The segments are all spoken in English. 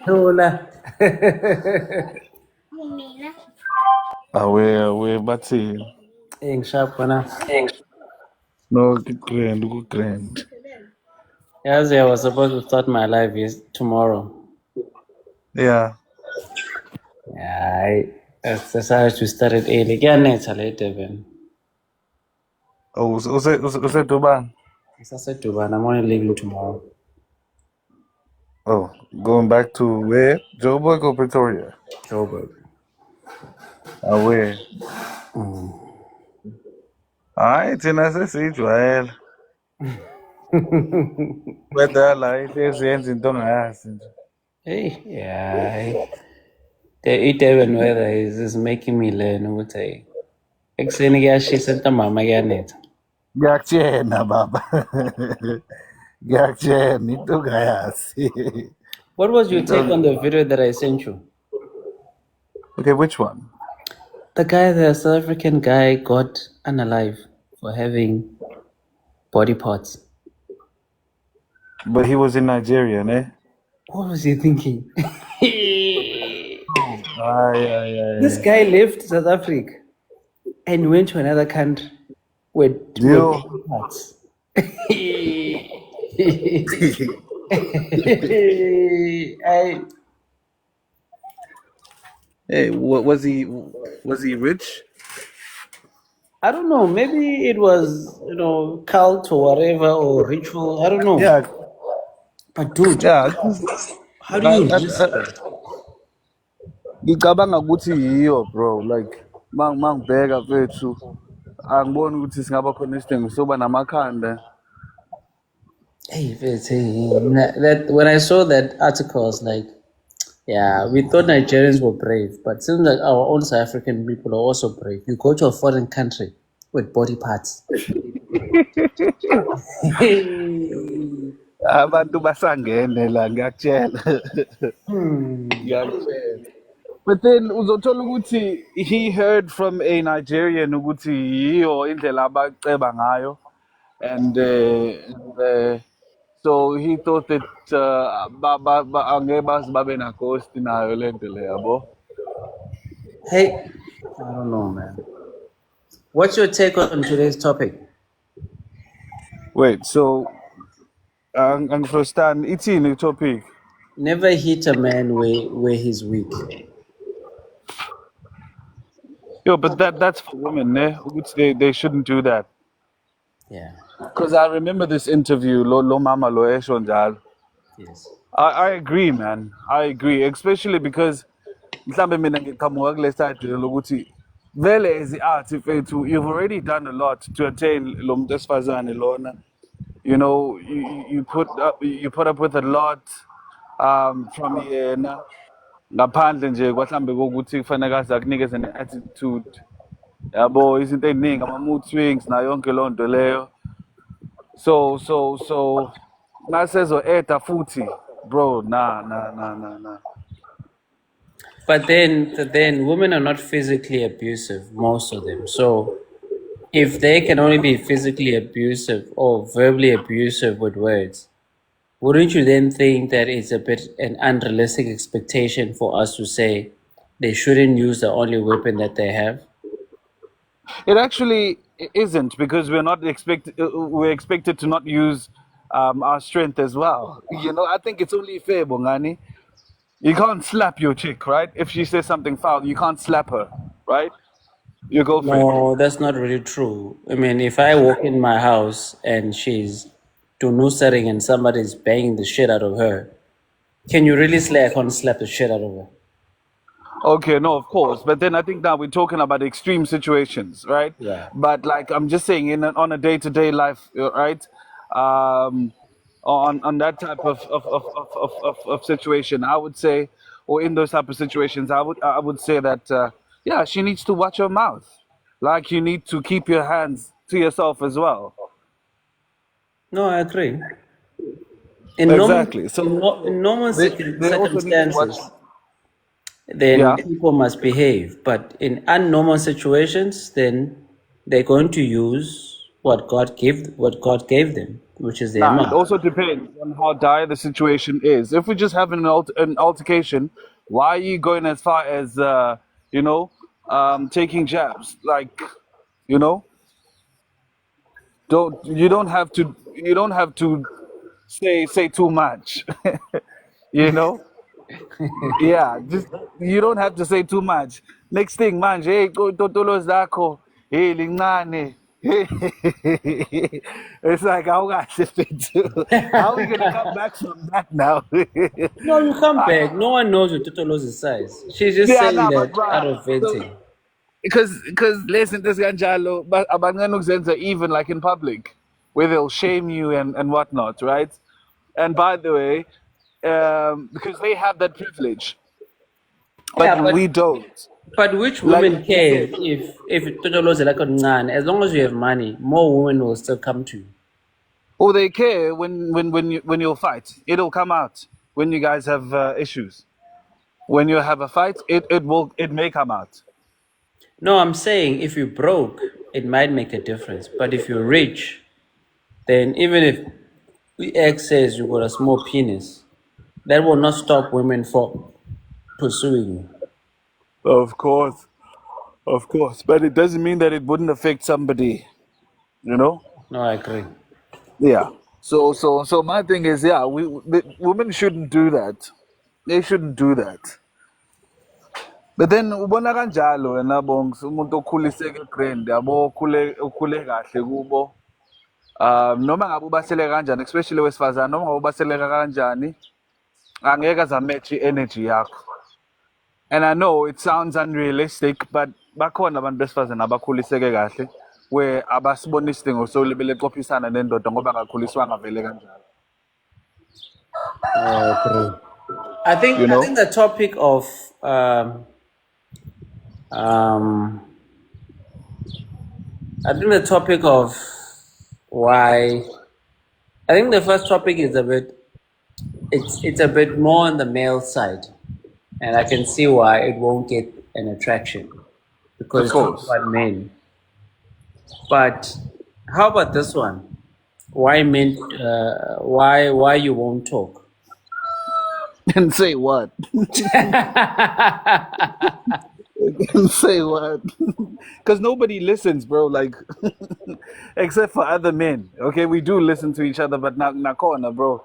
Hola. Awe, bathi Ngishapha na. no ku grand. Yazi I was supposed to start my life is tomorrow. Yeah. I decided to start it early. Kuyanetha la eDurban. Oh, usedubani? Ngisasedubane. I'm only leaving tomorrow. Oh, going back to where? Joburg or Pretoria? Joburg. Awe. Hayi thina sesiyijwayele. Weather la ihlezi yenza into ongayazi nje. Hey, yeah. The eDurban weather is making me learn ukuthi ekuseni kuyashisa ntambama kuyanetha. Ngiyakutshena baba. Ngiyakutshena into ongayazi. What was your Into take on the video that I sent you? Okay, which one? The South African guy got unalive for having body parts. But he was in Nigeria, ne? What was he thinking? This Aye. guy left South Africa and went to another country with Deal. body parts. I Hey, what was he? Was he rich? I don't know. Maybe it was cult or whatever or ritual. I don't know. Yeah, But dude, yeah. how do you risk I, that? ngicabanga ukuthi yiyo bro, like mangibheka mfethu angiboni ukuthi singaba khona isidingo soba namakhanda. Hey, that when I saw that article, I was like, yeah, we thought Nigerians were brave, but it seems like our own South African people are also brave. You go to a foreign country with body parts. Abantu basangene la ngiyakutshela. Hmm. Ngiyakutshela. But then uzothola ukuthi he heard from a Nigerian ukuthi yiyo indlela abaceba ngayo, and so he thought that angeke baze babe na ghost nayo lento le yabo. Hey, I don't know, man. What's your take on today's topic? Wait, so angifunstand ithini topic? Never hit a man where he's weak. Yo, but that's for women, ne? Which they shouldn't do that. Yeah. Because I remember this interview, lo mama lo esho njalo. Yes. I agree, man. I agree, especially because mhlambe mina ngiqhamuka kule side lokuthi vele as art mfethu you've already done a lot to attain lo muntu esifazane lona. You know, you put up with a lot from yena ngaphandle nje kwahlambe kokuthi kufanele kaze akunikeze ne-attitude yabo izinto ey'ningi ama-mood swings nayo yonke leyo nto leyo. So nasezo-eda futhi bro nah. But then women are not physically abusive, most of them. So if they can only be physically abusive or verbally abusive with words, wouldn't you then think that it's a bit an unrealistic expectation for us to say they shouldn't use the only weapon that they have? It actually isn't because we're expected to not use our strength as well. You know, I think it's only fair, Bongani. You can't slap your chick, right? If she says something foul, you can't slap her, right? Your girlfriend. No, that's not really true. I mean, if I walk in my house and she's tunusering and somebody's banging the shit out of her, can you really say I can't slap the shit out of her? Okay, no, of course. But then I think now we're talking about extreme situations, right? Yeah. But like I'm just saying, on a day-to-day life, right? On that type of situation, I would say, or in those type of situations, I would say that yeah, she needs to watch her mouth. Like you need to keep your hands to yourself as well. No, I agree. In normal, Exactly. in, So no, in normal they also need to watch. circumstances, then Yeah. people must behave. But in abnormal situations, then they're going to use what God gave them, which is their Nah, it mouth. also depends on how dire the situation is. If we're just having an altercation, why are you going as far as you know, taking jabs? Like, you know, don't have to say too much. You know, yeah, just you don't have to say too much. Next thing, manje, hey, go totolo zako, hey, lingane. It's like, how how are we gonna come back from that now? No, you come I back. don't No know. one knows what Totolo's size. She's just Yeah, saying nah, but that out bruh, of so venting. because listen, this ganjalo, but abanganuk even like in public, where they'll shame you and whatnot, right? And by the way, because they have that privilege, but Yeah, we don't. but which women Like you care said, if Totolo's like a ngan? As long as you have money, more women will still come to you. or they care when you'll fight. It'll come out when you guys have issues. When you have a fight, it may come out. No, I'm saying if you're broke, it might make a difference. But if you're rich, then even if the ex says you got a small penis, that will not stop women from pursuing you. Of course, of course, but it doesn't mean that it wouldn't affect somebody. You know? No, I agree. Yeah. So my thing is, yeah, women shouldn't do that. They shouldn't do that. But then ubona kanjalo wena bongs umuntu okhuliseke grand yabo okhule kahle kubo. Noma ngabe ubaseleka kanjani, especially wesifazane, noma ngabe ubaseleka kanjani, angeke azamatch i-energy yakho. And I know it sounds unrealistic, but bakhona abantu besifazane abakhuliseke kahle where abasibona isidingo belecophisana nendoda ngoba akakhuliswanga vele kanjalo. I agree. I You think I know? think the topic of um I think the topic of why I think the first topic is a bit it's a bit more on the male side, and I can see why it won't get an attraction Of because it's talking course. about men. But how about this one? Why men? Why you won't talk? And say what? And say what? Because nobody listens, bro. Like, except for other men. Okay, we do listen to each other, but not nakona, bro.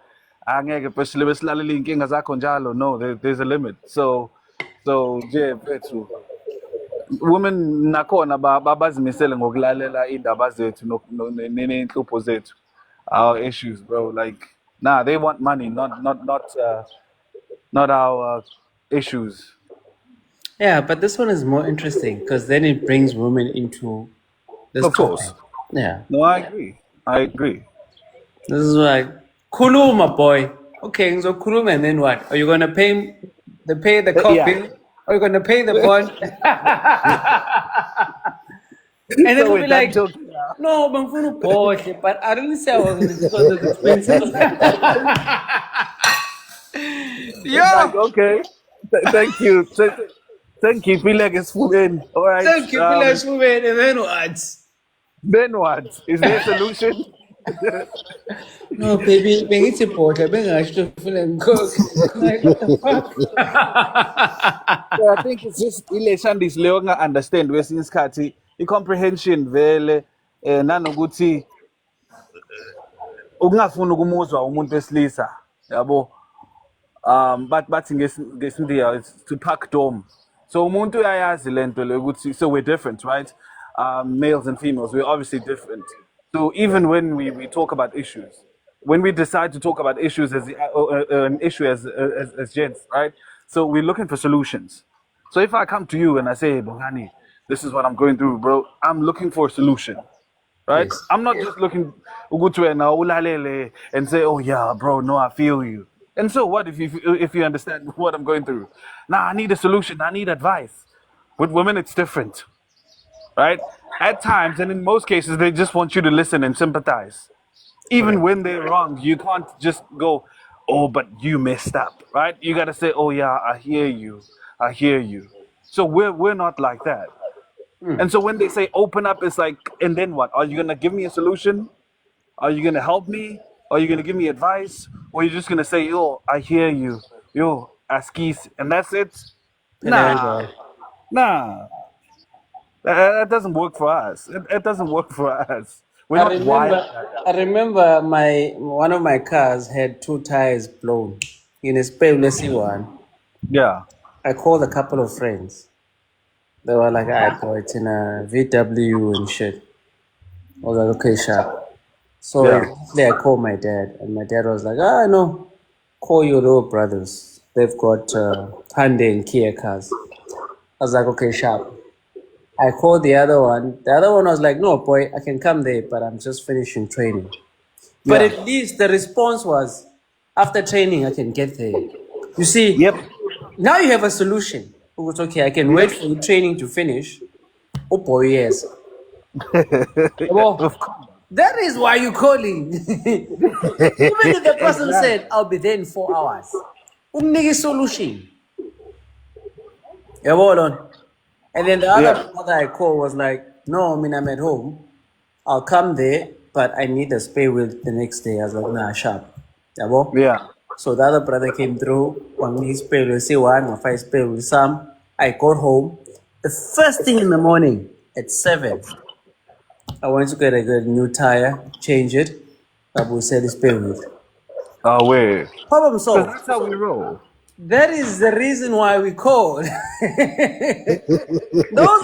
Angeke phela besilalela iy'nkinga zakho njalo. No, there's a limit. So yeah, bethu. Women nakhona bazimisele ngokulalela iy'ndaba zethu ney'nhlupho zethu. Our issues, bro. Like, nah, they want money, not our issues. Yeah, but this one is more interesting because then it brings women into this Of topic. course. Yeah, No, I agree. I agree. this is like kuluma boy. Okay, so kuluma, and then what? Are you gonna pay the cop Yeah. bill? Are you gonna pay the bond? And then So we'll we're be done like, joking now. no, bangfuna Porsche, but I didn't say I was gonna this was expensive. It's like, Yo, okay, thank you. Thank you. Feel like it's full in. All right. thank you, Pilash woman, and then what? Then what? Is there a solution? No, baby, bengithi Porsche, bengasho feeling cook. Like, what the fuck? Yeah, I think it's just ile Shandis leyo understand kwesinye isikhathi i-comprehension vele nanokuthi ukungafuni ukumuzwa umuntu wesilisa yabo. Bathi ngesindiya it's to pack dome. So umuntu uyayazi lento le ukuthi so we're different, right? Males and females, we're obviously different. So even when we talk about issues, when we decide to talk about issues as an issue as gents, right? So we're looking for solutions. So if I come to you and I say, Bongani, this is what I'm going through, bro, I'm looking for a solution, right? Yes. I'm not just looking ukuthi wena ulalele and say, "Oh yeah, bro, no, I feel you." And so what if you understand what I'm going through? Nah, I need a solution. I need advice. With women, it's different, right? At times, and in most cases, they just want you to listen and sympathize. Even Correct. when they're wrong, you can't just go, "Oh, but you messed up," right? You gotta say, "Oh yeah, I hear you. I hear you." So we're not like that. And so when they say open up, it's like, and then what? Are you gonna give me a solution? Are you gonna help me? Are you gonna give me advice? Or are you just gonna say, yo, I hear you, yo, askis, and that's it? Phela Nah, kanjalo. nah, that doesn't work for us. It doesn't work for us. We're I not remember, wired like that. I remember my one of my cars had two tires blown in a painless one. Yeah, I called a couple of friends. They were like, "I bro, it's in a VW and shit." I was like, "Okay, sharp." So yeah, eventually I called my dad, and my dad was like, "Ah, no, call your little brothers. They've got Hyundai and Kia cars." I was like, "Okay, sharp." I called the other one. The other one was like, "No, boy, I can come there, but I'm just finishing training." But yeah. at least the response was, after training, I can get there. You see, Yep, now you have a solution. Oh, it's okay. I can wait yep. for the training to finish. Oh boy, yes. Well, Of course. that is why you're calling. Even if the person Exactly. said, I'll be there in 4 hours. Umnike solution. Yeah, hold on. And then the Yeah, other brother I called was like, no, I mean, I'm at home. I'll come there, but I need a spare wheel the next day. I was like, nah, sharp. Yeah, well. yeah, So the other brother came through on his pay will say one or five pay with some. I got home. The first thing in the morning at 7, I went to get a good new tire, change it. I will sell this pay with. wait. Problem Because solved. that's how we roll. That is the reason why we call. Those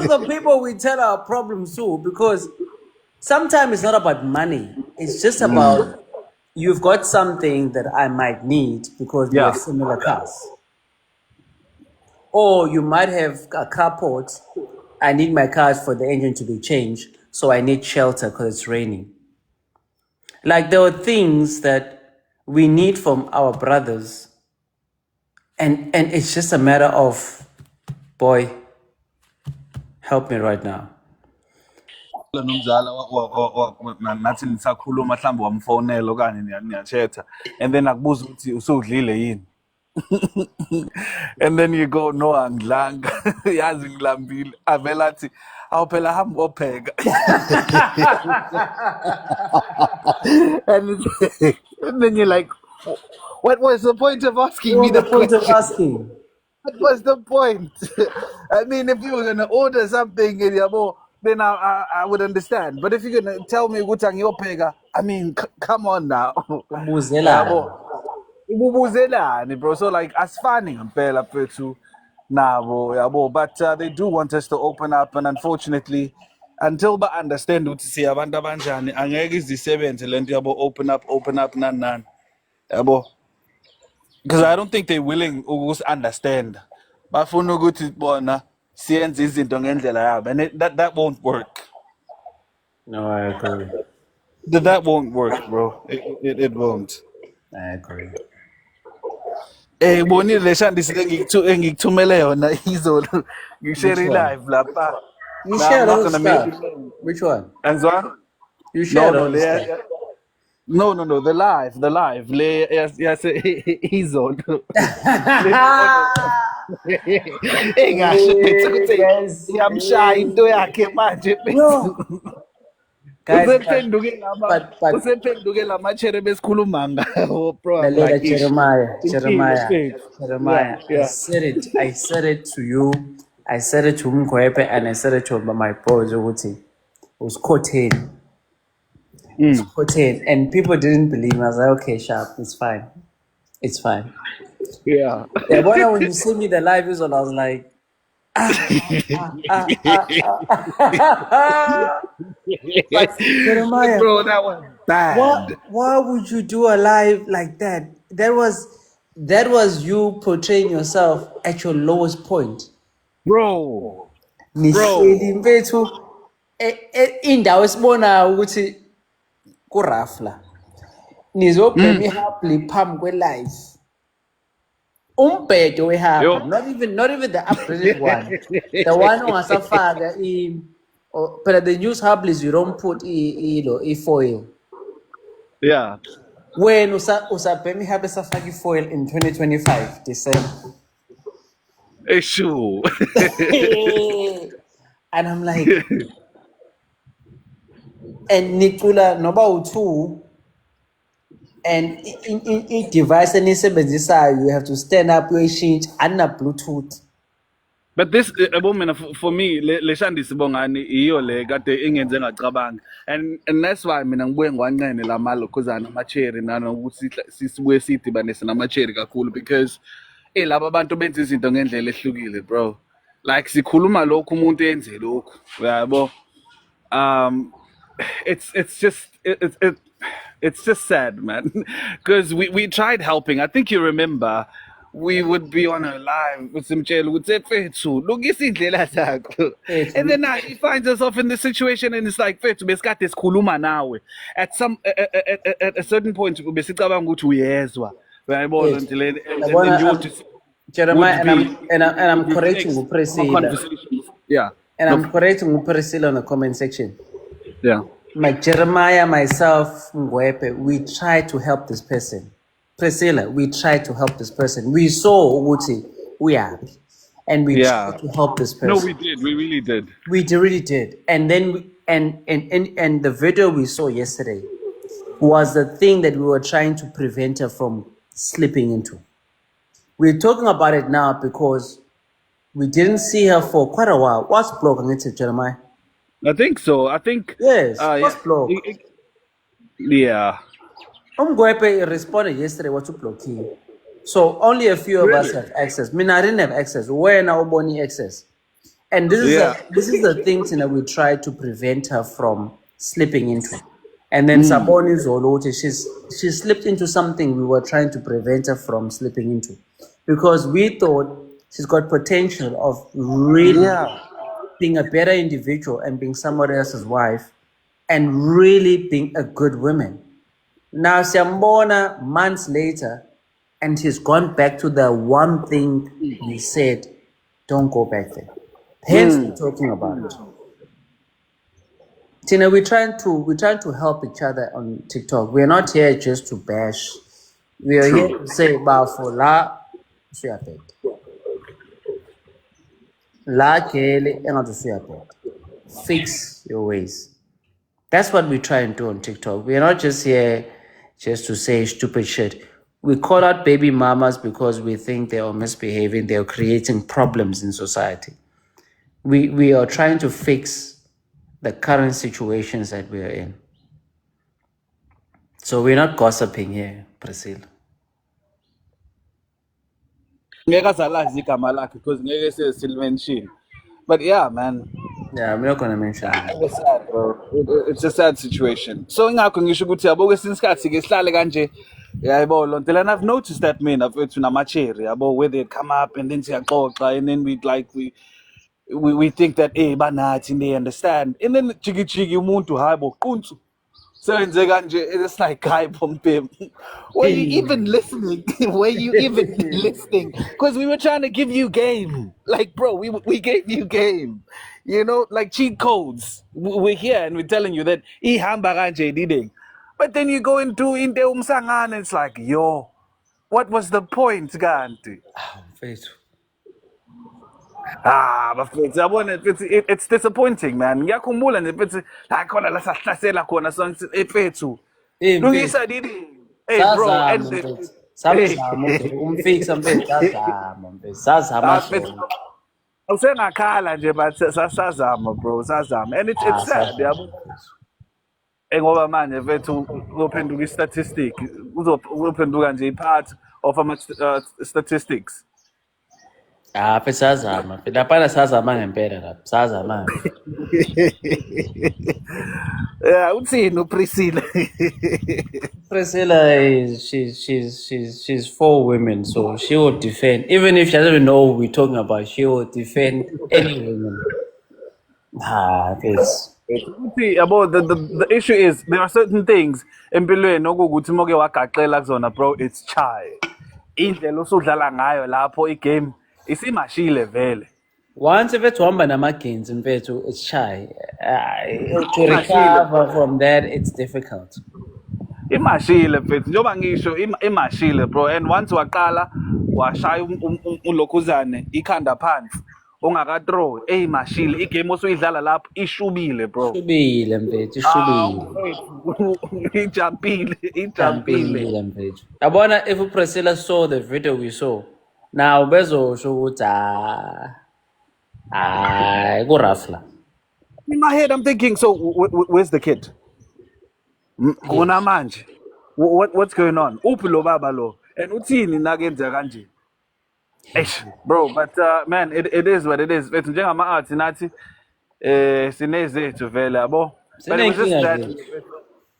are the people we tell our problems to, because sometimes it's not about money. It's just about you've got something that I might need because we have Yeah. similar cars. Or you might have a carport. I need my cars for the engine to be changed, so I need shelter because it's raining. Like there are things that we need from our brothers, and it's just a matter of, boy, help me right now. Nomzala nathi nisakhuluma mhlawumbe wamfonela okanye niyachatha and then akubuza ukuthi usudlile yini. And then you go no angidlanga yazi ngilambile avela athi awu phela hamba wopheka. And then you're like, what was the point of asking me What's the that point of question? asking? What was the point? I mean, if you were gonna order something in Yabo, then I would understand. But if you're gonna tell me Gutang Yopega, I mean, come on now. Ubuzelana. Yabo, Ububuzelani, bro. So like, as funny, Bella Petu, Nabo, Yabo. But they do want us to open up, and unfortunately, until I understand what to say, Abanda Banjani, angeke izisebenze lento yabo open up, nan. Yabo. Because I don't think they're willing to understand. Bafuna ukuthi bona siyenze izinto ngendlela yabo, and that won't work. No, I agree. That won't work, bro. It won't. I agree. Bonile le shandisi engikuthumele yona izolo Which ngishare one? live lapha. You Now share I'm a lot not of gonna mention stuff. names. Which one? Anzwa? You share No, a no, lot of stuff. no, the live. Le yes izolo. Le engasho bethu ukuthi Guys, iyamshaya into yakhe manje bethu. no, guys, but Usephenduke lamachere besikhuluma ngawo, bro. I'm Lalela like, ish. Jeremiah, Uthini Jeremiah, straight. Yeah, Jeremiah. I yeah. said it. I said it to you. I said it to Mkwepe, and I said it to my boys. It was quoted. It's quoted, and people didn't believe me. I was like, okay, sharp. It's fine. It's fine. Yeah. Yeah, but when you sent me the live visual, I was like, but Jeremiah, Bro, that was bad. why would you do a live like that? That was you portraying yourself at your lowest point. Bro. Nihleli Bro. mfethu indawo esibona ukuthi kurafla. Nizobhema ihabli phambi kwe-live. Umbhedo Yo. wehabli, not even the upgraded one. The one ongasafaka but the news hublis you don't put i-foil. Yeah. When usabhema ihabli esafaka i-foil in 2025 December. Hey, shoe. And I'm like, and nicula noba u-2 and i-device enisebenzisayo you have to stand up uyishintsha anina-Bluetooth. But this, woman, for me, leshandisi bongani iyo le kade ingenze ngacabanga, and that's why mina ngibuye ngiwancene la malokhuzana ama-cherry nanokuthi sibuye sidibanise nama-cherry kakhulu, because laba bantu benza izinto ngendlela ehlukile, bro. Like sikhuluma lokhu umuntu enze lokhu, uyabo. um it's just sad, man. Because we tried helping. I think you remember we would be on a live with some jail would say Fethu, look indlela zakho. And then now he finds us in this situation and it's like Fethu besikade sikhuluma nawe at a certain point besicabanga ukuthi uyezwa, uyayibona Yes. until and Yabona, then you would just Jeremiah, would and I'm be correcting fixed from a Priscilla. conversation. Yeah. And No, I'm correcting Priscilla in the comment section. yeah. My Jeremiah, myself, Ngwepe, we tried to help this person. Priscilla, we tried to help this person. We saw Uguti, we are happy. And we Yeah. tried to help this No, person. we did. We really did. We really did. And then and the video we saw yesterday was the thing that we were trying to prevent her from slipping into. We're talking about it now because we didn't see her for quite a while. What's blocking it, Jeremiah? I think so. I think. Yes, Yeah. what's block? Yeah. Umgwepe responded yesterday what to block him. So only a few of us have access. Me, I didn't have access. Where now Bonnie access? And this is Yeah. this is the thing that we tried to prevent her from slipping into. And then Saboni Zolote, she slipped into something we were trying to prevent her from slipping into. Because we thought she's got potential of really being a better individual and being somebody else's wife and really being a good woman. Now Siambona months later, and he's gone back to the one thing we said, don't go back there. Hence we're talking about it. Tina, we're trying to help each other on TikTok. We're not here just to bash. We are here to say about for la fix your ways. That's what we try and do on TikTok. We are not just here just to say stupid shit. We call out baby mamas because we think they are misbehaving, they are creating problems in society. We are trying to fix the current situations that we are in. So we're not gossiping here, Priscilla. Ngeke azalazi igama lakhe because ngeke silmention. But yeah, man. Yeah, I'm not gonna mention that. It's sad, bro. It's a sad situation. So ingakho ngisho ukuthi yabo kwesinye isikhathi ke sihlale kanje. Yabo lonto and I've noticed that, man, afethu nama-cherry yabo where they come up and then siyaxoxa and then we think that banathi they understand, and then jiki umuntu hayi bo quntu senze kanje, it's like hi pompim. Were you even listening? Were you even listening? Because we were trying to give you game, like, bro, we gave you game, like cheat codes. We're here and we're telling you that ihamba kanje diding, but then you go into umsangana and it's like, yo, what was the point, Ganti? Bafethu yabona it's disappointing, man. Ngiyakhumbula nje mfethu la khona la sahlasela khona sonke mfethu. Lungisa didi. Hey bro, and Sazama umfixa mfethu sazama mfethu sazama mfethu awusengakhala nje but sasazama bro, sazama, and it's sad yabo. Ngoba manje mfethu uzophenduka i-statistic, uzophenduka nje i-part of ama statistics. Apha sazama lapana sazama ngempela lapha sazama. Yeah, uthini uPriscilla? Priscilla is she's for women, so she will defend even if she doesn't even know who we're talking about. She will defend any woman. It's About the issue is there are certain things empilweni okuthi moke wagaxela kuzona, bro, it's chai. Indlela osudlala ngayo lapho igame isimashile vele. once if it's uhamba nama-gains mfethu it's shy. To recover from that it's difficult. Imashile mfethu njengoba ngisho imashile, bro, and once waqala washaya ulokhuzane ikhanda phansi ongakathrow eyimashile igame osuyidlala lapho ishubile bro. Ishubile mfethu, ishubile. Mfethu ijampile ijampile. Ijampile mfethu. Yabona if Priscilla saw the video we saw, now bezosho ukuthi hayi ku-rough la. In my head I'm thinking, so where's the kid? Kona Yes. manje. What's going on? Uphi lo baba lo? And uthini nakenza kanje? Eish, bro, but man, it is what it is. Bethu njengama arts nathi sinezethu vele yabo. But it was just Sinenkinga that, zethu.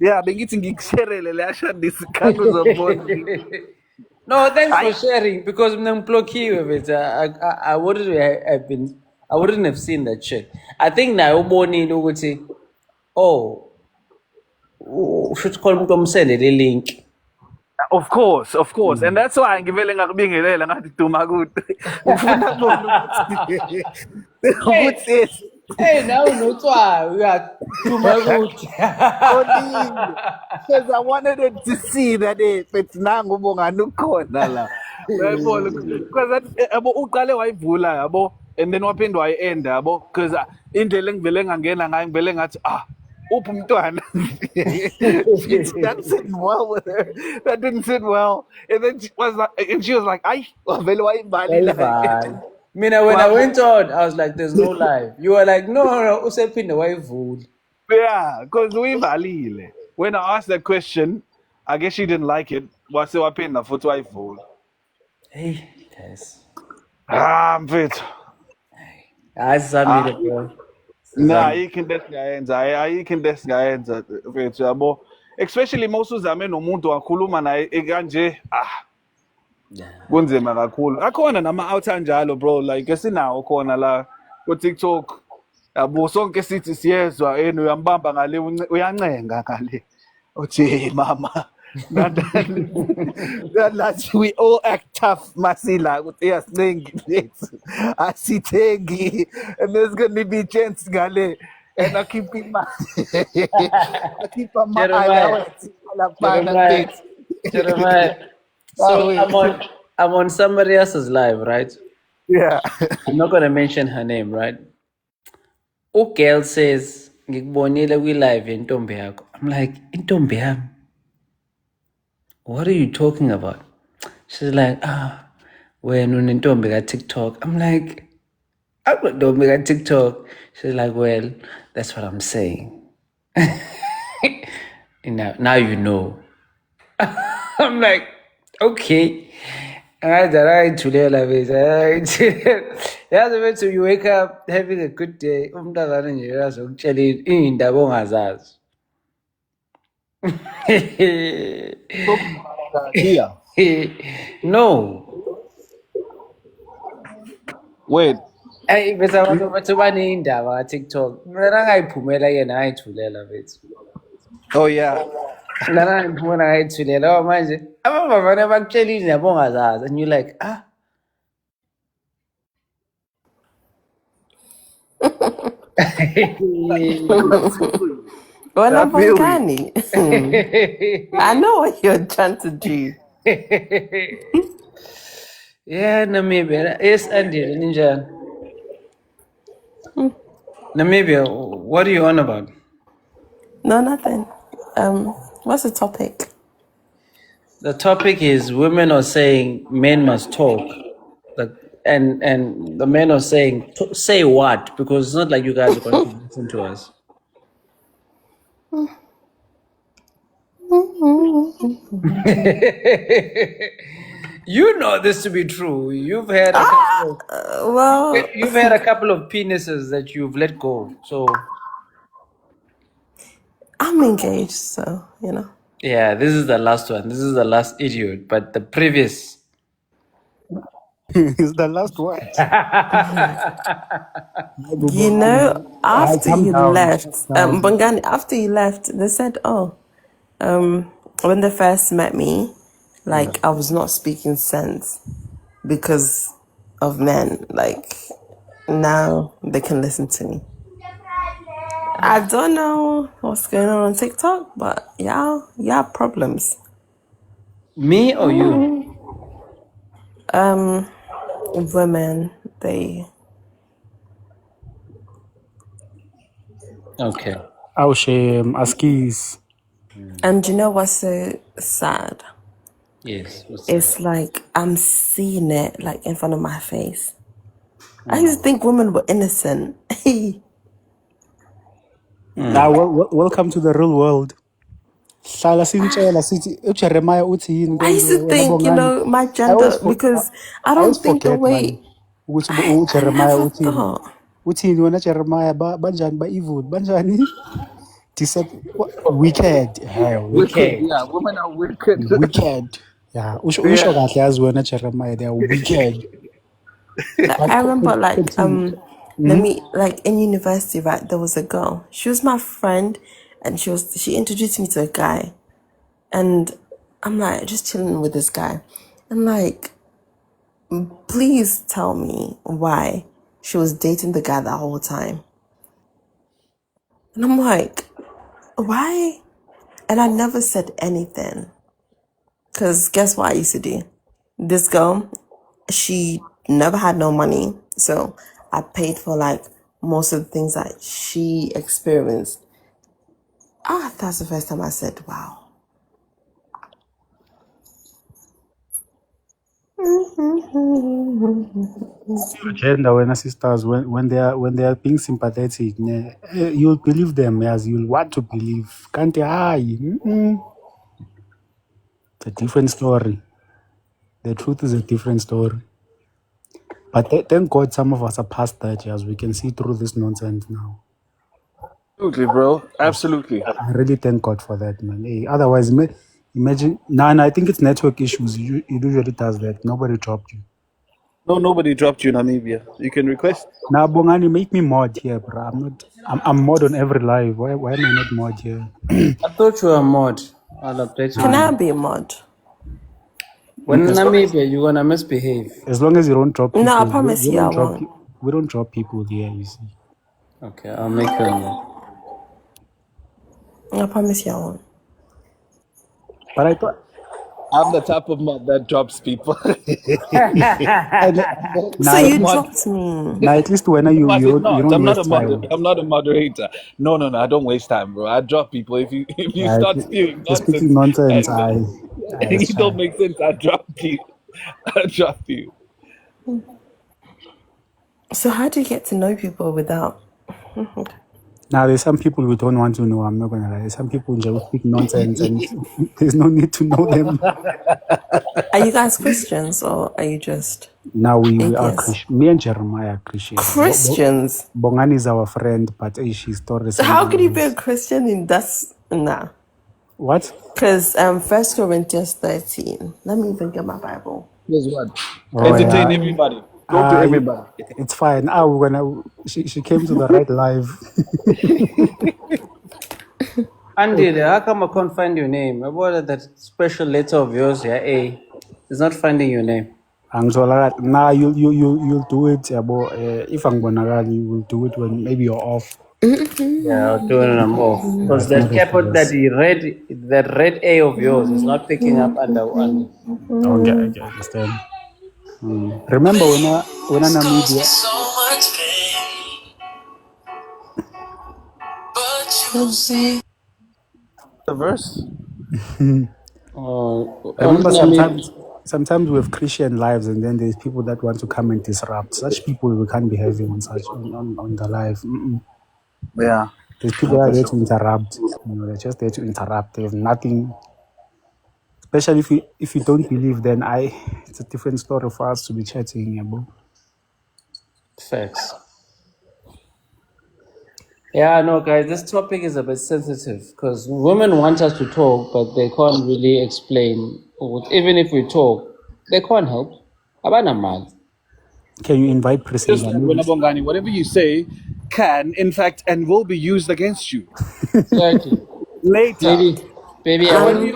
yeah, bengithi ngikushare le ashadisi khani uzobona. No, thanks for Hayi, sharing because mina ngiblockiwe mfethu. I wouldn't have been, I wouldn't have seen that shit. I think naye ubonile ukuthi oh ushuthi khona umuntu omsendele link. of course, and that's why ngivele ngakubingelela ngathi duma kude. Ngifuna bona ukuthi ukuthi Hey, now unotswayo uyathuma kude. Only because I wanted them to see that it's nangu bongani ukhona la. Uyayibona because yabo uqale wayivula yabo and then waphinde wayienda yabo because indlela engivele ngangena ngayo ngivele ngathi uphi umntwana. That didn't well with her. That didn't sit well. And then she was like, "Ay, vele wayibali la." Wayivala. Mina when I went on, I was like, there's no live. You were like, no, usephinde wayivula. Yeah, because uyivalile. When I asked that question, I guess she didn't like it. Wase waphinda futhi wayivula. Hey, guys. Mfethu. Hayi sizamile bro. Nah, ayikho into esingayenza. Ayikho into esingayenza mfethu yabo. Especially mawusuzame nomuntu wakhuluma naye kanje, Yeah. kunzima kakhulu. Akhona nama-out anjalo bro, like esinawo khona la ku-TikTok. Yabo sonke sithi siyezwa uyambamba ngale uyancenga ngale. Uthi hey mama. That we all act tough masila ukuthi yasinengi lethu. Asithengi and there's going to be chance ngale. And I keep in my I keep on my Jeremiah. Jeremiah. Jeremiah. So I'm on somebody else's live, right? Yeah. I'm not gonna mention her name, right? Girl says, ngikubonile kwi-live yentombi yakho. I'm like, intombi yami? What are you talking about? She's like, wena unentombi ka-TikTok. I'm like, I'm not ntombi ka-TikTok. She's like, well, that's what I'm saying. Now you know. I'm like, okay. Yazi you wake up having a good day, umntazana nje uyazokutshela iy'ndaba ongazazi. Yeah. No. Wait. Hey, bese abantu bathi baney'ndaba ka-TikTok. Mina nangayiphumela yena ngayithulela bethu. Oh yeah. Lana ngiphumela ngayithulela oh manje abavavane bakutshela indaba ongazazi and you like Well, I I'm feel you. uncanny. I know what you're trying to do. Yeah, Namibia. Yes, Andy, Ninja. Namibia, what are you on about? No, nothing. What's the topic? The topic is women are saying men must talk. And the men are saying, say what? Because it's not like you guys are going to listen to us. You know this to be true. You've had a couple of, Well, you've had a couple of penises that you've let go. So I'm engaged, so, you know. yeah, this is the last one. This is the last idiot. But the previous. It's the last one. You know, after calm you down, left, Bongani, after you left, they said, when they first met me, like, I was not speaking sense because of men. Like, now they can listen to me. I don't know what's going on TikTok, but y'all have problems. Me or you? Women, they Okay. Aushem, Askis. And you know what's so sad? Yes. What's It's that? like I'm seeing it like in front of my face. I used to think women were innocent. Welcome to the real world. Hlala sintshela sithi uJeremiah uthi yini I used konke to wena think, you Bongani. know, my I always gender, for, because I I always don't think the forget man way ukuthi I uJeremiah never uthini. thought. Uthini wena Jeremiah banjani ba evil banjani? Wicked. Hey, Wicked, wicked. yeah. Women are wicked. Wicked. Yeah, usho Yeah. kahle yazi wena Jeremiah, they are wicked. Like, But I remember, like, continue. let me, like, in university, right, there was a girl. She was my friend, and she introduced me to a guy. And I'm like, just chilling with this guy. I'm like, please tell me why she was dating the guy that whole time. And I'm like, why? And I never said anything. Because guess what I used to do? This girl, she never had no money. So I paid for like most of the things that she experienced. That's the first time I said, wow. Gender when sisters when they are being sympathetic, you'll believe them as you'll want to believe. Can't it's a different story. The truth is a different story. But thank God some of us are past that, as we can see through this nonsense now. Absolutely, bro. Absolutely. I really thank God for that, man. Hey, otherwise, imagine. I think it's network issues. It usually does that. Nobody dropped you. No, nobody dropped you in Namibia. You can request. Now, Bongani, make me mod here, bro. I'm not. I'm mod on every live. Why am I not mod here? I thought you were a mod. I'll update you. Can I be a mod? When in Namibia, you're gonna misbehave. As long as you don't drop people, No, I promise you I won't. We don't drop people here. You see. Okay, I'll make you a mod. I promise you I won't. But I thought. I'm the type of mod that drops people. So you dropped me. Now, at least when No, I did you not. don't waste time. I'm not a moderator. No, I don't waste time, bro. I drop people if you Yeah, start spewing just speaking nonsense nonsense. and That's it don't fine. make sense. I drop you. I drop you. So how do you get to know people without? Now, there's some people we don't want to know. I'm not gonna lie. There's some people who speak nonsense, and there's no need to know them. Are you guys Christians or are you just Now we are atheists? Christian. Me and Jeremiah are Christians. Christians? Bongani is our friend, but she's Taurus. How could you be a Christian in that's nah? What? Because 1 Corinthians 13. Let me even get my Bible. Guess what? Oh, Entertain yeah. everybody. Talk to everybody. It's fine. She came to the right live. Andy, how come I can't find your name? What is that special letter of yours here? A. It's not finding your name. Nah, you'll do it. If I'm gonna you will do it when maybe you're off. Yeah, I'll do it when I'm off. Because That's not that capital, serious. that red A of yours is not picking up under. Okay, I understand. Remember when I Namibia? The verse. Remember sometimes we have Christian lives, and then there's people that want to come and disrupt. Such people we can't be having on the live. Yeah. There's people that are there to interrupt. They're just there to interrupt. There's nothing. Especially if you don't believe, then it's a different story for us to be chatting about. Facts. Yeah, no, guys, this topic is a bit sensitive because women want us to talk, but they can't really explain. Even if we talk, they can't help. Abana mad. Can you invite Just Priscilla? like Bongani, whatever you say can, in fact, and will be used against you Exactly. later. Baby, So I when you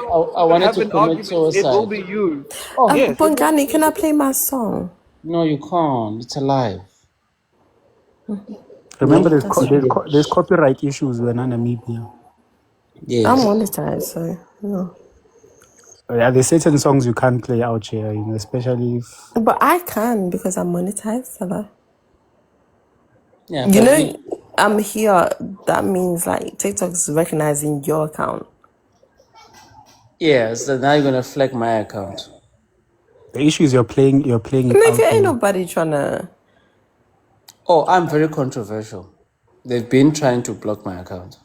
wanted have to an commit argument, it will suicide. be used. Oh, Yes. Bongani, can I play my song? No, you can't. It's alive. Remember, there's copyright issues when in Namibia. Yes. I'm monetized, so no. Yeah, there's certain songs you can't play out here, especially if. But I can because I'm monetized, hello. Yeah, You know, I'm here. That means like TikTok is recognizing your account. Yeah, so now you're gonna flag my account. The issue is you're playing it Nigga, out ain't there. nobody trying to. Oh, I'm very controversial. They've been trying to block my account.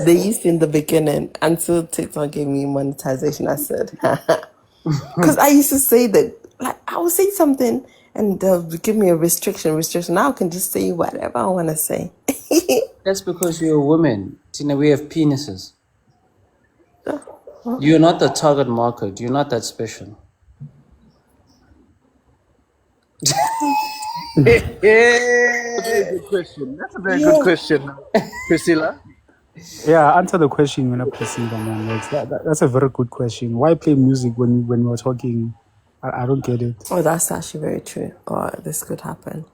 They used to in the beginning until TikTok gave me monetization. I said, because I used to say that, like, I would say something and they'll give me a restriction. Now I can just say whatever I want to say. That's because you're a woman. Tina, we have penises. You're not the target market. You're not that special. That's a very good question. That's a very good question, Priscilla. Yeah, answer the question, when Priscilla, man. That's a very good question. Why play music when we're talking? I don't get it. Oh, that's actually very true. Oh, this could happen.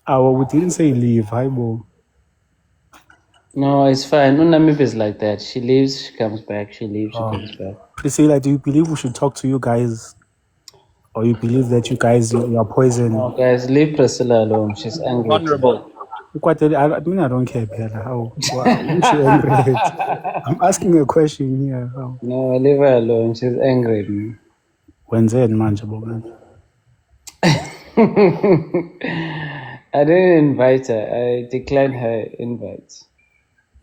Well, we didn't say leave. Hi, Bo. No, it's fine. Unamip is like that. She leaves, she comes back. She leaves, she comes back. Priscilla, do you believe we should talk to you guys? Or you believe that you guys, you're poison? No, guys, leave Priscilla alone. She's angry. Honorable. I mean, I don't care, Bella. Who's she angry at? I'm asking a question here. How? No, leave her alone. She's angry at me. When's it, man? Man? I didn't invite her. I declined her invite.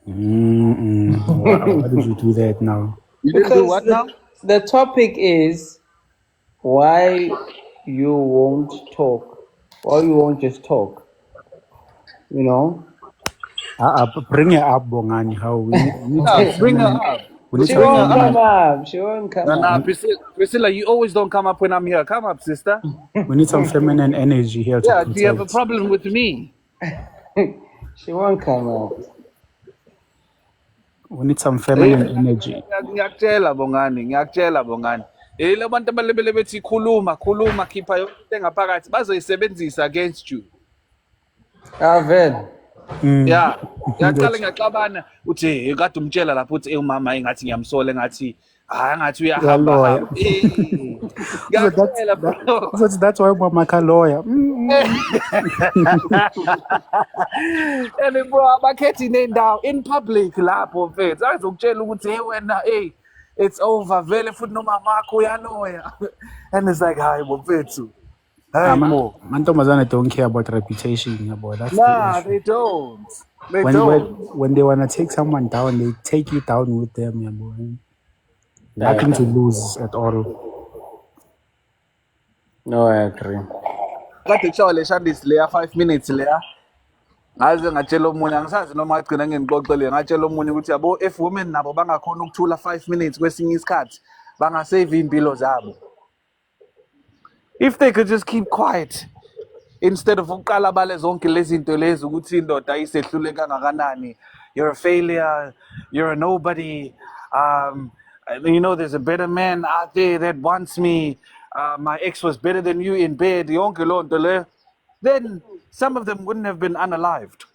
Why did you do that now? You didn't do what now? The topic is why you won't talk. Why you won't just talk. You know? Bring her up, Bongani. How we need Yeah, bring her up. She won't come up. She won't come Nah, up. Priscilla, you always don't come up when I'm here. Come up, sister. We need some feminine energy here to Yeah, protect. do you have a problem with me? She won't come up. We need some feminine energy. Ngiyakutshela Bongani. La bantu abalebele bethi khuluma khipha yonke into engaphakathi bazoyisebenzisa against you. Aven. Yeah. Ngiyaqala ngiyaxabana uthi kade umtshela lapho uthi umama engathi ngiyamsola engathi ngathi uyahamba. Ngiyakutshela bro. That's why Mama lawyer. And bro, abakhethi nendawo in public lapho mfethu azokutshela ukuthi hey wena it's over vele futhi nomama wakho uyaloya. And it's like hayi bo mfethu. Hayi mo. Mantombazane don't care about reputation, boy. That's Nah, the they don't. when they wanna take someone down, they take you down with them, yeah, boy. Nothing to lose at all. No, I agree. Kade kushawa le shandisi leya 5 minutes leya. Ngaze ngatshela omunye angisazi noma agcina ngenixoxele ngatshela omunye ukuthi yabo if women nabo bangakhona ukuthula 5 minutes kwesinye isikhathi bangasave impilo zabo. If they could just keep quiet instead of uqala bale zonke lezi zinto lezi ukuthi indoda ayisehlule kangakanani, you're a failure, you're a nobody, you know there's a better man out there that wants me, my ex was better than you in bed, yonke lo nto le, then some of them wouldn't have been unalived.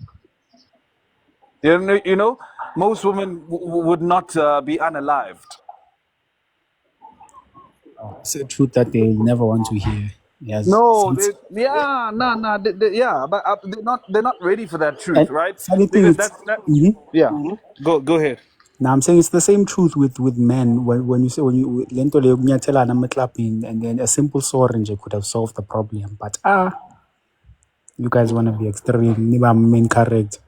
You know most women would not be unalived. It's a truth that they never want to hear. Yes. No, but they're not ready for that truth, right? Because that's Go ahead. Now I'm saying it's the same truth with men. When you say lento leyo kunyathelana ama-clubbing, and then a simple sorry nje could have solved the problem. But you guys want to be extreme. Niba main character.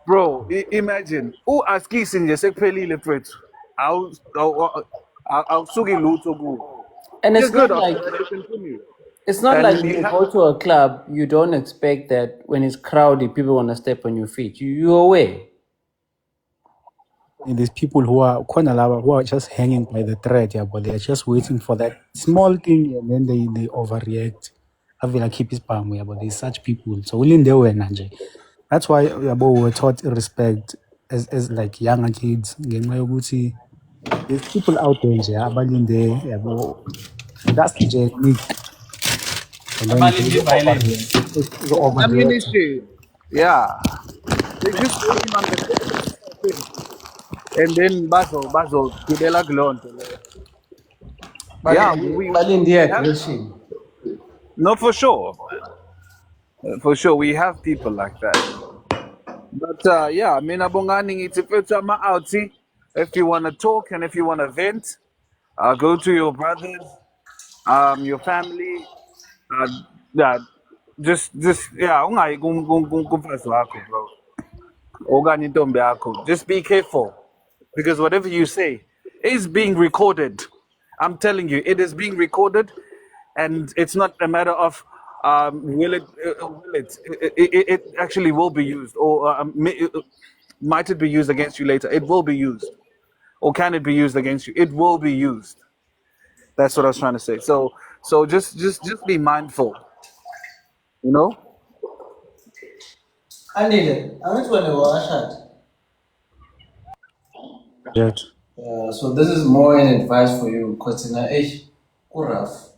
Bro, imagine askisi nje sekuphelile mfethu. Awusuki lutho kuwo. And it's Just not good. like it's not like when you go to a club, you don't expect that when it's crowded, people want to step on your feet. You're aware. And there's people who are just hanging by the thread, yeah, but they're just waiting for that small thing, and then they overreact. I feel like keep his palm, yeah, but there's such people. So we in there, that's why we were taught respect as like younger kids. There's people out there, yeah, that's the technique. And then ammunition. Yeah. They just waiting on the thing. And then bazo kudela glonto. Yeah, But in the aggression. no, for sure. For sure, we have people like that. But yeah, I mean, Bongani, it's if it's out. If you want to talk and if you want to vent, go to your brothers, your family. Uh, yeah, just yeah, kumfazi wakho, bro. Okanye intombi yakho. Just be careful because whatever you say is being recorded. I'm telling you, it is being recorded, and it's not a matter of it actually will be used, or might it be used against you later? It will be used, or can it be used against you? It will be used. That's what I was trying to say. So just be mindful, you know. Anile, angithi wena washada. Yet. So this is more an advice for you because in rough.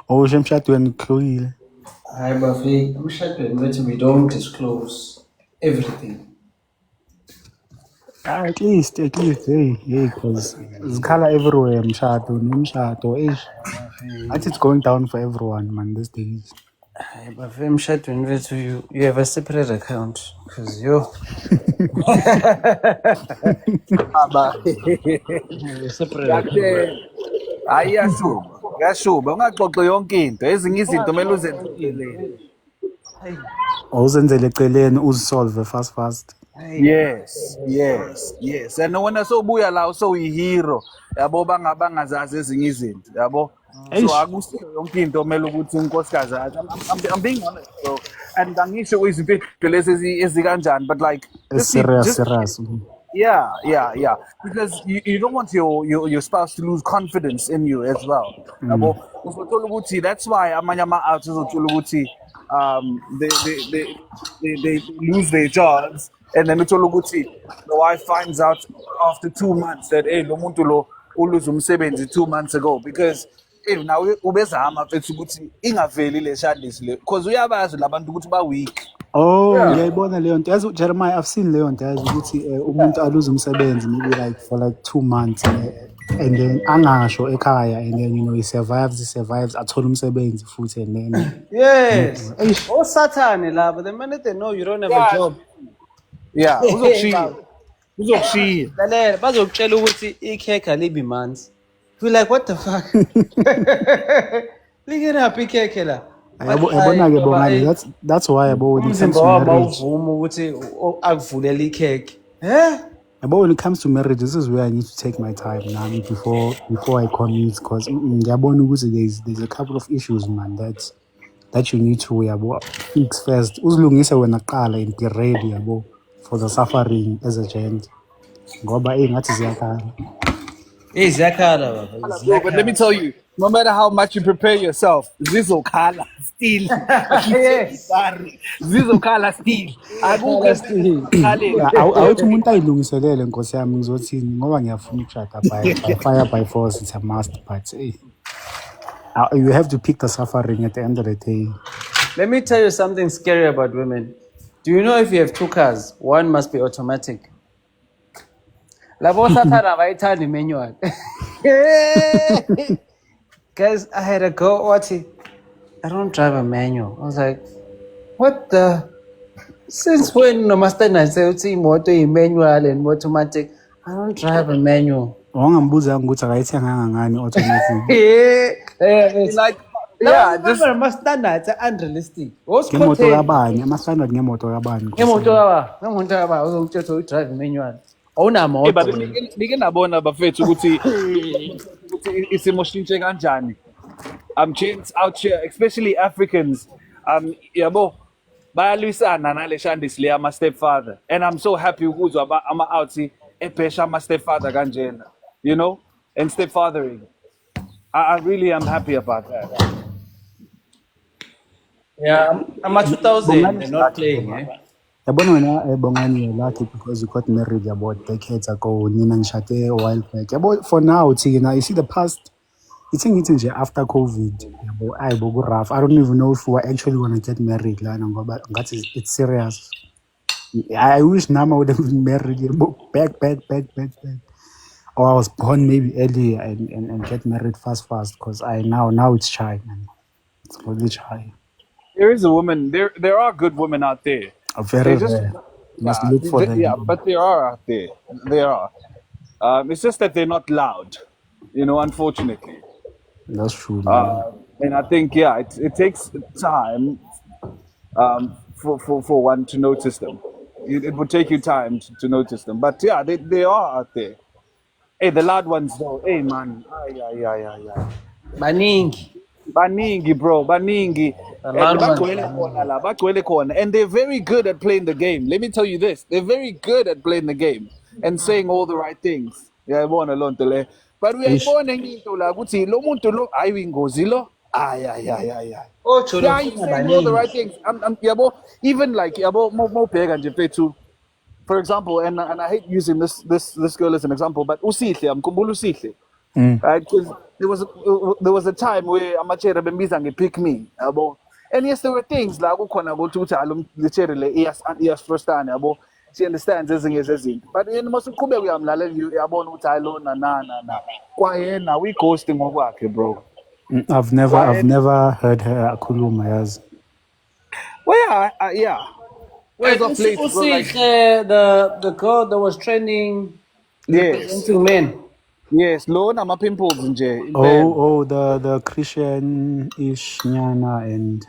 Okusho emshadweni kuhlukile. Hayi bafi, emshadweni wethu we don't disclose everything. At least, hey, because zikhala everywhere, mshado, nemshado, ish. I think it's going down for everyone, man, these days. Hayi bafi, emshadweni wethu you have a separate account because you Aba. have a separate account. Yakhe. Hayi yashuba ungaxoxe yonke into ezinye izinto kumele uzenze eceleni. Awuzenzele eceleni uzisolve fast. Yes and wena sobuya la usowihero yabo bangazazi ezinye izinto yabo so akusiyo yonke into omele ukuthi unkosikazi azi. I'm being honest, bro, and angisho izinto lezi ezikanjani, but like It's serious. Yeah. Because you don't want your spouse to lose confidence in you as well. Yabo, uzothola ukuthi that's why amanye ama-outs uzothola ukuthi they lose their jobs, and then uthola ukuthi the wife finds out after 2 months that hey lo muntu lo ulose umsebenzi 2 months ago because now ubezama mfethu ukuthi ingaveli le shadisi le because uyabazi labantu ukuthi ba weak. Oh, ngiyayibona leyo nto. Yazi Jeremiah, I've seen leyo nto yazi ukuthi umuntu aluze umsebenzi maybe like for like 2 months and then angasho ekhaya and then he survives athola umsebenzi futhi and then Yes. Oh Satan lava, the minute they know you don't have a job. Yeah, uzokushiya. Lalela bazokutshela ukuthi ikhekhe alibi manzi. We like what the fuck? Lingena ikhekhe la. yabona ke Bongani, that's why when it comes to marriage, awuvuma ukuthi akuvulela ikhekhe. when it comes to marriage, this is where I need to take my time now before I commit, because ngiyabona ukuthi there's a couple of issues, man, that you need to fix first. Uzilungise wena kuqala and be ready for the suffering as a gent. Ngoba ngathi ziyakhala. Ziyakhala baba. Bro, but let me tell you, no matter how much you prepare yourself, zizokhala still. Yes. Zizokhala still. Akukho still. Awuthi umuntu ayilungiselele nkosi yami ngizothini ngoba ngiyafuna ukushada by fire by force, it's a must, but you have to pick the suffering at the end of the day. Let me tell you something scary about women. Do you know if you have 2 cars, one must be automatic? Labo sathana bayithanda manual. Guys, I had a girl, I don't drive a manual. I was like, what the? Since when no master say imoto manual and automatic? I don't drive a manual. Wangambuza ukuthi akayithenganga ngani automatic. Like yeah, just ama-standards unrealistic. Ngemoto kabani, ama-standard ngemoto kabani. Ngemoto kabani, uzongitshela ukuthi drive manual. Awunamoto. but nike nabona bafethu ukuthi isimo shintshe kanjani. Gents out here, especially Africans, yabo bayalwisana nale shandisi le ama stepfather, and I'm so happy ukuzwa ama outs ebhesha ama stepfather kanjena, you know, and stepfathering. I really am happy about that. Yeah, I'm at 2000. They're not playing, eh? Yabona wena Bongani, you're lucky because you got married about decades ago. Nina nishate a while back. Yabo for now, you see the past. It's nje after COVID. Yabo ayibo ku rough. I don't even know if we're actually gonna get married lana ngoba ngathi it's serious. I wish Nama would have been married back. Or I was born maybe earlier and get married fast because now it's shy, man. It's really shy. There is a woman. There are good women out there. Very They just rare. You must yeah, look for yeah, them. but there are out there. There are. It's just that they're not loud, unfortunately. That's true, man. And I think yeah, it takes time for one to notice them. It would take you time to notice them. But yeah, they are out there. Hey, the loud ones though. Hey man, ay ay ay ay ay. Baningi. Baningi, bro, baningi. The And loud ones. Baningi. and they're very good at playing the game. Let me tell you this: they're very good at playing the game and saying all the right things. Yeah, bona lonto le. But we are Ish. born into la kuti lo muntu lo ayingozi lo. Ay ay ay ay ay. Oh, Cholo, Yeah, he's saying all the right baningi. things. Yabo, even like yabo mo pega nje fethu. For example, and I hate using this girl as an example, but usihle, amkhumbula usihle. Mm. Right? Because there was a time where amachere bembiza pick me, yabo. And yes, there were things like ukhona ukuthi the cherry le iyasfrustana, yabo. She understands ezinye zezinto. But yena masuqhubeka uyamlalela uyabona ukuthi hayi lona na. Kwayena we ghosting ngokwakhe, bro. I've Kwayena. never heard her akhuluma yazi. Well, yeah, yeah. Wait, As of late, bro, like Usihle, the girl that was training, yes, representing men. yes, lona ama pimples nje impela. Oh, the Christian-ish nyana and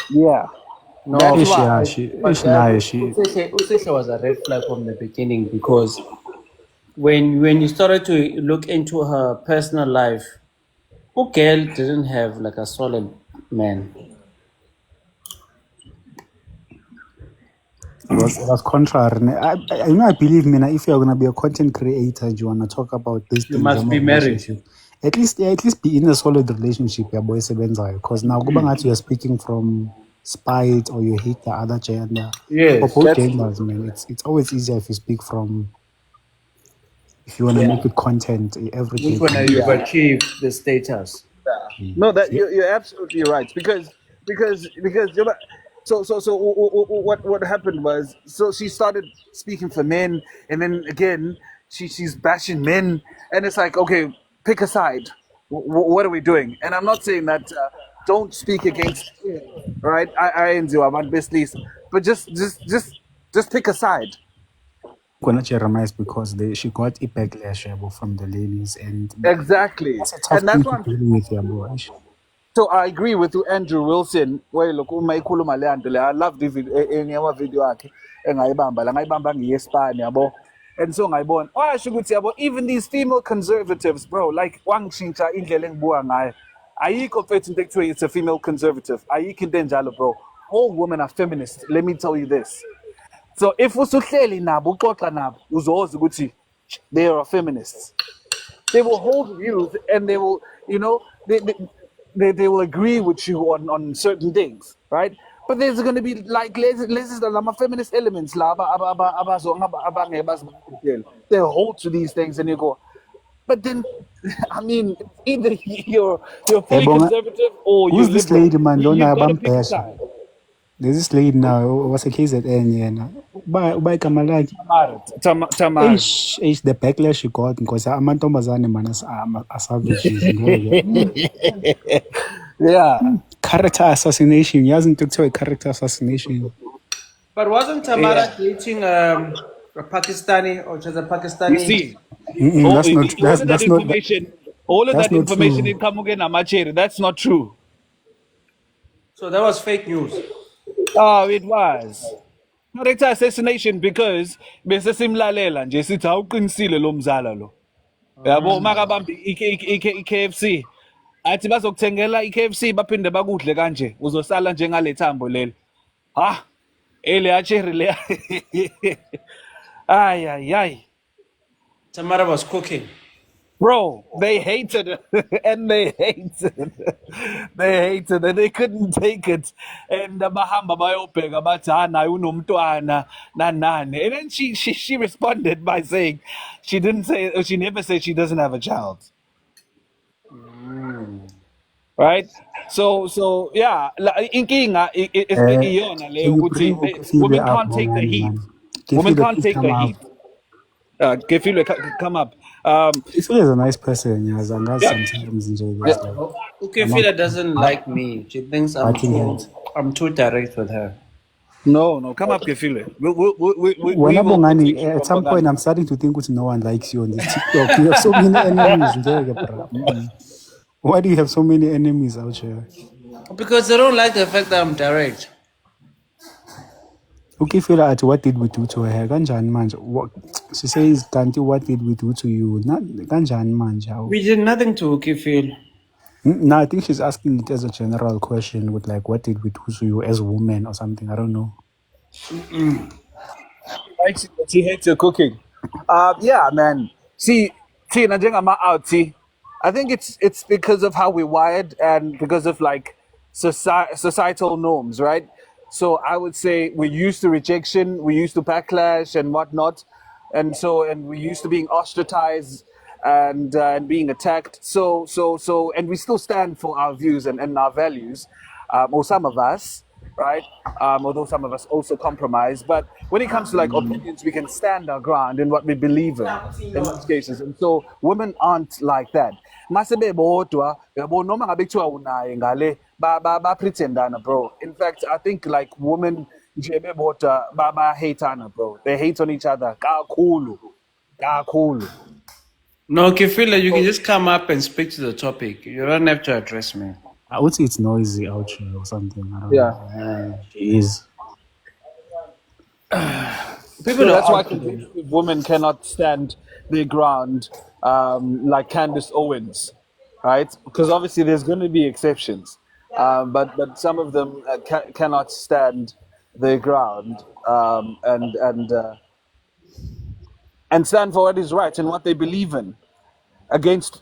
Yeah, No, that's ish, yeah, why. ish naye, she. Usihle was a red flag from the beginning because when you started to look into her personal life, girl didn't have like a solid man. It was contrary. I believe, if you're gonna be a content creator, you wanna talk about these You things must in a be married. relationship. At least be in a solid relationship, yeah, boy, because now go back you're speaking from spite or you hate the other gender. For Yes. both That's genders, man, it's always easier if you speak from if you wanna Yeah. make it content every day Which one from you've yeah. achieved the status? No, that yeah. you're absolutely right because you're not, what happened was so she started speaking for men and then again she's bashing men and it's like okay pick a side. What are we doing? And I'm not saying that don't speak against right. I endure about best least, but just pick a side. Gonna Jeremiah because she got a backlash yabo, from the ladies and Exactly, that's a tough and thing that's to what I'm deal with, yeah, boy. So I agree with you, Andrew Wilson. Well, look, umayikhuluma le nto le. I love the video video yakhe engayibamba la ngayibamba ngiyespani yabo. And so ngayibona. Washo ukuthi yabo even these female conservatives, bro, like wangishintsha indlela engibuka ngayo. Ayikho mfethu into ekuthiwa it's a female conservative. Ayikho into enjalo, bro. All women are feminists. Let me tell you this. So if usuhleli nabo uxoxa nabo uzoza ukuthi they are feminists. They will hold views and they will, they will agree with you on certain things, right? But there's going to be like feminist elements they hold to these things and you go, but then I mean either you're fully Bonga, conservative or you're who's this liberal. lady, man? You've Lona got to pick a Bampesha. side. There's this lady now, what's a KZN, yeah. By Kamalaki. Tamar. The backlash she got because amantombazane man are savages. ngeke. Yeah. Character assassination. He hasn't talked to character assassination. But wasn't Tamara Yeah. dating a Pakistani or just a You Pakistani? see, all, That's not all of that that, information, all of that's that not information true. in Kamugena Machere, that's not true. So that was fake news. Oh, it was. Character assassination because bese simlalela nje sithi awuqinisile lo mzala lo. Yabo makabambi i-KFC. Athi bazokuthengela i-KFC baphinde bakudle kanje. Uzosala njengale thambo leli. Ha. Ele acheri le. Ay ay ay. Tamara was cooking. Bro, they hated it and they hated they hated it. They couldn't take it. And bahamba bayobheka bathi naye unomntwana nanani. And then she responded by saying she never said she doesn't have a child. Right? So yeah, inkinga iyona Can leyo you bring ukuthi Ukefile women up, can't take the Bongani, heat. man? Women Kefile, can't please take come the up. heat. Gefilwe, come up. Kefile is a nice person, yeah. Zangas Yeah. sometimes enjoy Yeah. this, like, I'm not Ukefila doesn't like me. She thinks I'm butting too heads. I'm too direct with her. No, come up, Kefile. We Wena will Bongani, protect you at from some point, Bongani. I'm starting to think no one likes you on this TikTok. You have so many enemies. Ngeke, bra. Why do you have so many enemies out here? Because they don't like the fact that I'm direct. Okay, feel at what did we do to her? Kanjani manje? She says, Kanti, what did we do to you? Kanjani manje? We did nothing to Ukifil. No, I think she's asking it as a general question with like, what did we do to you as women or something? I don't know. Likes it, but he hates your cooking. Yeah, man. See, Najengama out. See, I think it's because of how we're wired and because of like societal norms, right? So I would say we're used to rejection, we're used to backlash and whatnot, and we're used to being ostracized and being attacked. And we still stand for our views and our values, or some of us, right? Although some of us also compromise. But when it comes to like opinions, we can stand our ground in what we believe in most cases. And so women aren't like that. Masebe bodwa, yabo noma ngabe kuthiwa unaye ngale, pretendana, bro. In fact, I think like women nje bebodwa hatana, bro. They hate on each other. Kakhulu. Kakhulu. No, Kifila, you can just come up and speak to the topic. You don't have to address me. I would say it's noisy out here or something. I don't Yeah. know. Jeez. People So are that's why arguing. conservative women cannot stand their ground, like Candace Owens, right? Because obviously there's going to be exceptions, but some of them cannot stand their ground, and stand for what is right and what they believe in against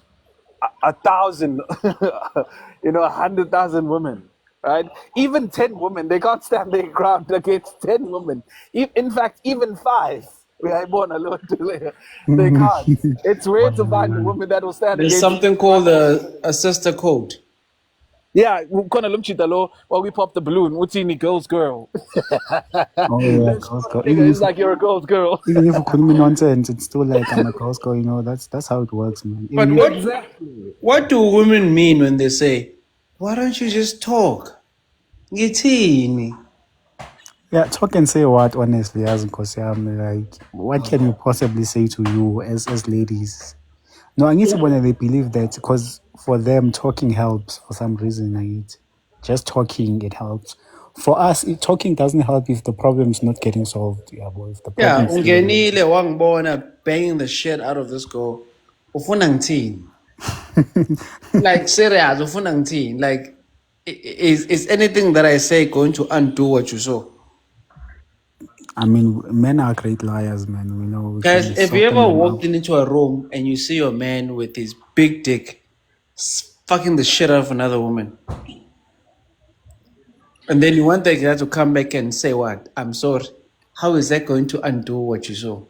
a thousand, 100,000 women, right? Even 10 women, they can't stand their ground against 10 women. In fact, even five, we are born alone to they can't. It's rare to find a woman that will stand There's against something called a sister code. yeah, while we pop the balloon, what's in the girl's girl? Oh yeah, That's girls one go. nigga, it's like you're a girl's girl. Even if you call me nonsense, it's still like I'm a girls go. That's how it works, man. But Even if Exactly. what do women mean when they say, "Why don't you just talk?" Ngithini? yeah, talk and say what honestly, as I'm like, what can we possibly say to you as ladies? No, I need to when they believe that because for them talking helps for some reason. Just talking it helps. For us, talking doesn't help if the problem is not getting solved. Yeah, well, if the problem Yeah, is still there. ungenile wangibona banging the shit out of this girl. Ufuna ngithini? Like serious, ufuna ngithini? Like is anything that I say going to undo what you saw? I mean, men are great liars, man. We know we Guys, can have you soften ever them walked up. into a room and you see your man with his big dick fucking the shit out of another woman? And then you want the guy to come back and say what? I'm sorry. How is that going to undo what you saw?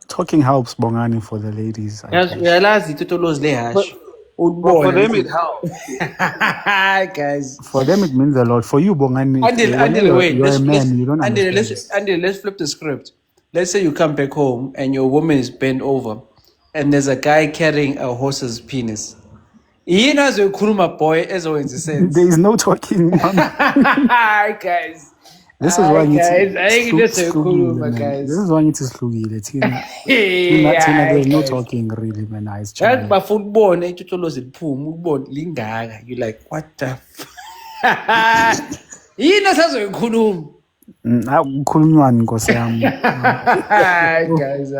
Talking helps, Bongani, for the ladies, I Guys, guess. realize it tolos le But hash. but for Udbona them it ukuthi- helps. Guys. For them, it means a lot. For you, Bongani, Until whenever wait, you're a man, you don't understand. let's flip the script. Let's say you come back home and your woman is bent over and there's a guy carrying a horse's penis. He knows you kuruma boy as always sense. There is no talking, man. Hi guys. This is why I need to I ain't just a kuruma man. This guys. is why I need to slugile. Tina, Hi there's no guys. talking really, man. It's That's child. my football. Itutolozi phuma ukubona lingaka. You like what the yini asazoyikhuluma. Akukhulunywa nkosi yami. Hi guys.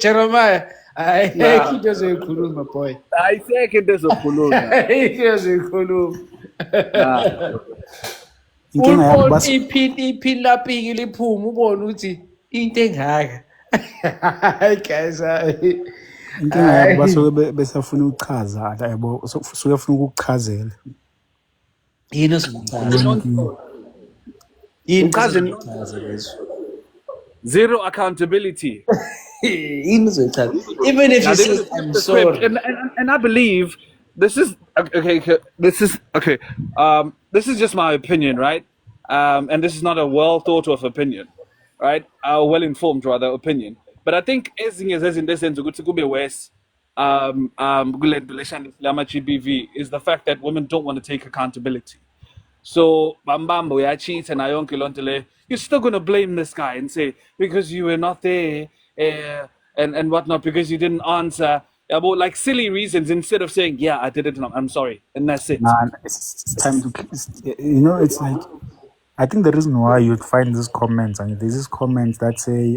Jeremiah. I Nah, into zoyikhuluma boy. I second this of Cologne. Into zoyikhuluma. Nah. Inkinga yakho bas Iphini lapiki liphuma ubone ukuthi into engaka. Hi guys. inkinga yakho basuke besafuna ukuchaza yabo suke ufuna ukukuchazela. Yini They osichaza? don't know. Uchaze zero accountability. Even if Now you they're going say to flip I'm the script, sorry. and I believe this is okay. This is okay. This is just my opinion, right? And this is not a well thought of opinion, right? A well informed rather opinion. But I think ezinye zezinto ezenza ukuthi kube worse, kule relation GBV is the fact that women don't want to take accountability. So bambamba uyachita na yonke lonto le, you're still gonna blame this guy and say because you were not there, and whatnot, because you didn't answer about like silly reasons, instead of saying yeah I did it and I'm sorry and that's it. Man, it's time to, it's like, I think the reason why you'd find these comments, and there's these comments that say,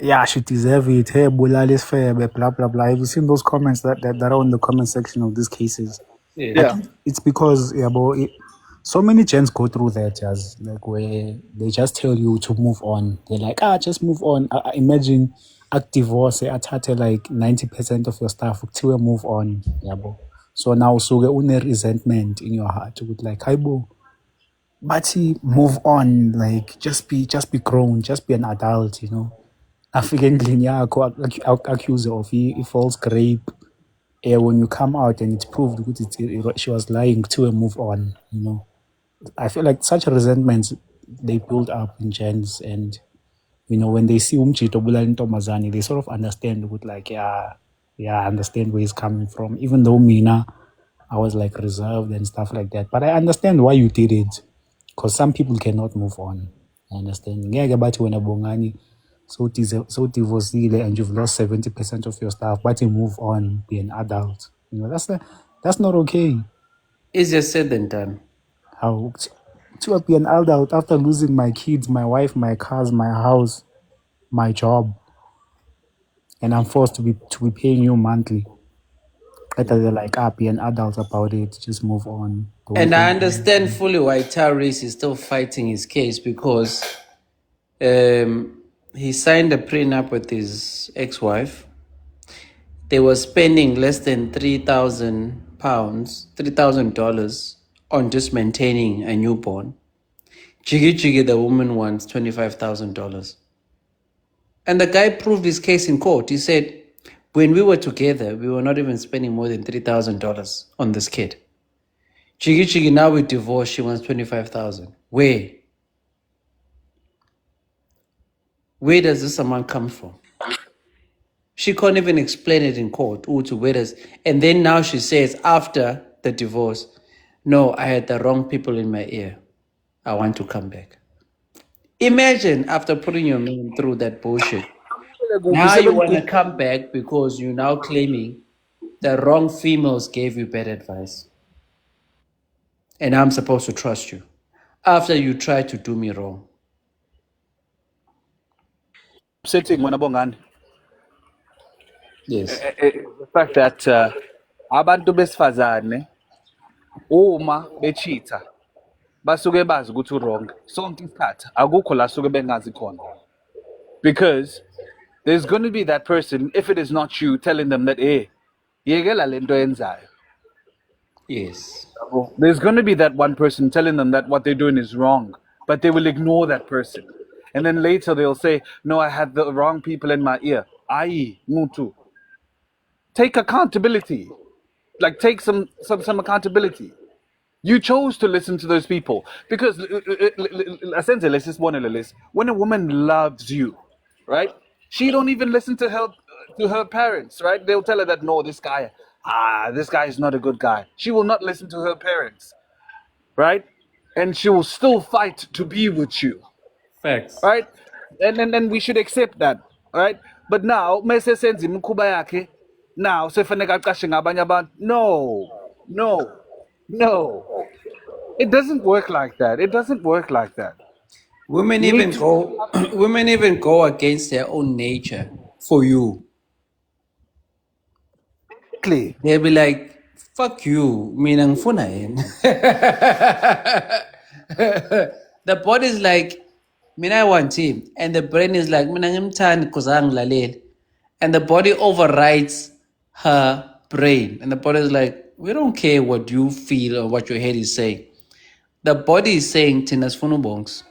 yeah, she deserve it, hey, Bulali's fair, blah, blah, blah. Have you seen those comments that are on the comment section of these cases? I Yeah. think it's because, so many gents go through that, as like where they just tell you to move on. They're like, just move on. Imagine at divorce, at like 90% of your stuff, to move on. So now, so the resentment in your heart, with like, hi, bo. But move on, like just be grown, just be an adult, African yakho accuse of false rape. When you come out and it's proved that she was lying, to move on, I feel like such resentments, they build up in gens, and when they see umchito bulala intombazane, they sort of understand with like, I understand where he's coming from, even though Mina, I was like reserved and stuff like that. But I understand why you did it, because some people cannot move on. I understand. Ngeke bathi wena Bongani so divorced and you've lost 70% of your stuff, but you move on, be an adult. That's not okay. Easier said than done. How to be an adult after losing my kids, my wife, my cars, my house, my job, and I'm forced to be paying you monthly. They're like, be an adult about it, just move on. And I understand fully why Tyrese is still fighting his case, because he signed a prenup with his ex-wife. They were spending less than £3,000, $3,000 on just maintaining a newborn. Jiggy, the woman wants $25,000. And the guy proved his case in court. He said, when we were together, we were not even spending more than $3,000 on this kid. Chigi, now we divorced, she wants $25,000. Where does this amount come from? She can't even explain it in court. And then now she says, after the divorce, no, I had the wrong people in my ear. I want to come back. Imagine after putting your man through that bullshit. Now you want to come back because you're now claiming the wrong females gave you bad advice. And I'm supposed to trust you after you tried to do me wrong. Upsetting when Bongani. Yes. The fact that abantu besifazane uma bechitha basuke bazi ukuthi wrong sonke isikhathi akukho la suke bengazi khona, because there's going to be that person, if it is not you, telling them that yekela lento yenzayo. Yes. There's going to be that one person telling them that what they're doing is wrong, but they will ignore that person, and then later they'll say, no, I had the wrong people in my ear. Aye, mutu. Take accountability. Like, take some accountability. You chose to listen to those people because when a woman loves you, right? She don't even listen to her parents, right? They'll tell her that no, this guy is not a good guy. She will not listen to her parents, right? And she will still fight to be with you, Facts. right? And we should accept that, right? But now, mese senzi mkhuba yakhe, now sefaneka aqashe ngabanye abantu. No. It doesn't work like that. It doesn't work like that. Women even go against their own nature for you. Exactly. They'll be like, fuck you, mina ngifuna yena. The body's like, mina I want him. And the brain is like, mina ngimthandi because angilaleli. And the body overrides her brain. And the body is like, we don't care what you feel or what your head is saying. The body is saying, thina sifuna ubongs.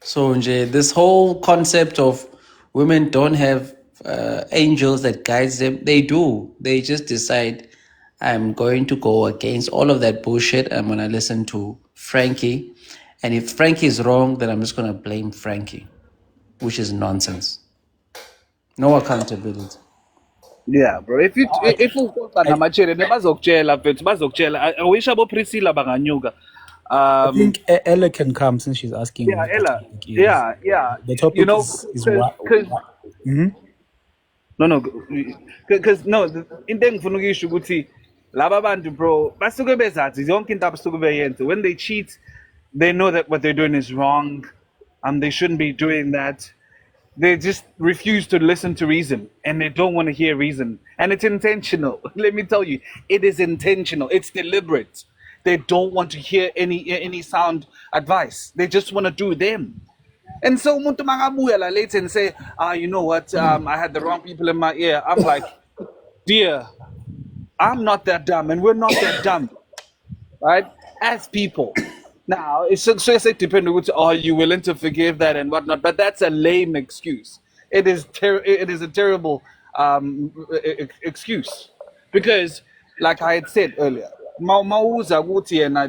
So this whole concept of women don't have angels that guides them, they do. They just decide, I'm going to go against all of that bullshit. I'm going to listen to Frankie. And if Frankie is wrong, then I'm just going to blame Frankie, which is nonsense. No accountability. Yeah, bro. If uxoxa namachere bazokutshela mfethu bazokutshela. I wish abo Priscilla banganyuka. I think Ella can come since she's asking Yeah, what the Ella. topic is. Yeah. The You topic know, is what. Mhm. no, because no, into engifuna ukuyisho ukuthi laba bantu bro basuke bezazi yonke into abasuke beyenza. When they cheat, they know that what they're doing is wrong, and they shouldn't be doing that. They just refuse to listen to reason, and they don't want to hear reason, and it's intentional. Let me tell you, it is intentional. It's deliberate. They don't want to hear any sound advice. They just want to do them. And so umuntu makabuya la later and say, you know what, I had the wrong people in my ear. I'm like, dear, I'm not that dumb, and we're not that dumb, right? As people. Now, it depends on are you willing to forgive that and whatnot, but that's a lame excuse. It is a terrible excuse. Because, like I had said earlier, mawuza ukuthi yena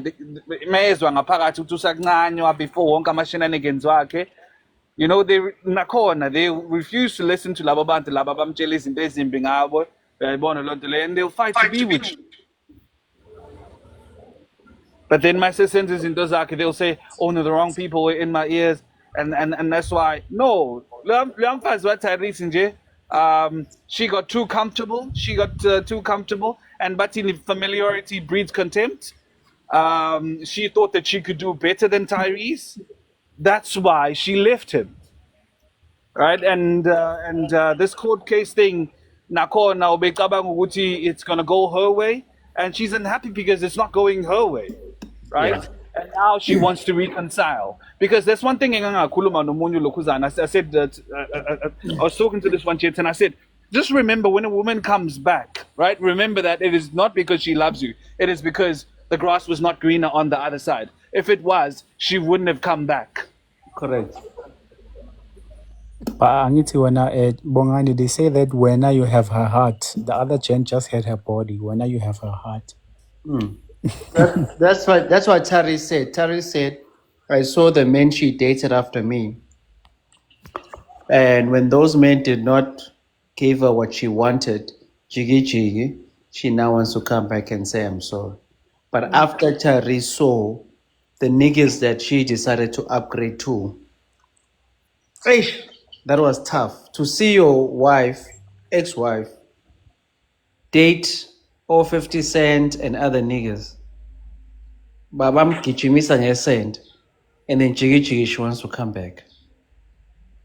mezwa ngaphakathi ukuthi usakuncanywa before wonke ama-shenanigans wakhe. You know, they refuse to listen to laba bantu laba bamtshela izinto ezimbi ngabo, uyayibona loo nto leyo, and they'll fight to be with you. But then my senses in Dozaki, they'll say, oh no, the wrong people were in my ears, and that's why. No, she got too comfortable. She got too comfortable, and but in familiarity breeds contempt. She thought that she could do better than Tyrese. That's why she left him. Right, and this court case thing, Nako now it's gonna go her way, and she's unhappy because it's not going her way, right? Yeah. And now she wants to reconcile because there's one thing engangakhuluma nomunye lokhuzana. I said that I was talking to this one chick and I said, just remember when a woman comes back, right? Remember that it is not because she loves you; it is because the grass was not greener on the other side. If it was, she wouldn't have come back. Correct. But angithi wena Bongani, they say that when you have her heart, the other gent just had her body. When you have her heart. That's what Tari said. Tari said, I saw the men she dated after me. And when those men did not give her what she wanted, jiggy, she now wants to come back and say, I'm sorry. But after Tari saw the niggas that she decided to upgrade to, that was tough. To see your wife, ex-wife, date all 50 Cent and other niggas. Babam Kichimisa ngesend. And then Jiggy, she wants to come back.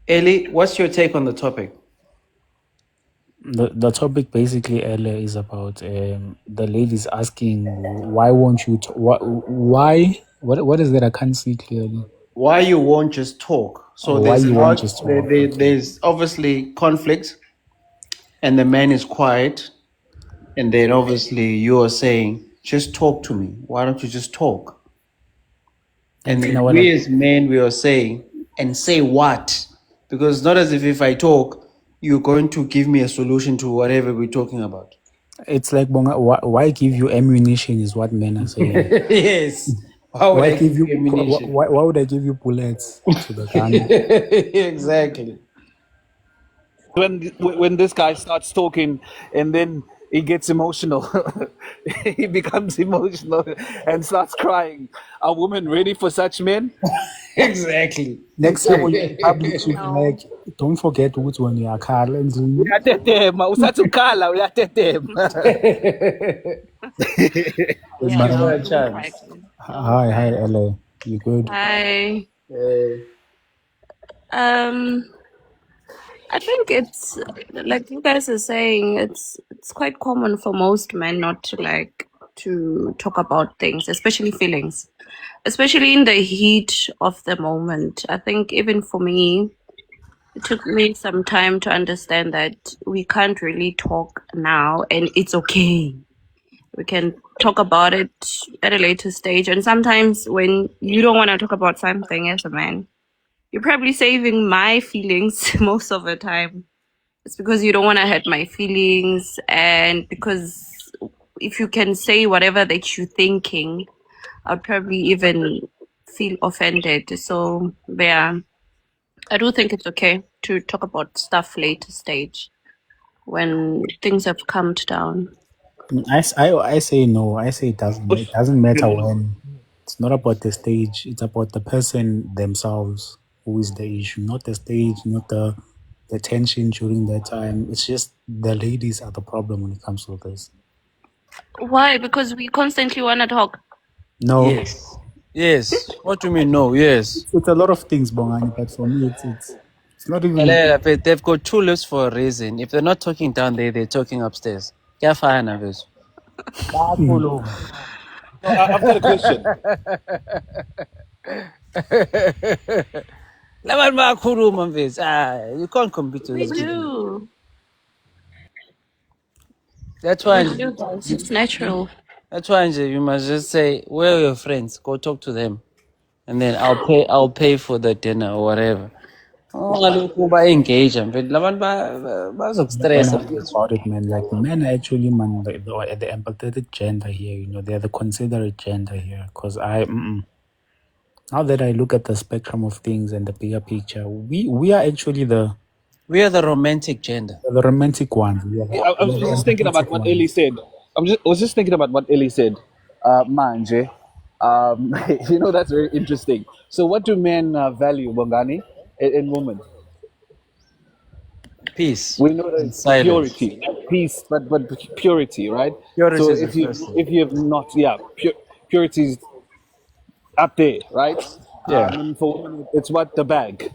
Ellie, what's your take on the topic? The topic basically, Ella, is about the ladies asking why won't you why what is that? I can't see clearly. Why you won't just talk? So Why you won't just talk? Okay. There's obviously conflict, and the man is quiet, and then obviously you are saying, just talk to me. Why don't you just talk? And You then know what we as men, we are saying, and say what? Because it's not as if I talk, you're going to give me a solution to whatever we're talking about. It's like Bonga, why give you ammunition is what men are saying. Yes. Why ammunition? Why would I give you bullets to the gun? Exactly. When this guy starts talking and then he gets emotional, he becomes emotional and starts crying. Are women ready for such men? Exactly. Next time when you're in public, you be like, don't forget what's when you are Carl and Uyatetema, usathukhala, uyatetema. Yeah, chance. Hi, Ella. You good? I I think it's like you guys are saying, it's quite common for most men not to like to talk about things, especially feelings, especially in the heat of the moment. I think even for me, it took me some time to understand that we can't really talk now, and it's okay. We can talk about it at a later stage. And sometimes when you don't want to talk about something as a man, you're probably saving my feelings most of the time. It's because you don't want to hurt my feelings, and because if you can say whatever that you're thinking, I'll probably even feel offended. So yeah, I do think it's okay to talk about stuff later stage when things have calmed down. I say no. I say it doesn't matter when. It's not about the stage. It's about the person themselves who is the issue, not the stage, not the tension during that time. It's just the ladies are the problem when it comes to this. Why? Because we constantly want to talk. No, Yes. Yes. What do you mean? No. Yes. it's a lot of things, Bongani, but for me, it's not even. Lalela, but they've got two lips for a reason. If they're not talking down there, they're talking upstairs. Kuyafana vez. Bayakhuluma. No, I've got a question. Labantu bayakhuluma mfethu. You can't compete with We these people. do. That's why. We do, guys. It's natural. That's why you must just say, "Where are your friends? Go talk to them, and then I'll pay for the dinner or whatever." Ngalokhu ba-engage mfethu. Labantu When bazokustressa I think mfethu. about it, man, like men are actually man the empathetic gender here. You know, they're the considerate gender here. Because now that I look at the spectrum of things and the bigger picture, we are actually the We are the romantic gender. romantic ones. We are I was the just thinking about empathetic what Ellie ones. said. I was just thinking about what Ellie said. Manje. That's very interesting. So, what do men value, Bongani, in women? Peace We know that and it's silence. purity, not peace, but purity, right? Purity So, is the first thing. if you have not, yeah, purity is up there, right? Yeah. And for women, it's what the bag,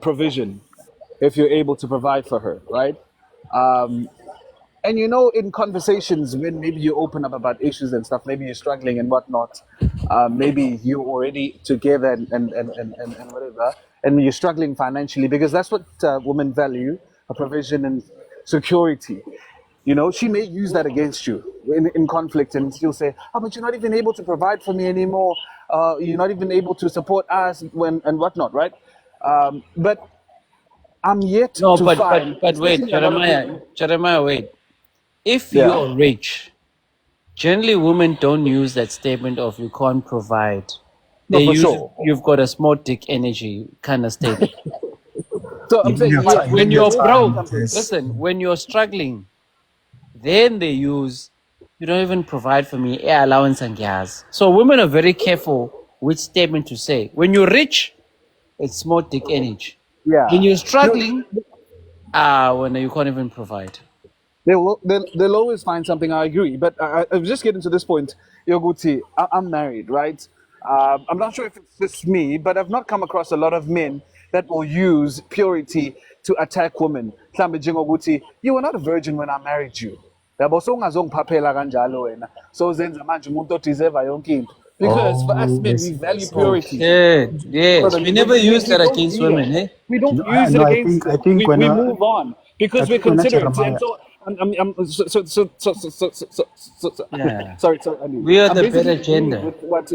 provision, if you're able to provide for her, right? Um, and in conversations when maybe you open up about issues and stuff, maybe you're struggling and whatnot, maybe you're already together and whatever, and you're struggling financially because that's what women value: a provision and security. She may use that against you in conflict, and she'll say, "Oh, but you're not even able to provide for me anymore. You're not even able to support us when and whatnot, right?" But I'm yet No, to find, but wait, especially a lot of women. Jeremiah, wait. If Yeah. you're rich, generally women don't use that statement of you can't provide. No, They for use sure. you've got a small dick energy kind of statement. So I'm You saying, your yeah, time, When there, your you're there is broke, time, something. yes. listen, when you're struggling, then they use you don't even provide for me air allowance and gas. So women are very careful which statement to say. When you're rich, it's small dick energy. When Yeah. you're No, struggling, when you can't even provide. they'll always find something. I agree, but I was just getting to this point. Yoguti, I'm married, right? I'm not sure if it's just me, but I've not come across a lot of men that will use purity to attack women. Mhlambe njengokuthi, you were not a virgin when I married you. Yabo, so ungazongiphaphela kanjalo wena. So zenza manje umuntu odeserve yonke into. Because for us Oh, men, I we see, I value see. I purity. see. Okay. Yes. Brother, We never use we that don't against do that. women, eh? We don't No, use it no, against I them. think when We move on I because we're think when considerate. And Jeremiah, so, Yeah. sorry, Andy. We are I'm the basically better agreeing gender. with what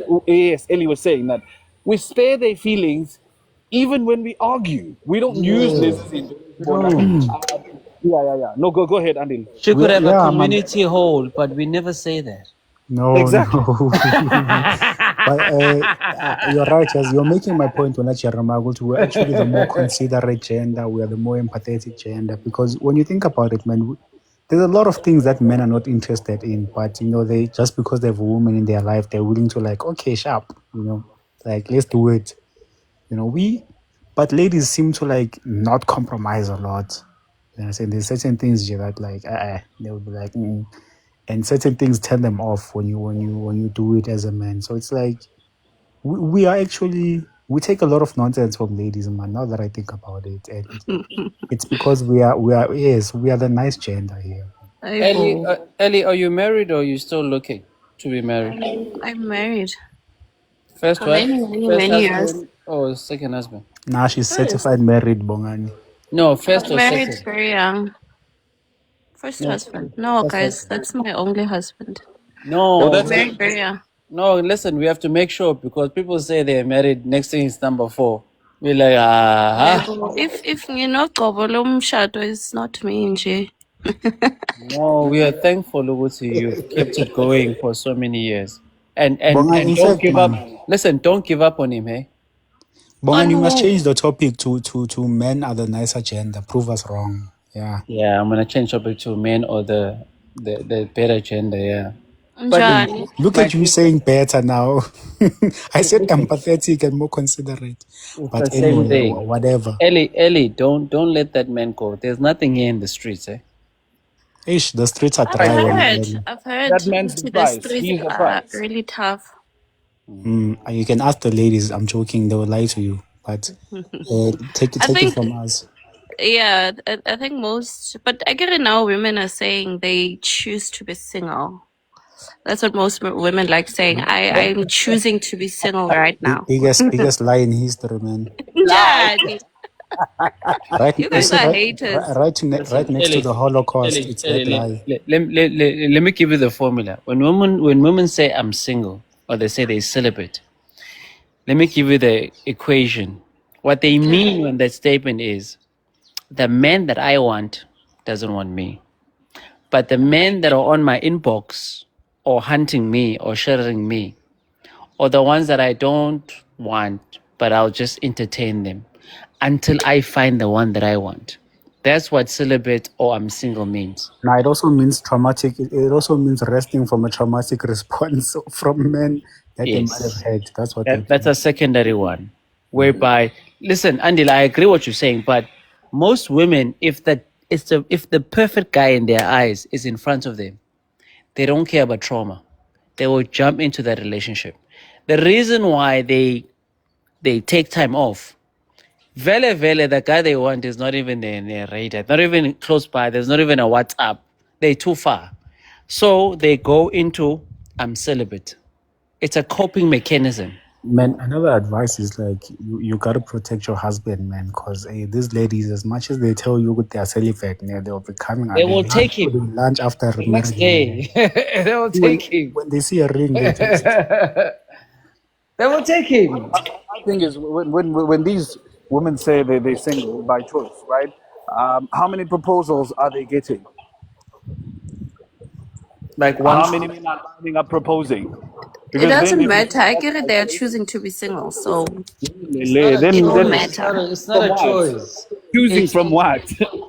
Ellie was saying, that we spare their feelings even when we argue. We don't use Yeah. this in We don't. yeah. No, go ahead, Andy. She could have a yeah, man. community hall, but we never say that. No, Exactly. no. But you're right, as you're making my point when we're actually the more considerate gender, we are the more empathetic gender. Because when you think about it, man, there's a lot of things that men are not interested in, but they just because they have a woman in their life, they're willing to like, okay, sharp, like let's do it. But ladies seem to like not compromise a lot. So there's certain things that like they will be like, and certain things turn them off when you do it as a man. So it's like we are actually we take a lot of nonsense from ladies, man. Now that I think about it, and it's because we are the nice gender here. Ellie, are you married or are you still looking to be married? I'm married First for wife, many, many, first many years. husband, or second husband? Now she's First, certified married, Bongani. No, I got first or married second? very young. First No, husband. No, first guys, husband. that's my only husband. Oh, I got No, that's married good. very young. no. Listen, we have to make sure because people say they're married. Next thing is number 4. We're like, If you know Kobolum Shadow is not me, nje. No, we are thankful, Lugusi. You've kept it going for so many years, and Bongani, in don't fact, give up. man, Listen, don't give up on him, hey. Bongan, On you must who? change the topic to men are the nicer gender. Prove us wrong. Yeah. Yeah, I'm gonna change topic to men or the better gender. Yeah, but Njani. Look my at you sister, saying better now. I said empathetic and more considerate. it's the But same anyway, thing. whatever. Ellie, don't let that man go. There's nothing here in the streets, eh? Ish, the streets are I've dry when heard. early. I've heard That man's the the price. streets He's the are price. really tough. You can ask the ladies. I'm joking. They will lie to you. But I take it think, from us. yeah, I think most, but I get it now. Women are saying they choose to be single. That's what most women like saying. I'm choosing to be single right now. Biggest lie in history, man. Lie. Njani. Right, You you guys see, are haters. right Listen, next to Ellie, the Holocaust. Ellie, It's that Ellie, lie. let me give you the formula. When women say I'm single or they say they're celibate, let me give you the equation. What they mean when that statement is the man that I want doesn't want me. But the men that are on my inbox or hunting me or sharing me, or the ones that I don't want, but I'll just entertain them until I find the one that I want. That's what celibate or I'm single means. Now, it also means traumatic. It also means resting from a traumatic response from men that they might have Yes. had. That's what that That's a means. secondary one. Whereby, listen, Andil, I agree what you're saying, but most women, if the perfect guy in their eyes is in front of them, they don't care about trauma. They will jump into that relationship. The reason why they take time off, vele, the guy they want is not even in their radar, not even close by. There's not even a WhatsApp. They're too far. So they go into I'm celibate. It's a coping mechanism. Man, another advice is like you gotta protect your husband, man, because these ladies, as much as they tell you they are celibate, they'll be coming They at will the take him lunch after the next marrying. day. They will When take him. when they see a ring, they text. They will take him. My thing is when these women say they're single by choice, right? How many proposals are they getting? Like How once. many men are lining up proposing? It Because then doesn't if you matter. say I that's get it. by They are choice, choosing to be single, so It's not a it won't then choice. matter. It's not from a what? choice. Choosing It's from what?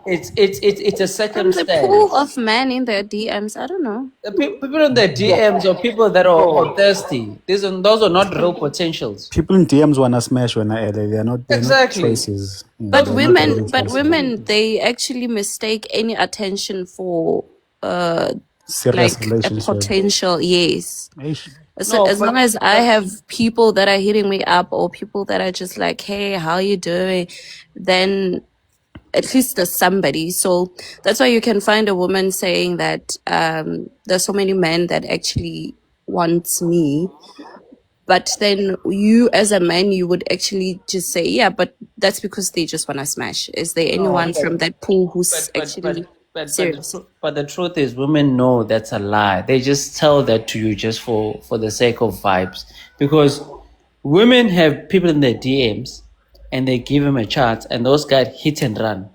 it's a From the pool circumstance. of men in their DMs, I don't know. The people in the DMs or people that are thirsty. Those are not real potentials. People in DMs wanna smash when they're not Exactly. choices. But They're not women, really but choices. women, they actually mistake any attention for Serious like a relationship. potential. Yes. Ish. No, As long as I but have people that are hitting me up or people that are just like, hey, how you doing? Then at least there's somebody. So that's why you can find a woman saying that there's so many men that actually wants me. But then you as a man, you would actually just say, yeah, but that's because they just want to smash. Is there no, anyone from that pool who's but but but actually but serious? but the truth is, women know that's a lie. They just tell that to you just for the sake of vibes, because women have people in their DMs, and they give them a chance, and those guys hit and run.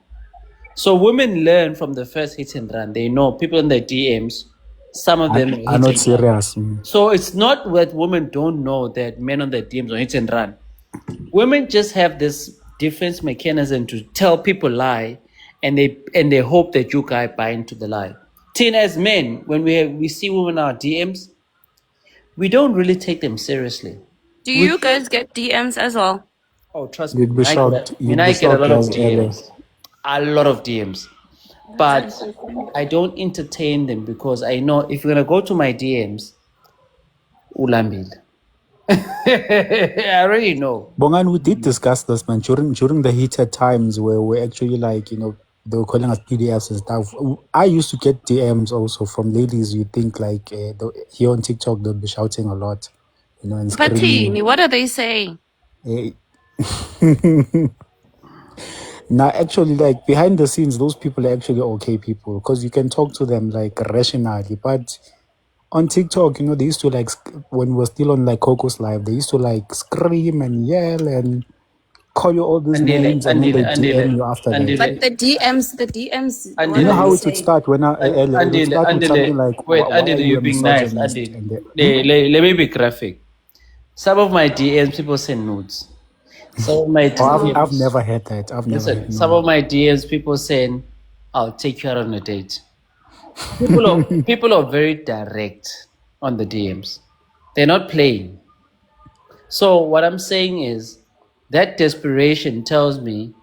So women learn from the first hit and run. They know people in their DMs. Some of them Are hit not and run. serious. So it's not that women don't know that men on their DMs are hit and run. Women just have this defense mechanism to tell people lie, and they hope that you guys buy into the lie. Tina, as men, when we see women in our DMs, we don't really take them seriously. Do We you guys get DMs as well? Oh, trust me, You'd be shocked. You'd be I get a shocked lot of as LA. DMs, a lot of DMs, That's but interesting. I don't entertain them because I know if you're gonna go to my DMs, ulambil. I already know. Bongan, we did discuss this, man, during the heated times where we're actually like, they were calling us PDFs and stuff. I used to get DMs also from ladies you think like here on TikTok, they'll be shouting a lot, and screaming. Patini, what are they saying? Eh, Now, actually, like behind the scenes, those people are actually okay people because you can talk to them like rationally. But on TikTok, they used to like, when we were still on like Coco's Live, they used to like scream and yell and call you all these Andile, names and then they DM andile, you after that. But andile, the DMs, what You know are how they andile, it would saying? start when it would start with something andile. like, Wait, why are andile, you you're a being nice. misogynist? Andile, And let me be graphic. Some of my DMs, people send nudes. Some of my Oh, I've DMs. never had that. I've never Listen, had some of no. my DMs, people saying, "I'll take you out on a date." People are very direct on the DMs. They're not playing. So what I'm saying is that desperation tells me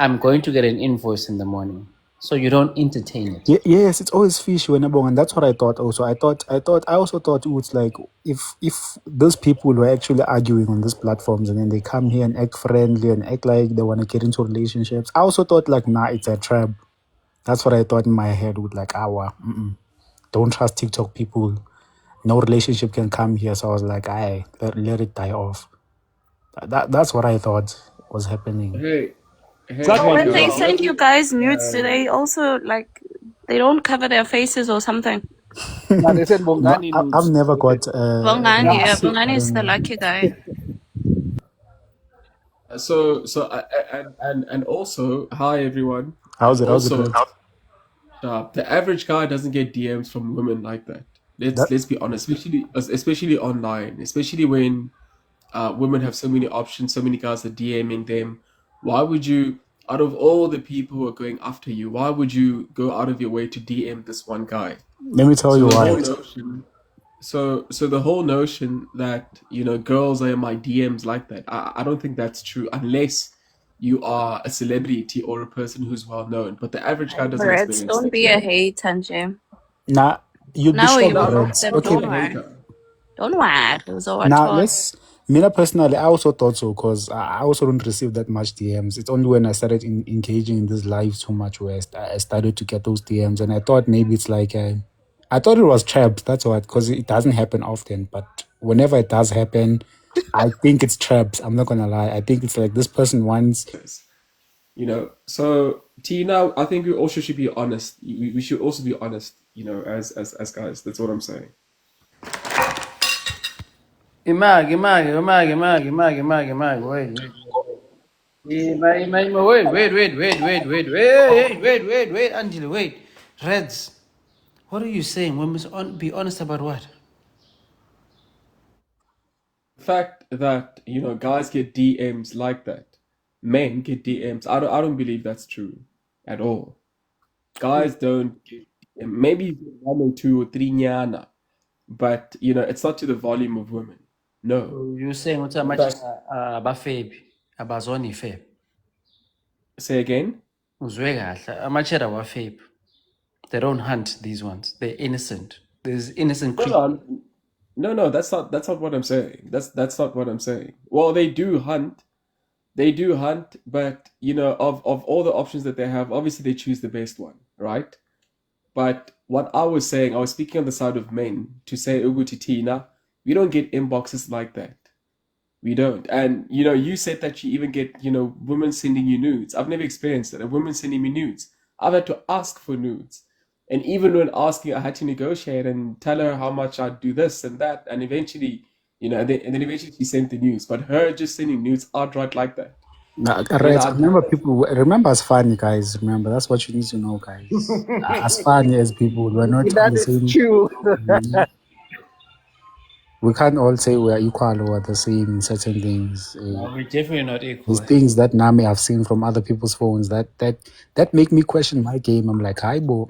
I'm going to get an invoice in the morning. So you don't entertain it. Yes, it's always fishy when I'm and that's what I thought also. I also thought it was like if those people were actually arguing on these platforms and then they come here and act friendly and act like they want to get into relationships. I also thought like nah, it's a trap. That's what I thought in my head with like don't trust TikTok people. No relationship can come here. So I was like, let it die off. That's what I thought was happening. Hey, Exactly So what when we they guys. thought. send you guys nudes, do they also like they don't cover their faces or something? Now they said No, Bongani I've nudes. never They said got Bongani, yeah, nudes. So, I Bongani is don't the know. lucky guy. and also, hi everyone. How's it? How's it, Also, Red? the average guy doesn't get DMs from women like that. That Let's be honest, especially online, especially when women have so many options, so many guys are DMing them. Why would you, out of all the people who are going after you, why would you go out of your way to DM this one guy? let me tell So you the why. whole notion so the whole notion that girls are in my DMs like that, I don't think that's true unless you are a celebrity or a person who's well known. But the average guy doesn't Reds, experience don't that. be a hater, Jim. Now you'd be Now we shocked, No, will I'm Red. them. not being Don't a Okay, worry. hater. Don't worry. So what now thought? let's. Me personally, I also thought so because I also don't receive that much DMs. It's only when I started engaging in this live too much where I started to get those DMs, and I thought maybe it's like I thought it was traps. That's what because it doesn't happen often, but whenever it does happen, I think it's traps. I'm not gonna lie. I think it's like this person wants. So Tina, I think we also should be honest. We should also be honest, as guys. That's what I'm saying. Wait. Wait, Angela, wait. Reds, what are you saying? We must be honest about what? The fact that guys get DMs like that, men get DMs. I don't believe that's true at all. Guys don't get, maybe one or two or three nyana, but it's not to the volume of women. No. So you're saying what's In much fact, abafebi, abazoni feb. say again. Uzwe kahle, amachera wafeb. They don't hunt these ones. They're innocent. There's innocent No, creatures. no, that's not what I'm saying. That's not what I'm saying. Well, they do hunt. They do hunt, but of all the options that they have, obviously they choose the best one, right? But what I was saying, I was speaking on the side of men to say Uguti Tina, we don't get inboxes like that. We don't. And you said that you even get, women sending you nudes. I've never experienced it. A woman sending me nudes. I've had to ask for nudes. And even when asking, I had to negotiate and tell her how much I'd do this and that. And eventually, and then eventually she sent the nudes. But her just sending nudes outright like that. Right. I remember people. Remember as funny guys. Remember that's what you need to know, guys. As funny as people, we're not on That the is same. true. We can't all say we are equal or the same in certain things. No, we're definitely not There's equal. things that now may have seen from other people's phones that make me question my game. I'm like, hi, bo,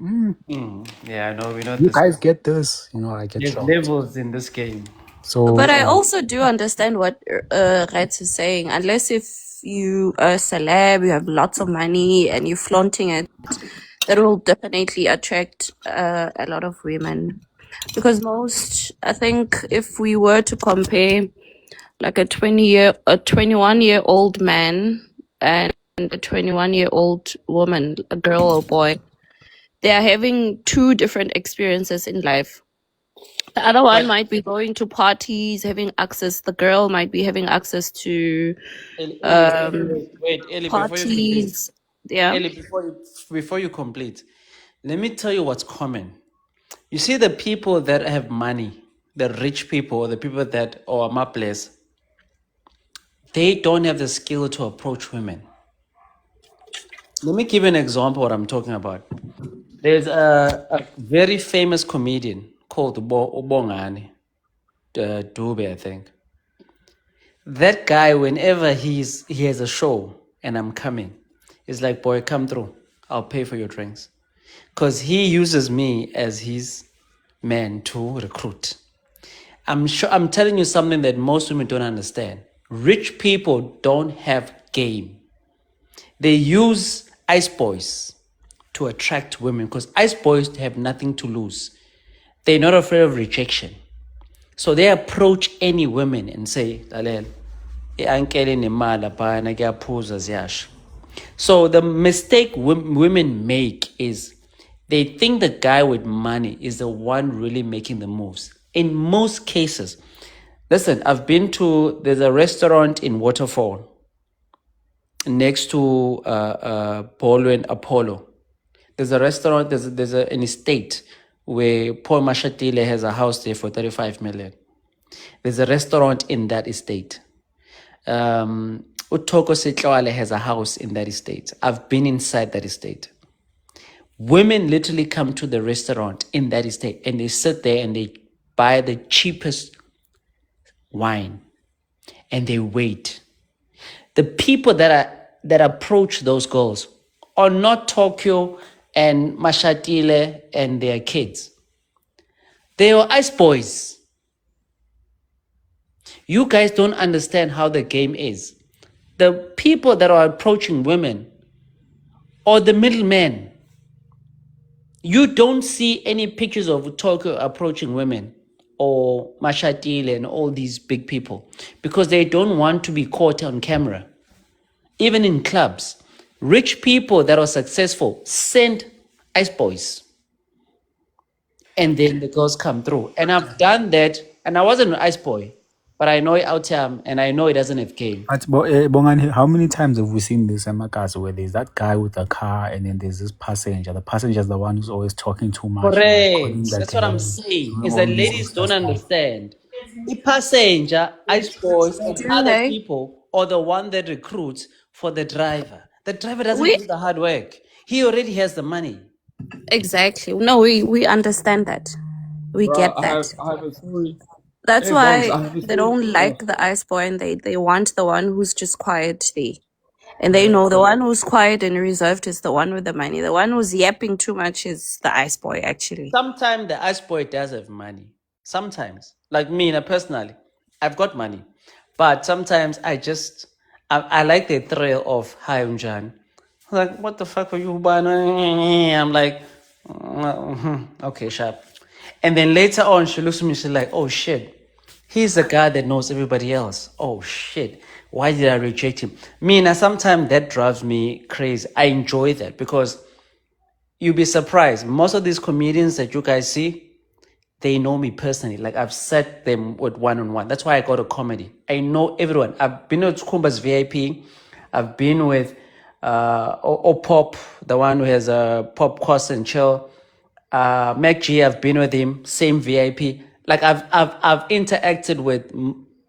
Yeah, no, we're not you the same. guys get this. I get There's shocked. levels in this game. So But I also do understand what Reds is saying. Unless if you are a celeb, you have lots of money, and you're flaunting it, that will definitely attract a lot of women. Because I think, if we were to compare like a 21-year-old man and a 21-year-old woman, a girl or boy, they are having two different experiences in life. The other one But might be going to parties, having access. The girl might be having access to Ellie, before you complete, parties. Yeah. Ellie, before you complete, let me tell you what's common. You see, the people that have money, the rich people, the people that are mapless, they don't have the skill to approach women. Let me give you an example of what I'm talking about. There's a very famous comedian called BonganiD, Dube, I think. That guy, whenever he has a show and I'm coming, he's like, boy, come through. I'll pay for your drinks. Because he uses me as his man to recruit. I'm telling you something that most women don't understand. Rich people don't have game. They use ice boys to attract women because ice boys have nothing to lose. They're not afraid of rejection. So they approach any women and say, Lalel, i-ankele nemali laphana kuyaphuza ziyasha. So the mistake women make is they think the guy with money is the one really making the moves. In most cases, listen, there's a restaurant in Waterfall next to Polo Apollo. There's a restaurant, there's an estate where Paul Mashatile has a house there for 35 million. There's a restaurant in that estate. Utoko Setlawale has a house in that estate. I've been inside that estate. Women literally come to the restaurant in that estate and they sit there and they buy the cheapest wine and they wait. The people that approach those girls are not Tokyo and Mashatile and their kids. They are ice boys. You guys don't understand how the game is. The people that are approaching women are the middlemen. You don't see any pictures of Tokyo approaching women or Mashatile and all these big people because they don't want to be caught on camera. Even in clubs, rich people that are successful send ice boys and then the girls come through. And I've done that, and I wasn't an ice boy, but I know it out here and I know it doesn't have game. But Bongani, how many times have we seen this Emakasi where there's that guy with a car and then there's this passenger? The passenger is the one who's always talking too much, like calling Correct. the That's what I'm girl, saying. doing Is all that this ladies extra don't stuff. understand. The passenger, ice boys, We and do, other hey? people are the one that recruits for the driver. The driver doesn't We do the hard work. He already has the money. exactly. No, we understand that. We Bro, get that. I have a story. That's Hey, Bongs, why I have a they story. don't Oh, like the ice boy and they want the one who's just quietly. And they yeah, know the but one who's quiet and reserved is the one with the money. The one who's yapping too much is the ice boy, actually. Sometimes the ice boy does have money. Sometimes, like me, personally, I've got money, but sometimes I like the thrill of hi Unjan. Like, what the fuck are you buying? I'm like, okay, sharp. And then later on, she looks at me. She's like, oh shit. He's the guy that knows everybody else. Oh shit. Why did I reject him? Me, now sometimes that drives me crazy. I enjoy that because you'll be surprised. Most of these comedians that you guys see, they know me personally. Like I've set them with one-on-one. That's why I go to comedy. I know everyone. I've been with Kumba's VIP. I've been with Pop, the one who has a pop course and chill. Mac G, I've been with him, same VIP. Like I've interacted with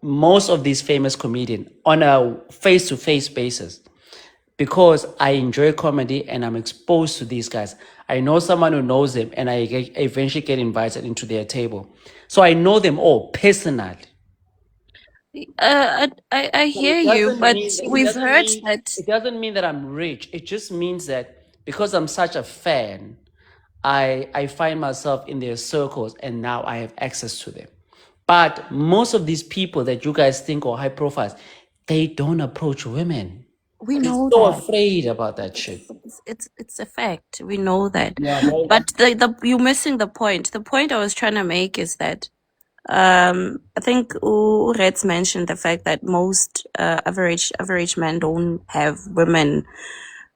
most of these famous comedians on a face-to-face basis because I enjoy comedy and I'm exposed to these guys. I know someone who knows them and eventually get invited into their table. So I know them all personally. I But hear you, but we've heard that. it doesn't mean that I'm rich. It just means that because I'm such a fan, I find myself in their circles and now I have access to them. But most of these people that you guys think are high profiles, they don't approach women. We They're know so that. afraid about that shit. It's a fact. We know that. yeah, well, But the you're missing the point. The point I was trying to make is that I think Reds mentioned the fact that most average men don't have women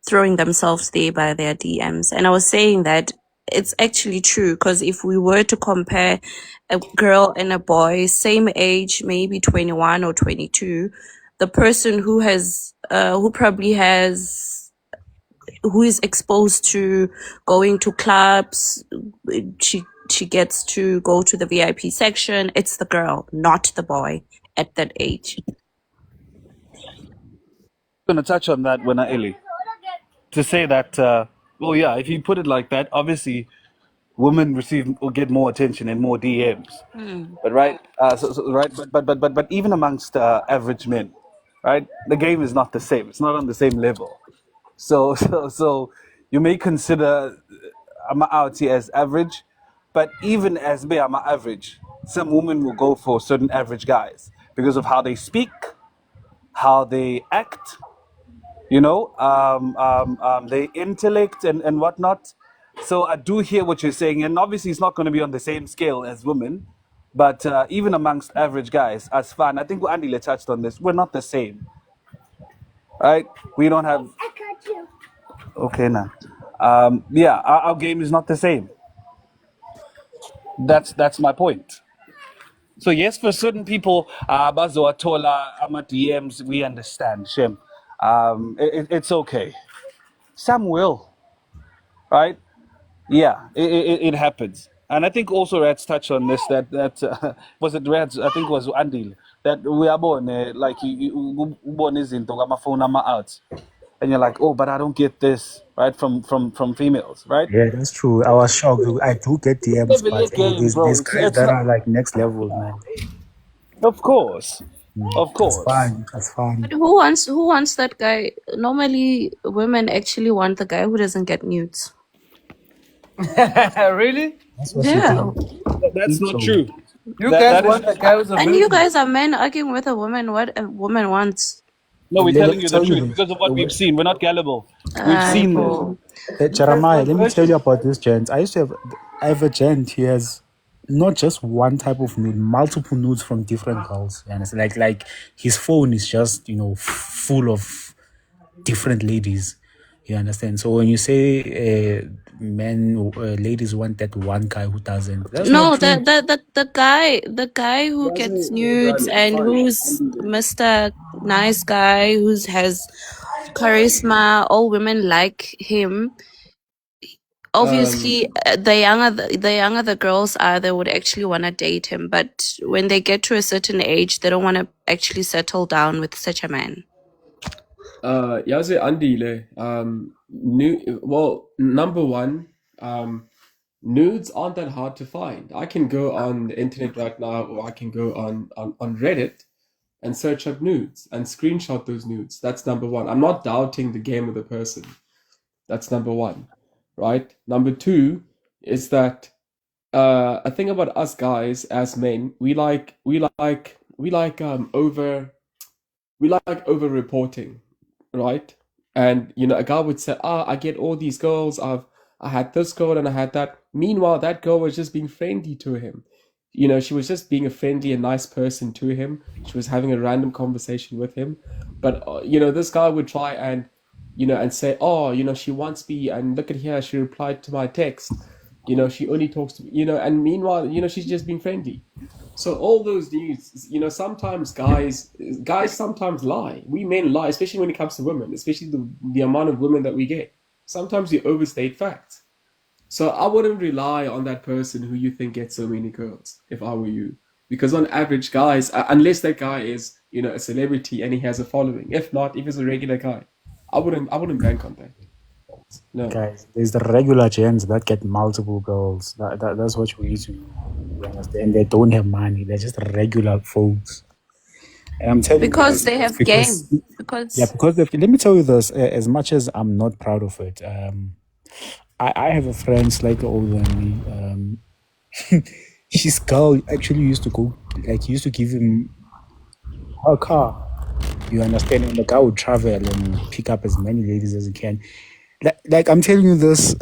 throwing themselves there by their DMs. And I was saying that it's actually true because if we were to compare a girl and a boy, same age, maybe 21 or 22, the person who has, who probably has, who is exposed to going to clubs, she gets to go to the VIP section. It's the girl, not the boy at that age. Gonna touch on that when I Illy to say that. Well, yeah, if you put it like that, obviously women receive or get more attention and more DMs. But right, right, but even amongst average men, right, the game is not the same. It's not on the same level. So you may consider Ama'ati as average, but even as me, I'm average. Some women will go for certain average guys because of how they speak, how they act, their intellect and whatnot. So I do hear what you're saying, and obviously it's not going to be on the same scale as women, but even amongst average guys, as fun, I think Andy touched on this. We're not the same, right? We don't have. Okay, now, yeah, our game is not the same. That's my point. So yes, for certain people, Bazo Atola, Ama DMs, we understand. Shem, it's okay. Some will, right? Yeah, it happens. And I think also Rats touched on this that was it Rats? I think it was Andy that we are born like you born is into my phone out, and you're like, oh, but I don't get this right from females, right? Yeah, that's true. I was shocked. I do get DMs, Level but hey, game, bro. there's It's guys it's that not. are like next level, man. Of course, of That's course. fine. That's But fine. who wants that guy? Normally, women actually want the guy who doesn't get nudes. Really? That's what you Yeah. think. That's Think not so. true. You That guys that is want a guy who's a And you virgin? guys are men arguing with a woman what a woman wants. no. We're Let telling me you the tell you truth this. because of what we've seen. We're not gullible. We've I seen this. bro. You guys Jeremiah, want let me tell you virgin? about this gent. I have a gent. He has not just one type of nude, multiple nudes from different girls. And it's like his phone is just full of different ladies. You understand? So when you say ladies want that one guy who doesn't, that's not No, true. the guy who gets nudes and who's Mr. Nice guy who's has charisma, all women like him. Um, Obviously, the younger the girls are, they would actually want to date him. But when they get to a certain age, they don't want to actually settle down with such a man. Yaze Andile, number one, nudes aren't that hard to find. I can go on the internet right now, or I can go on Reddit and search up nudes and screenshot those nudes. That's number one. I'm not doubting the game of the person. That's number one, right? Number two is that a thing about us guys as men, we like over reporting, right? And a guy would say, I get all these girls, I had this girl and I had that. Meanwhile, that girl was just being friendly to him. She was just being a friendly and nice person to him. She was having a random conversation with him. But this guy would try and say, oh, she wants me, and look at here, she replied to my text. She only talks to me, and meanwhile, she's just being friendly. So all those dudes, sometimes guys sometimes lie. We men lie, especially when it comes to women, especially the amount of women that we get. Sometimes we overstate facts. So I wouldn't rely on that person who you think gets so many girls if I were you. Because on average, guys, unless that guy is, a celebrity and he has a following. If not, if he's a regular guy, I wouldn't bank on that. No. Guys, there's the regular gents that get multiple girls. That's what you need to know. You understand? They don't have money. They're just regular folks. And I'm telling you Because guys they this have game. because let me tell you this. As much as I'm not proud of it, I have a friend slightly older than me. His girl actually used to go, like, he used to give him her car. You understand? And the guy would travel and pick up as many ladies as he can. Like I'm telling you this,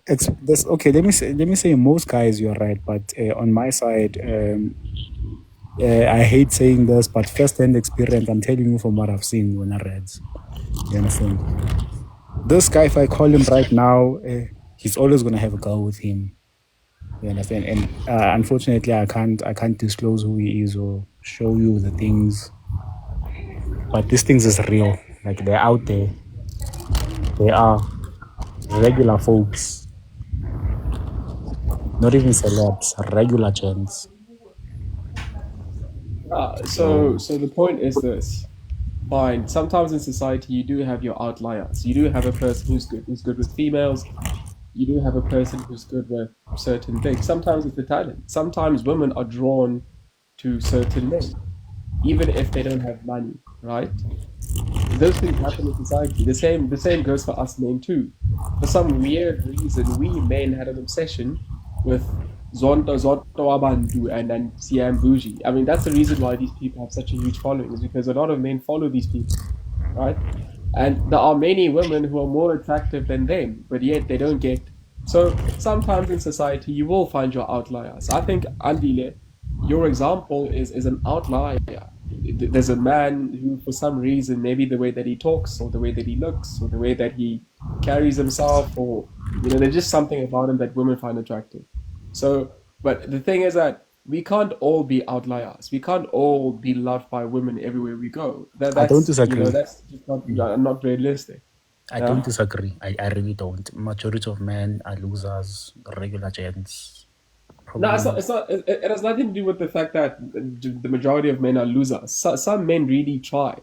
it's this. Okay, let me say most guys you're right, but on my side, I hate saying this, but first-hand experience, I'm telling you from what I've seen when I read. You understand? This guy, if I call him right now, he's always gonna have a girl with him. You understand? And unfortunately, I can't disclose who he is or show you the things. But these things is real. Like, they're out there. They are regular folks, not even celebs, regular gents. So the point is this. Fine. Sometimes in society you do have your outliers. You do have a person who's good with females. you do have a person who's good with certain things. Sometimes it's the talent. Sometimes women are drawn to certain men, even if they don't have money, right? Those things happen in society. The same goes for us men too. For some weird reason, we men had an obsession with Zonto Abantu and Siam Bougie. I mean, that's the reason why these people have such a huge following, is because a lot of men follow these people, right? And there are many women who are more attractive than them, but yet they don't get. So sometimes in society, you will find your outliers. I think Andile, your example is an outlier. There's a man who, for some reason, maybe the way that he talks, or the way that he looks, or the way that he carries himself, or there's just something about him that women find attractive. So, but the thing is that we can't all be outliers. We can't all be loved by women everywhere we go. That I don't that's disagree. that's just not realistic. I don't disagree. I really don't. Majority of men are losers, regular gents. No, it's Probably. not. It's not. It has nothing to do with the fact that the majority of men are losers. Some men really try.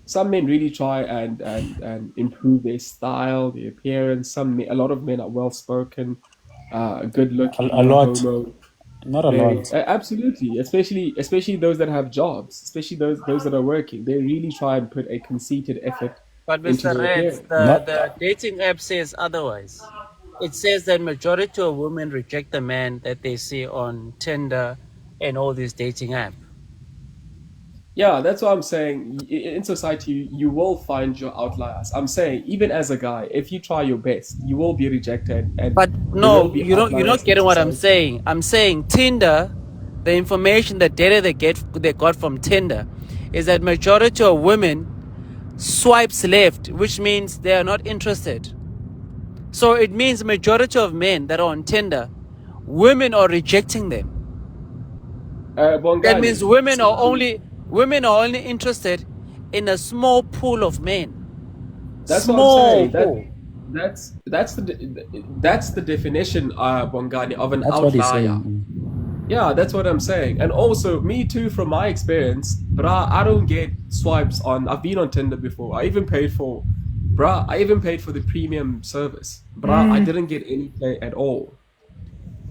Some men really try and improve their style, their appearance. A lot of men are well spoken, good looking, A no lot. homo. Not a They lot. absolutely, especially those that have jobs, especially those that are working. They really try and put a conceited effort But into Mr. their Reds, appearance. Not. the dating app says otherwise. It says that majority of women reject the man that they see on Tinder and all these dating apps. Yeah, that's what I'm saying. In society, you will find your outliers. I'm saying, even as a guy, if you try your best, you will be rejected, and But there will no, be you're not outliers in getting what I'm society. saying. I'm saying Tinder, the information, the data they got from Tinder, is that majority of women swipes left, which means they are not interested. So it means majority of men that are on Tinder, women are rejecting them. That means Bongani, women are only interested in a small pool of men. that's what I'm Small saying. pool. That's the definition, Bongani, of an That's what he's outlier. saying. Yeah, that's what I'm saying. And also, me too, from my experience, bruh, I don't get swipes on. I've been on Tinder before. I even paid for the premium service. Bruh, I didn't get any play at all.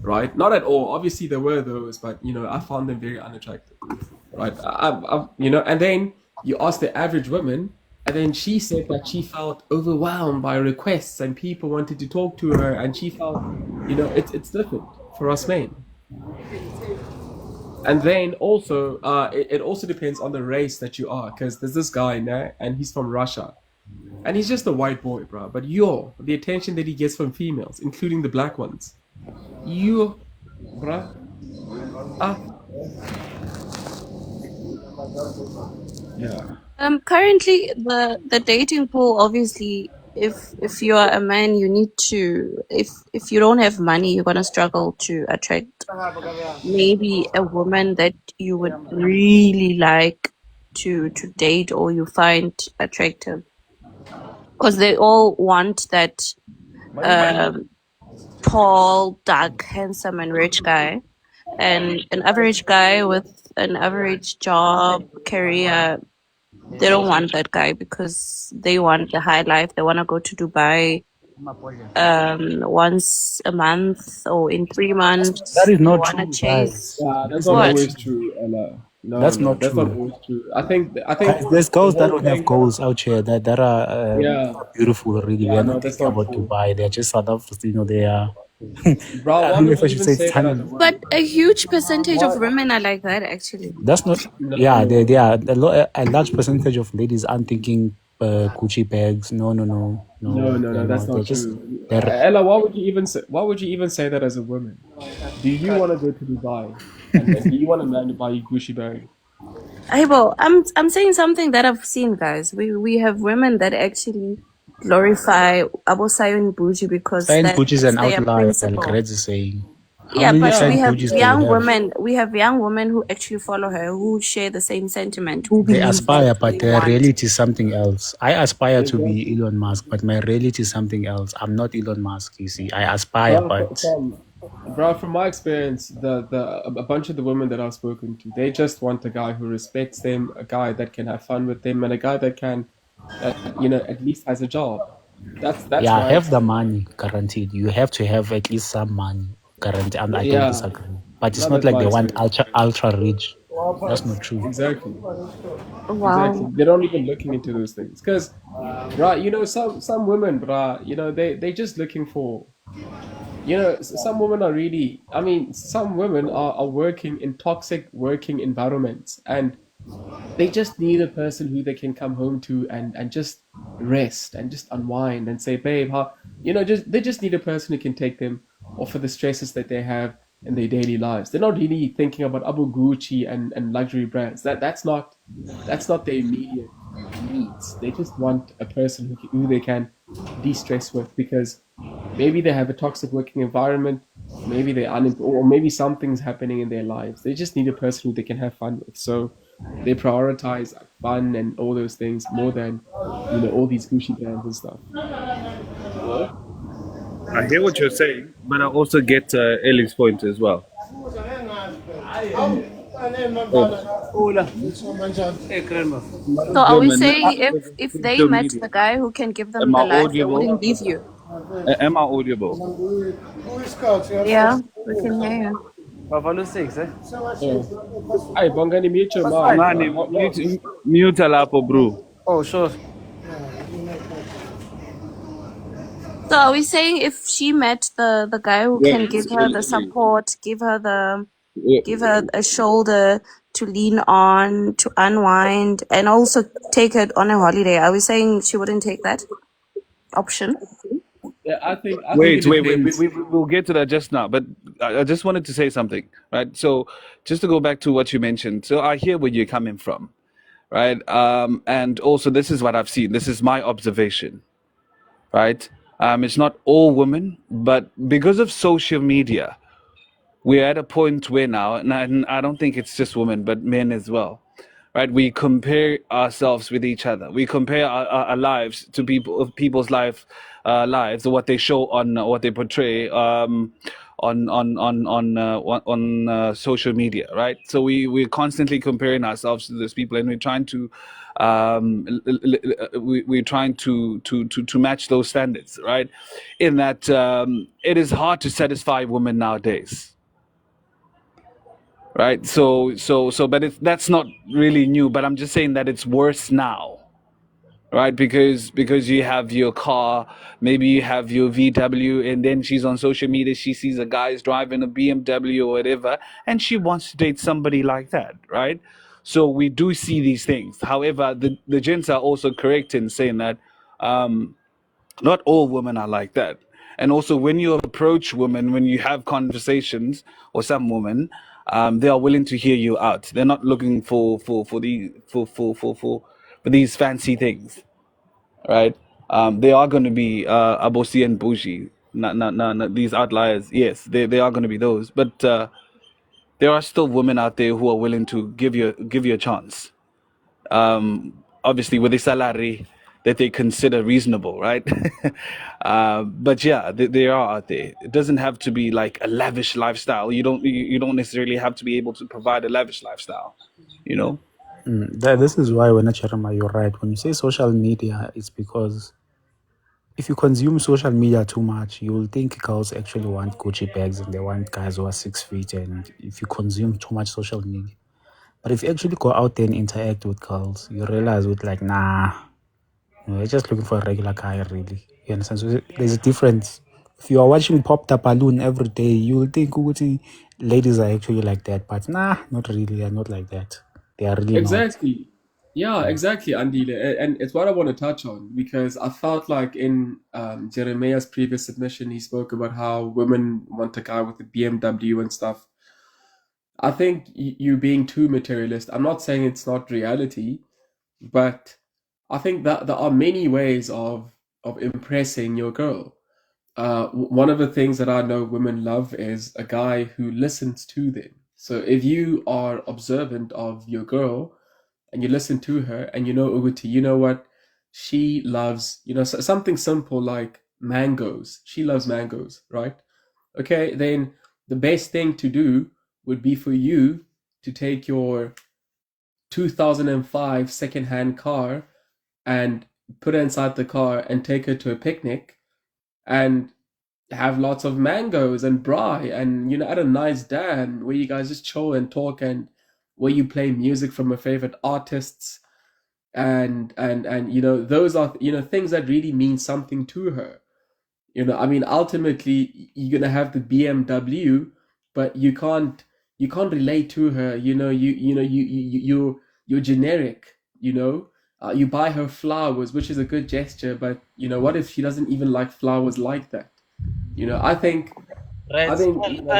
Right? Not at all. Obviously, there were those, but I found them very unattractive. Right? And then you ask the average woman, and then she said that she felt overwhelmed by requests and people wanted to talk to her, and she felt, it's different for us men. And then also, it also depends on the race that you are, because there's this guy, nah, and he's from Russia, and he's just a white boy, bro. But the attention that he gets from females, including the black ones, bruh, ah, yeah. Currently the dating pool, obviously, if you are a man, you need to, if you don't have money, you're gonna struggle to attract maybe a woman that you would really like to date or you find attractive, because they all want that um tall, dark, handsome, and rich guy. And an average guy with an average job, career, they don't want that guy because they want the high life. They want to go to Dubai once a month or in 3 months. That is They not want to true, guys. chase Yeah, That that's is not not what? always true. true, Ella. No, That's no, not that's not true. always true. I think Guys, there's the girls that whole don't have thing. goals out here that are Yeah, beautiful. Really, we yeah, are not no, that's thinking not about true, Dubai. They're just South Africans. They are. bro. I Why don't know would if I you should even say it's say that as a tunnel. But woman? a huge percentage of What? women are like that, actually. That's not. No, Yeah, no, they are a large percentage of ladies aren't thinking Gucci bags. No, no, no, no, no. no, They're no. That's not. They're not just. true. They're. Ella, why would you even say that as a woman? Do you want to go to Dubai, and do you want a man to buy you Gucci bag? Hey, well, I'm saying something that I've seen, guys. We have women that actually glorify Abu Sayyid Bougie because Saying Gucci is that's an their outlier. principle. Greg is saying. How Yeah, many but Yeah, side we have Gucci's do we young have? women. We have young women who actually follow her, who share the same sentiment, who They believe what aspire, but they their want. reality is something else. I aspire to be exactly. Elon Musk, but my reality is something else. I'm not Elon Musk, you see. I aspire, Bro, but from my experience, a bunch of the women that I've spoken to, they just want a guy who respects them, a guy that can have fun with them, and a guy that can, at least has a job. That's Yeah, right. have the money guaranteed. You have to have at least some money guaranteed, and I don't Yeah, disagree. But it's not not that like they much want though. ultra rich. That's not true. Exactly, exactly. Wow. They're not even looking into those things because, right? You know, some women, bruh, you know, they just looking for. You know, some women are really. I mean, some women are working in toxic working environments, and they just need a person who they can come home to and just rest and just unwind and say, babe, how, you know, just they just need a person who can take them off of the stresses that they have in their daily lives. They're not really thinking about Abu Gucci and luxury brands. That's not their immediate needs. They just want a person who they can de-stress with because maybe they have a toxic working environment, maybe they're unemployed, or maybe something's happening in their lives. They just need a person who they can have fun with. So they prioritize fun and all those things more than, you know, all these Gucci brands and stuff. I hear what you're saying, but I also get Ellie's point as well. Oh, Hey, Grandma. a lot So of are we women saying because of if they social met media. the guy who can give them Am I the life, they audible? wouldn't leave you? Am I audible? Yeah, we can hear you. Buffalo 6, eh? Oh, hi, Bongani, mute your What's mic, fine? bro. Mani, mute alapo, bro. Oh, sure. So are we saying if she met the guy who can Wait, give her the Ellie. support, give Wait, her a shoulder to lean on, to unwind, and also take her on a holiday, are we saying she wouldn't take that option? Yeah, I think it wait, wait. depends. We'll get to that just now. But I just wanted to say something, right? So, just to go back to what you mentioned. So, I hear where you're coming from, right? And also, this is what I've seen. This is my observation, right? It's not all women, but because of social media, we're at a point where now, and I don't think it's just women, but men as well, right? We compare ourselves with each other. We compare our lives to people's lives, what they show on what they portray on social media, right? So we're constantly comparing ourselves to those people, and we're trying to we're trying to match those standards, right? In that it is hard to satisfy women nowadays, right? But that's not really new, but I'm just saying that it's worse now, right? Because you have your car, maybe you have your VW, and then she's on social media, she sees a guy's driving a BMW or whatever, and she wants to date somebody like that, right? So we do see these things. However, the gents are also correct in saying that not all women are like that. And also, when you approach women, when you have conversations, or some women, they are willing to hear you out. They're not looking for these fancy things, right? They are going to be abosi and bougie, not these outliers. Yes, they are going to be those, but there are still women out there who are willing to give you a chance, obviously with a salary that they consider reasonable, right? But yeah, they are out there. It doesn't have to be like a lavish lifestyle. You don't necessarily have to be able to provide a lavish lifestyle, you know. This is why when Charama, you're right. When you say social media, it's because if you consume social media too much, you will think girls actually want Gucci bags and they want guys who are 6 feet. And if you consume too much social media, but if you actually go out there and interact with girls, you realize with like, nah, you're just looking for a regular guy, really. You understand? So there's a difference. If you are watching Pop the Balloon every day, you will think Gucci ladies are actually like that. But nah, not really. They're not like that. They are really not. Exactly. Yeah, exactly, Andile. And it's what I want to touch on because I felt like in Jeremiah's previous submission, he spoke about how women want a guy with a BMW and stuff. I think you being too materialist. I'm not saying it's not reality, but I think that there are many ways of impressing your girl. One of the things that I know women love is a guy who listens to them. So if you are observant of your girl and you listen to her and you know Uguti, you know what? She loves, something simple like mangoes. She loves mangoes, right? Okay, then the best thing to do would be for you to take your 2005 second-hand car and put her inside the car and take her to a picnic and have lots of mangoes and braai and at a nice dance where you guys just chill and talk and where you play music from your favorite artists and those are things that really mean something to her. I mean, ultimately you're gonna have the BMW, but you can't relate to her. You're generic. You buy her flowers, which is a good gesture, but what if she doesn't even like flowers like that? I think Reds, I the,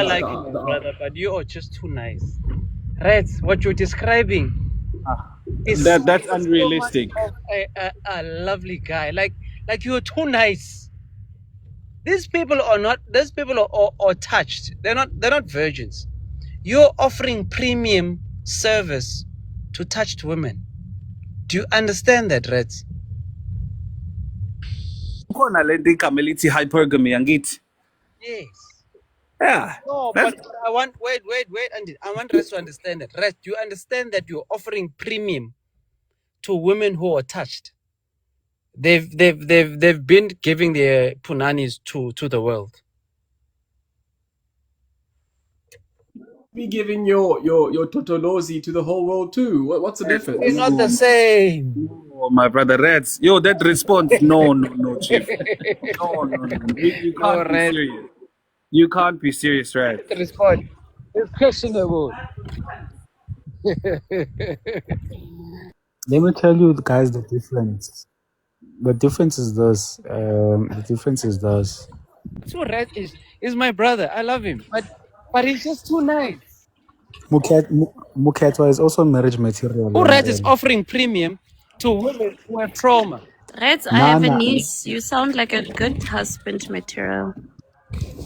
like you, my brother, but you are just too nice. Reds, what you're describing is That's so much unrealistic. of a lovely guy. Like you're too nice. These people are not. These people are touched. They're not virgins. You're offering premium service to touched women. Do you understand that, Reds? Khona le nto igama elithi hypergamy angithi. Yes. Yeah. No, That's but I want wait, Andy. I want Reds to understand that. Reds, do you understand that you're offering premium to women who are touched? They've been giving their punanis to the world. be giving your totolosi to the whole world too. What's the difference? It's not the same. oh, my brother Reds. Yo, that response. No, Chief. No. You No, can't be Red. serious. You can't be serious, Reds. The response is questionable. Let me tell you, guys, the difference. The difference is this. The difference is this. So Red is my brother. I love him, but he's just too nice. Muketwa is also marriage material. Who Red is offering premium to women who have trauma. Reds, I have a niece. You sound like a good husband material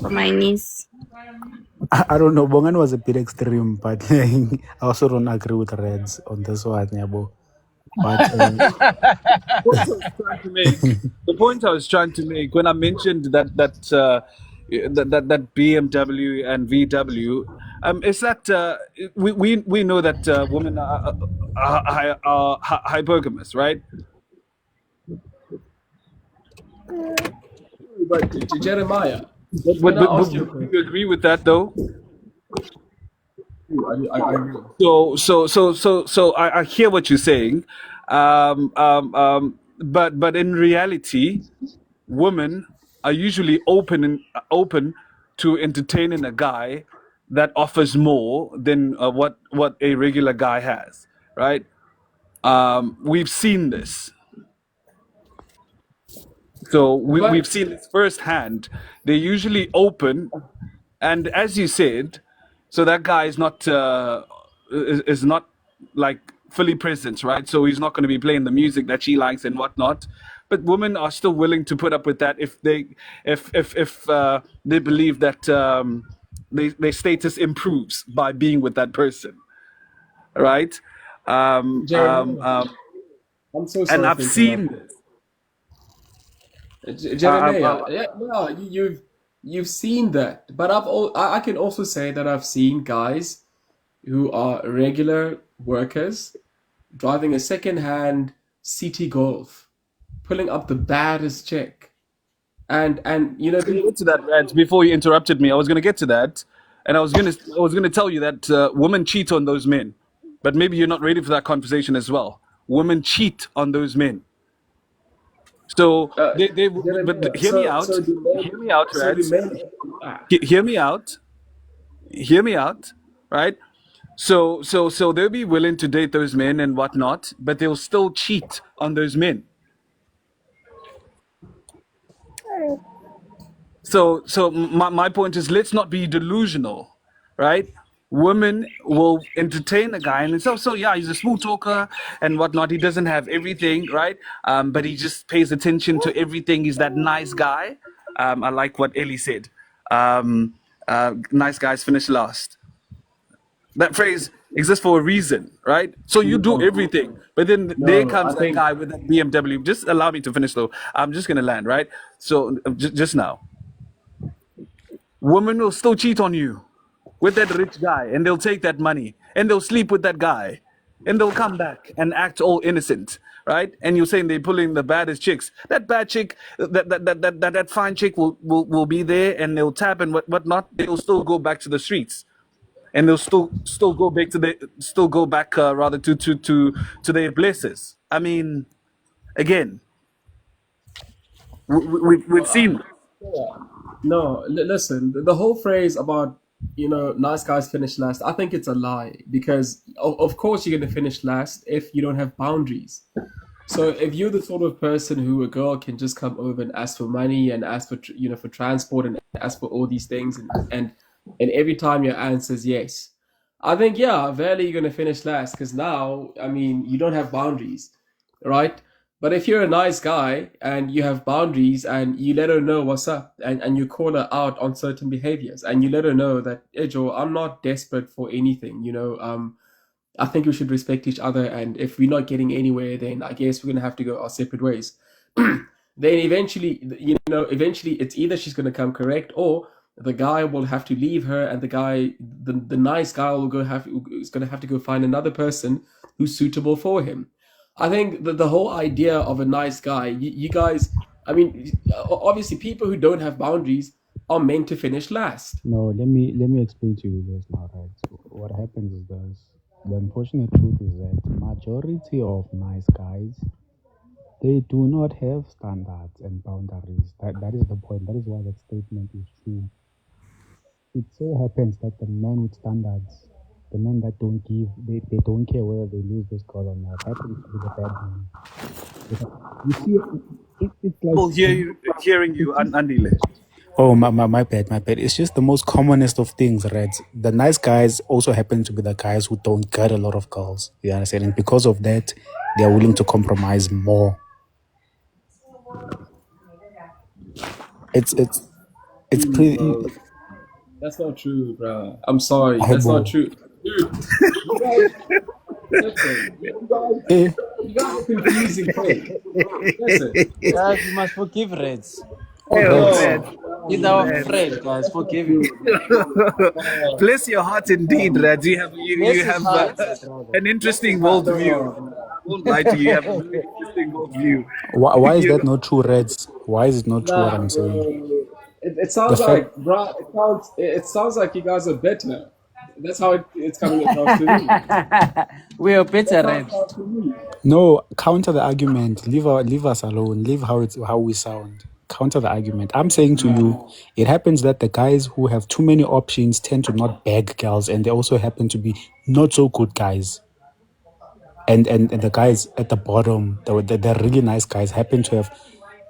for my niece. I don't know. Bongan was a bit extreme, but I also don't agree with Reds on this one, Yabo. But The point I was trying to make when I mentioned that BMW and VW, is that we know that women are hypergamous, right? But Jeremiah, But, can but, I but, ask but you a do question? you agree with that though? I agree. So I hear what you're saying, but in reality, women are usually open to entertaining a guy that offers more than what a regular guy has, right? We've seen this. So we've But seen this firsthand. They're usually open, and as you said, so that guy is not like fully present, right? So he's not going to be playing the music that she likes and whatnot. But women are still willing to put up with that if they believe that their status improves by being with that person, right? Um, um, Jeremiah, um, I'm so and sorry I've for seen interrupting. this. Jeremiah, yeah, you've seen that, but I can also say that I've seen guys who are regular workers driving a second-hand CT Golf, pulling up the baddest chick, and Gonna get to that, Reds. Before you interrupted me, I was going to get to that, and I was gonna tell you that women cheat on those men, but maybe you're not ready for that conversation as well. Women cheat on those men, so but Jeremiah, hear me so out. do men, Hear me out, so do Reds. men. Ah, Hear me out. Hear me out. Right. So they'll be willing to date those men and whatnot, but they'll still cheat on those men. So my point is, let's not be delusional, right? Women will entertain a guy, and so yeah, he's a smooth talker and whatnot. He doesn't have everything, right? But he just pays attention to everything. He's that nice guy. I like what Ellie said. Nice guys finish last. That phrase exists for a reason, right? So you do no, everything, but then there no, comes I that think guy with that BMW. Just allow me to finish, though. I'm just gonna land, right? So just now. Women will still cheat on you with that rich guy, and they'll take that money and they'll sleep with that guy and they'll come back and act all innocent, right? And you're saying they're pulling the baddest chicks. That bad chick, that fine chick will be there, and they'll tap and whatnot. They'll still go back to the streets, and they'll still go back to rather to their places. I mean, again, we've seen. Yeah. No, listen, the whole phrase about, nice guys finish last, I think it's a lie because, of course, you're going to finish last if you don't have boundaries. So if you're the sort of person who a girl can just come over and ask for money and ask for, for transport and ask for all these things, and every time your answer is yes, I think, yeah, rarely you're going to finish last because now, I mean, you don't have boundaries, right? But if you're a nice guy and you have boundaries and you let her know what's up and you call her out on certain behaviors and you let her know that, hey, Joe, I'm not desperate for anything, I think we should respect each other. And if we're not getting anywhere, then I guess we're going to have to go our separate ways. Then eventually it's either she's going to come correct or the guy will have to leave her and the nice guy is going to have to go find another person who's suitable for him. I think that the whole idea of a nice guy, you guys, I mean, obviously people who don't have boundaries are meant to finish last. No, let me explain to you this now, right? So what happens is this. The unfortunate truth is that majority of nice guys, they do not have standards and boundaries. That is the point. That is why that statement is true. It so happens that the men with standards, the men that don't give, they don't care whether they lose this girl or not, happens to be the bad men. You see, it's like... People hearing you, Andile. Oh, my bad. It's just the most commonest of things, right? The nice guys also happen to be the guys who don't get a lot of girls. You understand? And because of that, they are willing to compromise more. It's pretty... Bro, that's not true, bro. I'm sorry. Hey, That's bro. not true. Dude, you guys, listen, you guys are confusing things. Listen, Guys, we must forgive Reds. no, He's our friend, guys. Forgive him. Bless your heart indeed, Rad. You Bless his have heart, brother. an interesting worldview. I won't lie to you. You have a very interesting worldview. Why is You that know? not true, Reds? Why is it not true what I'm saying? bro. It The sounds fact... like, bro. It sounds like you guys are better. That's how it's coming across to me. We are better, That's how it Reds. sounds to me. No, counter the argument. Leave us alone. Leave how we sound. Counter the argument. I'm saying to you, it happens that the guys who have too many options tend to not beg girls, and they also happen to be not so good guys. And the guys at the bottom, the really nice guys, happen to have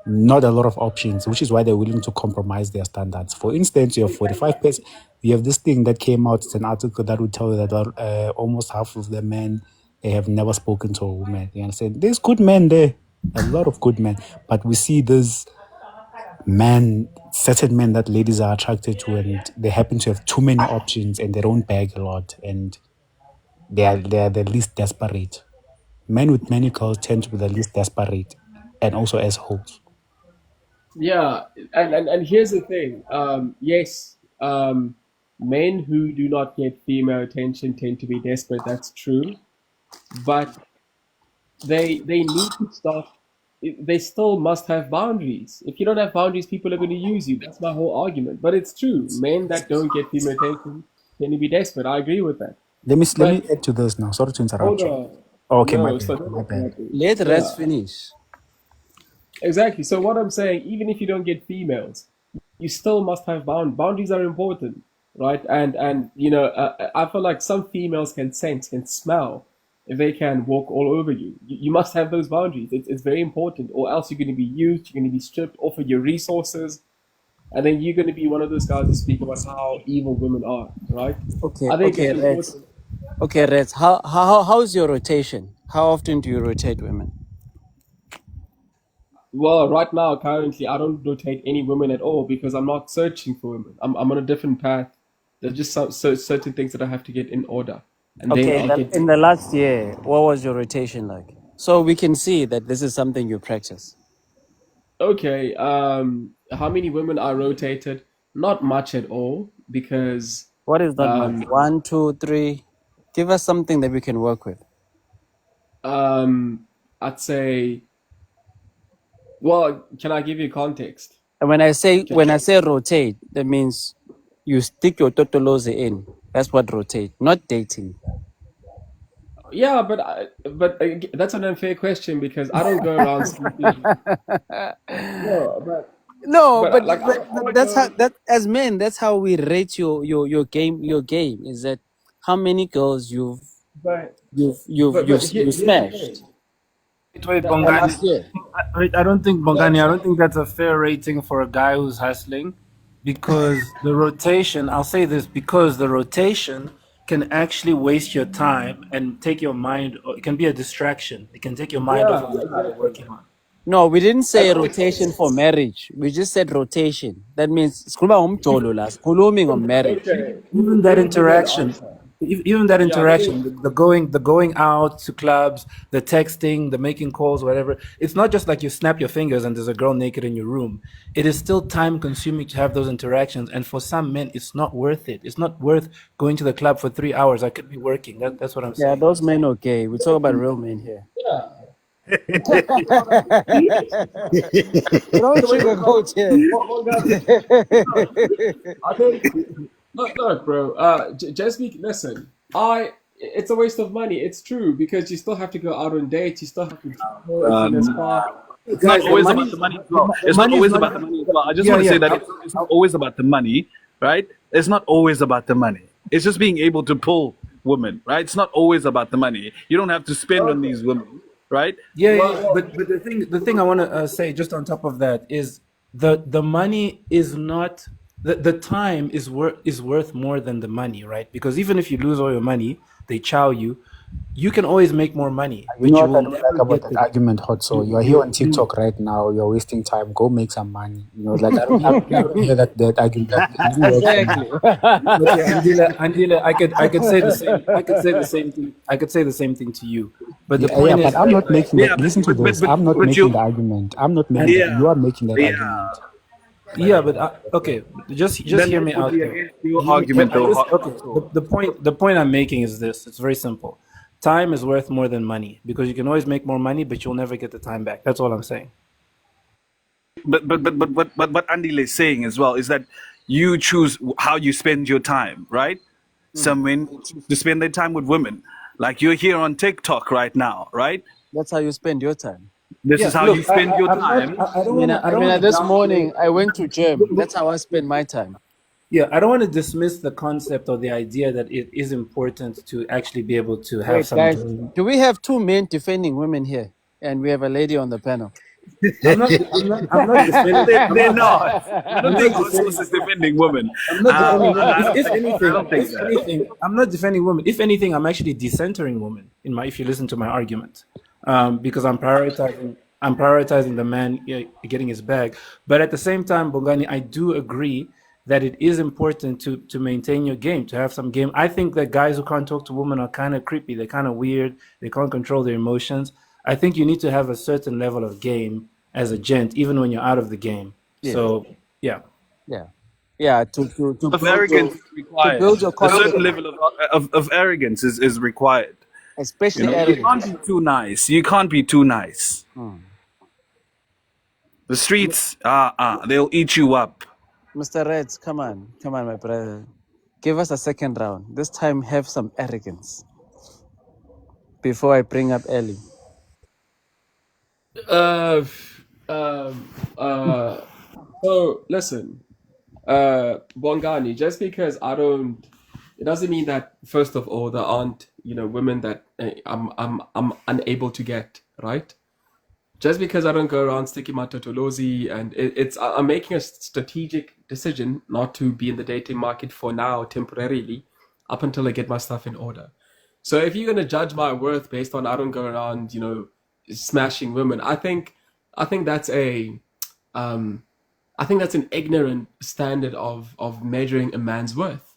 not a lot of options, which is why they're willing to compromise their standards. For instance, you have 45%. You have this thing that came out. It's an article that would tell you that almost half of the men, they have never spoken to a woman. You understand? There's good men there, a lot of good men, but we see this certain men that ladies are attracted to, and they happen to have too many options, and they don't beg a lot, and they are the least desperate. Men with many girls tend to be the least desperate, and also assholes. Yeah, and here's the thing. Yes, men who do not get female attention tend to be desperate. That's true, but they need to stop. They still must have boundaries. If you don't have boundaries, people are going to use you. That's my whole argument. But it's true. Men that don't get female attention tend to be desperate. I agree with that. Let me But add to this now. Sorry to hold interrupt you. on. Okay, No, so don't my bad. interrupt me. Let Reds finish. Exactly. So what I'm saying, even if you don't get females, you still must have boundaries are important, right? And I feel like some females can sense, can smell if they can walk all over you. You must have those boundaries. It's very important, or else you're going to be used. You're going to be stripped off of your resources, and then you're going to be one of those guys that speak about how evil women are, right? Okay, I think okay, it's Reds. important. Okay, Reds. How's your rotation? How often do you rotate women? Well, right now, currently, I don't rotate any women at all because I'm not searching for women. I'm on a different path. There's just certain things that I have to get in order, and then Okay, I'll get. in the last year, what was your rotation like? So we can see that this is something you practice. Okay, how many women I rotated? Not much at all because What is that much? um 1, 2, 3. Give us something that we can work with. um I'd say, well, can I give you context? And when I say rotate, that means you stick your totolozi in. That's what rotate, not dating. Yeah, but that's an unfair question because I don't go around sleeping. No, No, but but, like but, I but don't that's how go. that as men, that's how we rate your game. Your game is that how many girls But you here's the smashed thing. Wait, the Bongani. last year. I don't think Bongani. I don't think that's a fair rating for a guy who's hustling, because the rotation. I'll say this because the rotation can actually waste your time and take your mind. It can be a distraction. It can take your mind off Yeah, of the thing you're exactly. working on. No, we didn't say That's what I'm rotation saying. for marriage. We just said rotation. That means sikhuluma ngomjolo la, sikhulumi ngommarriage. Okay, Even that let me give you an interaction, answer. even that Yeah, let me. interaction, the going out to clubs, the texting, the making calls, whatever. It's not just like you snap your fingers and there's a girl naked in your room. It is still time consuming to have those interactions, and for some men, it's not worth it. It's not worth going to the club for 3 hours. I could be working. That's what I'm Yeah, saying. those men okay. We talk about real men here. Yeah, We don't the way you sugarcoat here. well, Gandhi, look, I think look, bro. Just be listen. It's a waste of money. It's true because you still have to go out on dates. You still have to travel if you're in a spa. It's not Guys, the always money, about the money as well. the It's not money is always not. about the money as well. I just Yeah, want to say yeah. that it's not always about the money, right? It's not always about the money. It's just being able to pull women, right? It's not always about the money. You don't have to spend on Okay. these women, right? Yeah, yeah, yeah. Well, But the thing I want to say just on top of that is the money is not the time is worth more than the money, right? Because even if you lose all your money, they chow you. You can always make more money, You know but you what I will don't like never about get that the argument, Hot? So you you are here on you. TikTok right now. You're wasting time. Go make some money. You know, like I don't hear that argument. That it doesn't work for me. Exactly. Okay, Andile, I could say the same. I could say the same thing. I could say the same thing to you. But the Yeah, yeah, point but is I'm that, not making Yeah, that. Listen to this. I'm not but making you, the argument. I'm not making and that. yeah, You are making that yeah. argument. yeah, but okay, just Then hear that me would out be though. against your Hear me, argument, I though. just okay. So, The point I'm making is this. It's very simple. Time is worth more than money because you can always make more money, but you'll never get the time back. That's all I'm saying. but what Andy is saying as well is that you choose how you spend your time, right? Some men choose to spend their time with women, like you're here on TikTok right now, right? That's how you spend your time. This is Yeah, how you look, spend your I'm not. time. I don't wanna This downplay. morning I went to gym. Look, That's how I spend my time. yeah, I don't want to dismiss the concept or the idea that it is important to actually be able to have Wait, some guys, game. do we have two men defending women here? And we have a lady on the panel. I'm not. I'm not defending. They're not. I I'm don't think not hot sauce defending. is defending women. I'm not defending women. I don't If think. I anything, don't think that. I'm not defending women. If anything, I'm actually decentering women in my. If you listen to my argument, because I'm prioritizing the man getting his bag. But at the same time, Bongani, I do agree that it is important to maintain your game, to have some game. I think that guys who can't talk to women are kind of creepy. They're kind of weird. They can't control their emotions. I think you need to have a certain level of game as a gent, even when you're out of the game. Yes. So yeah. Yeah. Yeah. Of arrogance is To required. build your A certain confidence, level of arrogance is required. You especially know, you can't arrogance. be too nice. You can't be too nice. Hmm. The streets, they'll eat you up. Mr. Reds, come on, my brother. Give us a second round. This time, have some arrogance before I bring up Ellie. uh, um, uh, so listen, Bongani, just because I don't, it doesn't mean that first of all there aren't women that I'm unable to get right. Just because I don't go around sticking my totolozi, and I'm making a strategic decision not to be in the dating market for now temporarily, up until I get my stuff in order. So if you're gonna judge my worth based on I don't go around, smashing women, I think that's um, I think that's an ignorant standard of measuring a man's worth.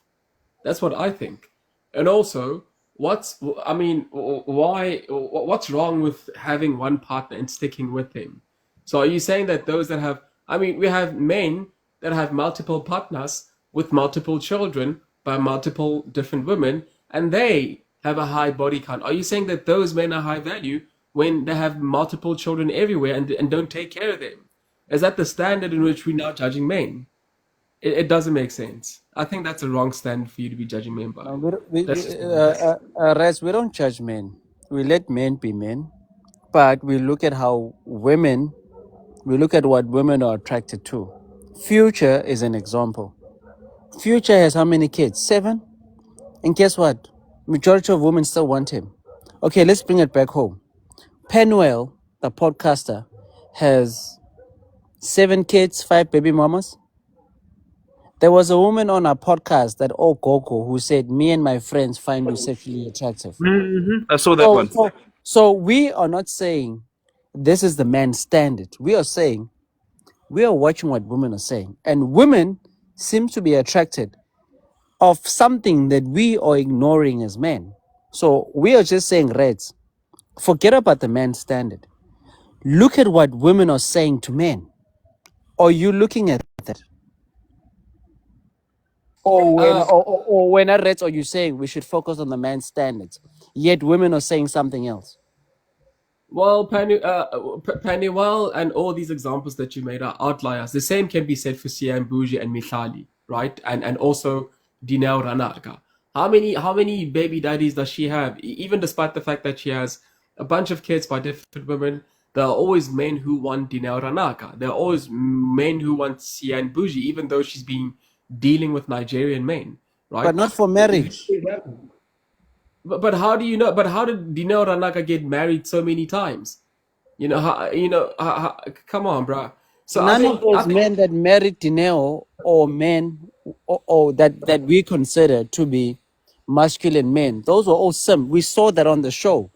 That's what I think. And also, I mean, what's wrong with having one partner and sticking with him? So are you saying that those that have, I mean, we have men that have multiple partners with multiple children by multiple different women, and they have a high body count. Are you saying that those men are high value when they have multiple children everywhere and don't take care of them? Is that the standard in which we're now judging men? It doesn't make sense. I think that's a wrong standard for you to be judging men by. No, That's just what I think. Raz, we don't judge men. We let men be men, but we look at how women, we look at what women are attracted to. Future is an example. Future has how many kids? 7? And guess what? Majority of women still want him. Okay, let's bring it back home. Penuel, the podcaster, has 7 kids, 5 baby mamas. There was a woman on our podcast, that old Gogo, who said, "Me and my friends find you sexually attractive." I saw that one. So we are not saying this is the man's standard. We are saying we are watching what women are saying, and women seem to be attracted of something that we are ignoring as men. So we are just saying, Reds, forget about the man's standard. Look at what women are saying to men. Are you looking at that? Or when I read, are you saying we should focus on the man's standards, yet women are saying something else? Well, Panuel and all these examples that you made are outliers. The same can be said for Sian Bougie and Mihlali, right? And also Dineo Ranaka. How many baby daddies does she have? Even despite the fact that she has a bunch of kids by different women, there are always men who want Dineo Ranaka. There are always men who want Sian Bougie, even though she's been dealing with Nigerian men, right? But not for marriage. But how do you know? But how did Dineo Ranaka get married so many times? Come on, bro. So None of those men that married Dineo or men or that we consider to be masculine men, those were all some. We saw that on the show.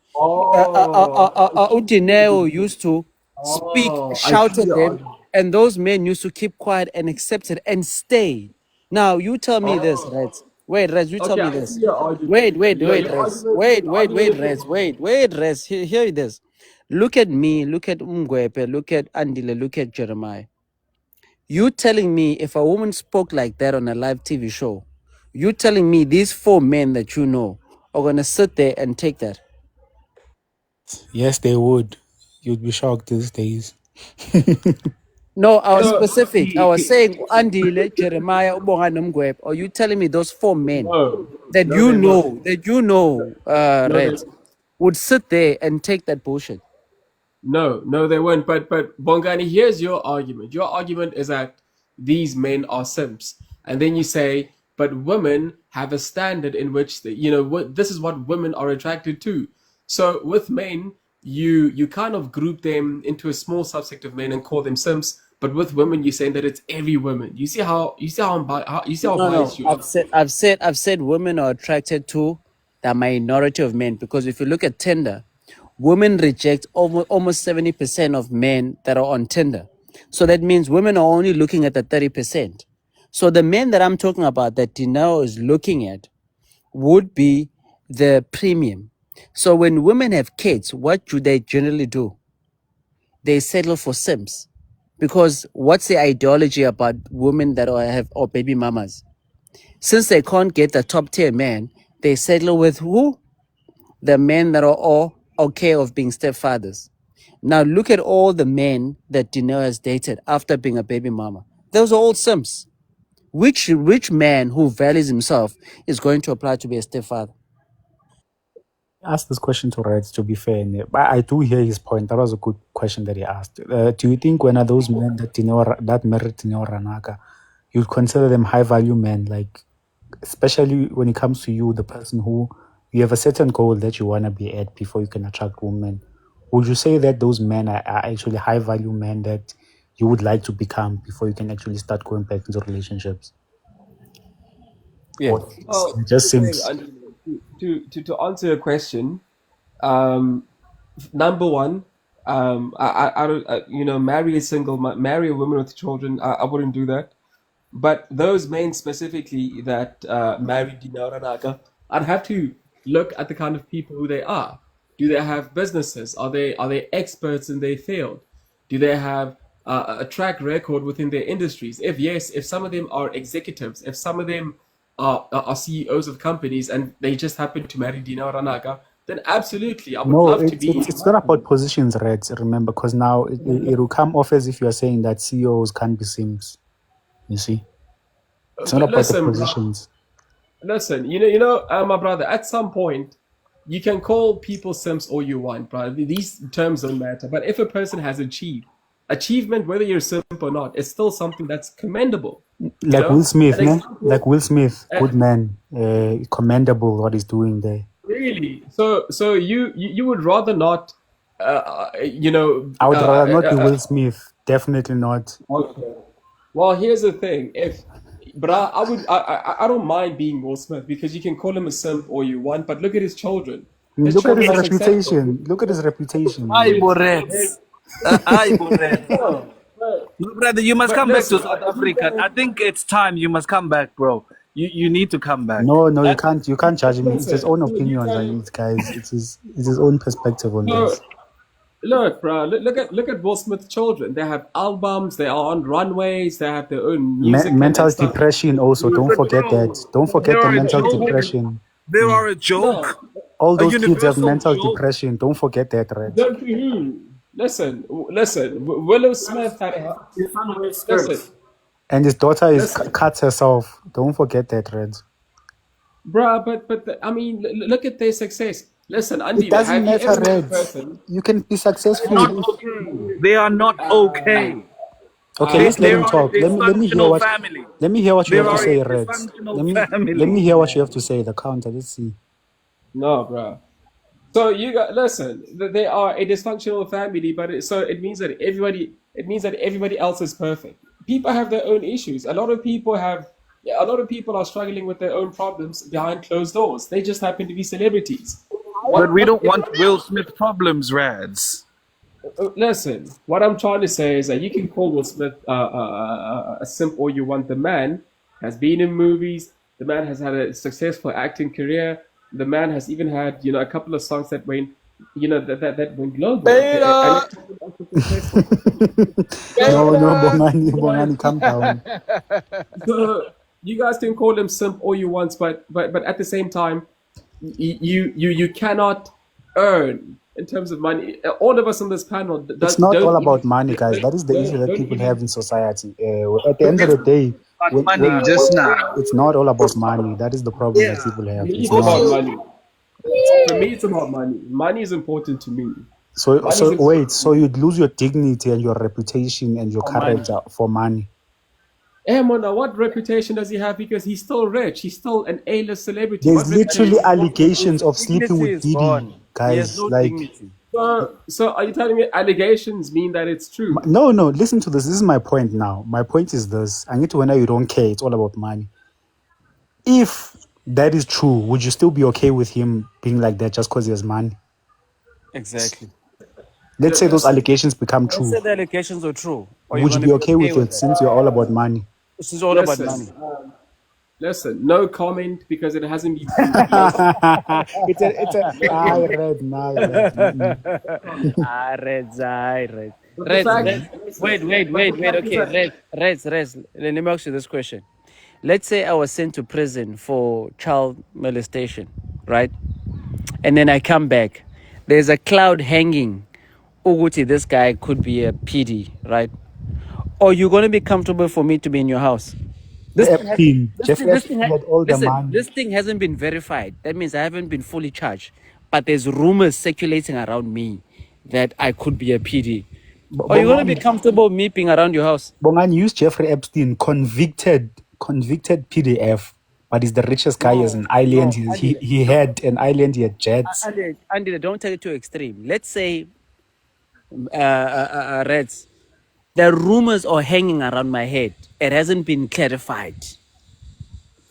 Dineo used to speak, shout at them, and those men used to keep quiet and accept it and stay. Now you tell me this, right? Wait, Rez, you tell me this. Wait, Rez. Wait, Rez. Hear this. Look at me, look at Umgwepe, look at Andile, look at Jeremiah. You telling me if a woman spoke like that on a live TV show, you telling me these 4 men that you know are going to sit there and take that? Yes, they would. You'd be shocked these days. No, I was specific. I was saying Andile, Jeremiah, Ubonga Nomgwep. Are you telling me those 4 men that you know, Red, would sit there and take that bullshit? No, they won't. But Bongani, here's your argument. Your argument is that these men are simps, and then you say, but women have a standard in which this is what women are attracted to. So with men, you kind of group them into a small subset of men and call them simps. But with women, you're saying that it's every woman. You see how biased you are. I've said women are attracted to the minority of men, because if you look at Tinder, women reject almost 70% of men that are on Tinder. So that means women are only looking at the 30%. So the men that I'm talking about that Dineo is looking at would be the premium. So when women have kids, what do they generally do? They settle for simps. Because what's the ideology about women that have or baby mamas? Since they can't get the top tier man, they settle with who? The men that are all okay of being stepfathers. Now look at all the men that Dineo has dated after being a baby mama. Those are all simps. Which man who values himself is going to apply to be a stepfather? Ask this question to Reds, to be fair. But I do hear his point. That was a good question that he asked. Do you think when are those men that married Dineo Ranaka, you'd consider them high value men? Like, especially when it comes to you, the person who you have a certain goal that you want to be at before you can attract women. Would you say that those men are actually high value men that you would like to become before you can actually start going back into relationships? Yeah. Or it just seems. To answer your question, number one, I don't, marry marry a woman with children. I wouldn't do that. But those men specifically that married Dineo Ranaka, I'd have to look at the kind of people who they are. Do they have businesses? Are they experts in their field? Do they have a track record within their industries? If yes, if some of them are executives, if some of them are CEOs of companies and they just happen to marry Dineo Ranaka, then absolutely, I would No, love to be. it's not about positions, Red. Remember, because now it will come off as if you are saying that CEOs can't be Sims. You see, it's not about the Listen, bro. positions. Listen. My brother. At some point, you can call people simps all you want, bro. These terms don't matter. But if a person has achievement, whether you're a simp or not, it's still something that's commendable. Like Will Smith, An ne? example, Like Will Smith, good man, commendable what he's doing there. really. So you would rather not, I would rather not be Will Smith. Definitely not. Okay. Well, here's the thing. But I don't mind being Will Smith because you can call him a simp all you want, but look at his children. His Look at his children are successful. reputation. Look at his reputation. Hi, Borets. Hi, Borets. No, No, brother, you must but come back to listen, South Africa. I think it's time you must come back, bro. You need to come back. No, you can't. You can't judge him. It's his listen, own you opinions on can it, guys. It's his own perspective on no, this. look, bro. Look at Will Smith's children. They have albums. They are on runways. They have their own music Mental and stuff. depression also. Don't But forget bro, that. Don't they forget the are a mental joke. depression. They are a joke. No, All A those kids have universal mental joke. depression. Don't forget that, right? don't be who. Listen. Willow Smith had a listen. And his daughter is Listen. cuts herself. Don't forget that, Red. Bruh, I mean, look at their success. Listen, Andy, It doesn't have you matter, ever met a Red. person? You can be successful. Not okay. They are not okay. Okay, They, let's let they him are a talk. Let me hear dysfunctional what. family. Let me hear what you They have to are say, a Red. dysfunctional Let me family. hear what you have to say. The counter. Let's see. No, bruh. So listen. They are a dysfunctional family, but it means that everybody else is perfect. People have their own issues. A lot of people are struggling with their own problems behind closed doors. They just happen to be celebrities. But we don't want Will Smith problems, Rads. Listen, what I'm trying to say is that you can call Will Smith a simp all you want. The man has been in movies. The man has had a successful acting career. The man has even had, a couple of songs that went, that went global. And No, Bongani, calm down. so you guys can call him simp all you want, but at the same time, you cannot earn in terms of money. All of us on this panel It's not all about money, guys. That is the issue that people have in society. At the end of the day, Money just now. it's not all about money. That is the problem that people have. For me, It's it's about not. money. For me, it's about money. Money is important to me. So Money is wait. So you'd lose your dignity and your reputation and your character for money. Mona, what reputation does he have? Because he's still rich. He's still an A-list celebrity. There's What literally reputation? allegations of sleeping with Dignity is gone. Diddy, He has guys. no Like, dignity. So are you telling me allegations mean that it's true? no. Listen to this. This is my point now. My point is this. I need to know you don't care. It's all about money. If that is true, would you still be okay with him being like that just because he has money? Exactly. Let's say those allegations become Let's true. say the allegations are true. Are you Would you going to be okay with it that? since you're all about money? This is all about money. Listen, no comment because it hasn't been It's a I read now. I read. But the fact- Wait. Okay, Reds. Let me ask you this question. Let's say I was sent to prison for child molestation, right? And then I come back. There's a cloud hanging. Uguti, this guy could be a PD, right? Or you're going to be comfortable for me to be in your house? Epstein. Jeffrey Epstein had all the money. This thing hasn't been verified. That means I haven't been fully charged. But there's rumors circulating around me that I could be a PD. Are you going to be comfortable me being around your house? Bongani used Jeffrey Epstein, convicted PDF, but he's the richest guy as an island. He had an island, he had jets. Andy, don't take it too extreme. Let's say, Reds, the rumors are hanging around my head. It hasn't been clarified.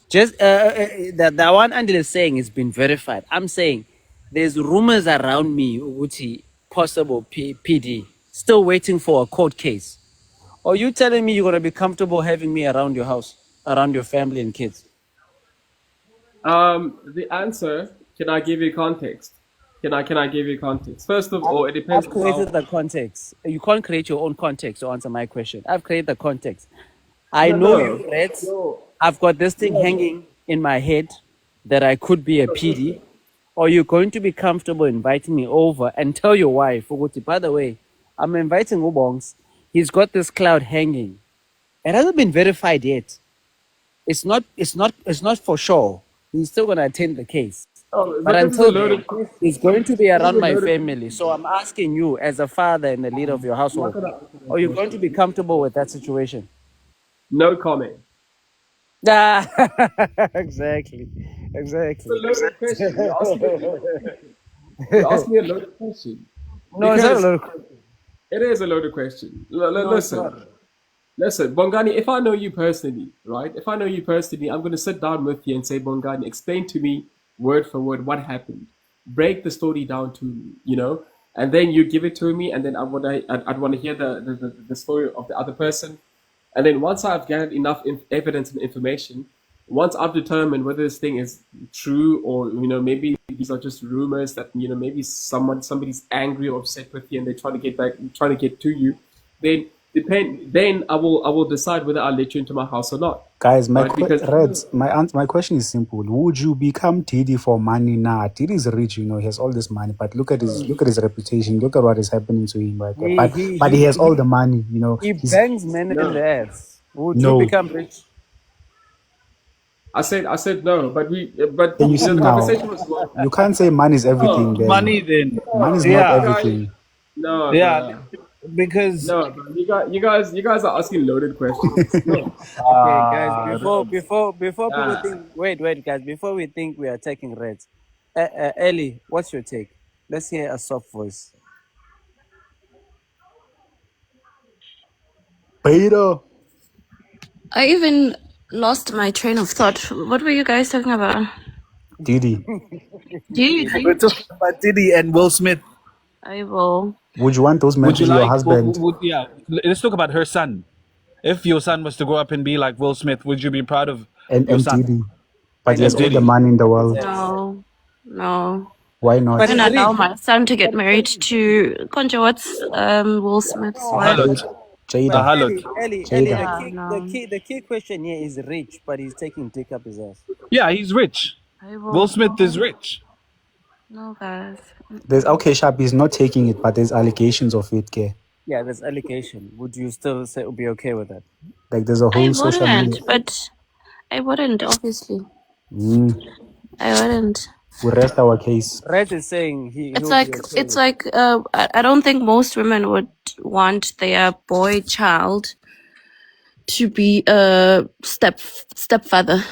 Just the one Andy is saying has been verified. I'm saying there's rumors around me, Uguti, possible PD, still waiting for a court case. Are you telling me you're going to be comfortable having me around your house, around your family and kids? The answer, can I give you context? Can I give you context? First of all, it depends I've created the context. You can't create your own context to answer my question. I've created the context. I know you, Reds. I've got this thing hanging in my head that I could be a PD. or you're going to be comfortable inviting me over and tell your wife, Uguti, by the way, I'm inviting Ubongs. He's got this cloud hanging. It hasn't been verified yet. It's not for sure. He's still gonna attend the case. Oh, But this is a until loaded then, question. he's going to be This is around a my loaded family. So I'm asking you, as a father and the leader of your I'm not household, gonna answer that are you going to be question. comfortable with that situation? No comment. Ah, exactly. It's a Exactly. loaded question. You're asking me a loaded question. You're asking me a loaded question. No, it's not a Because lot of. it is a loaded question. No, it's Listen. not. Listen, Bongani, if I know you personally, right? If I know you personally, I'm going to sit down with you and say, Bongani, explain to me word for word what happened. Break the story down to me, and then you give it to me, and then I'd want to hear the story of the other person. And then once I've gathered enough evidence and information, once I've determined whether this thing is true or maybe these are just rumors that maybe somebody's angry or upset with you and they're trying to get to you, then then I will decide whether I'll let you into my house or not, Guys, right? Because Reds, my question is simple. Would you become Diddy for money? Nah, Diddy is rich, he has all this money, but look at his reputation. Look at what is happening to him right there. He But he has all the money, he He's bangs men in no, the ass. Would you no. become rich? I said no, but Can you see the now? conversation was long. You can't say money is everything. Oh, Then money then. money is not You Yeah, guys, everything. no, yeah. bro. Because No, bro. You guys are asking loaded questions. No. Okay, guys. Reds. Before people Ah. think, wait, guys. Before we think we are attacking Reds, Ellie, what's your take? Let's hear a soft voice. Beta. I even lost my train of thought. What were you guys talking about? Diddy. We're Didi. talking about Diddy and Will Smith. I will. Would you want those men Would to you be your like? husband? Yeah. Let's talk about her son. If your son was to grow up and be like Will Smith, would you be proud of your And son? Diddy. But he And has And all the Diddy. money in the world. yes, No. No. Why but not? I'm he's gonna allow rich. my son to get But married to Concha. What's Will Smith's no, wife? Mahalot. but Jada. Mahalot. Ellie, Jada. Yeah, no. the key question here is rich, but he's taking dick up his ass. Yeah, he's rich. I Will will. Smith is rich. No, guys. There's Mm-mm. okay, Sharp is not taking it, but there's allegations of it, okay? Yeah, there's allegation. Would you still be okay with that? Like there's a I whole social media. wouldn't, but I wouldn't, obviously. Mm, I wouldn't. we rest our case. Red is saying It's he'll be like okay it's with it. like I don't think most women would want their boy child to be a stepfather.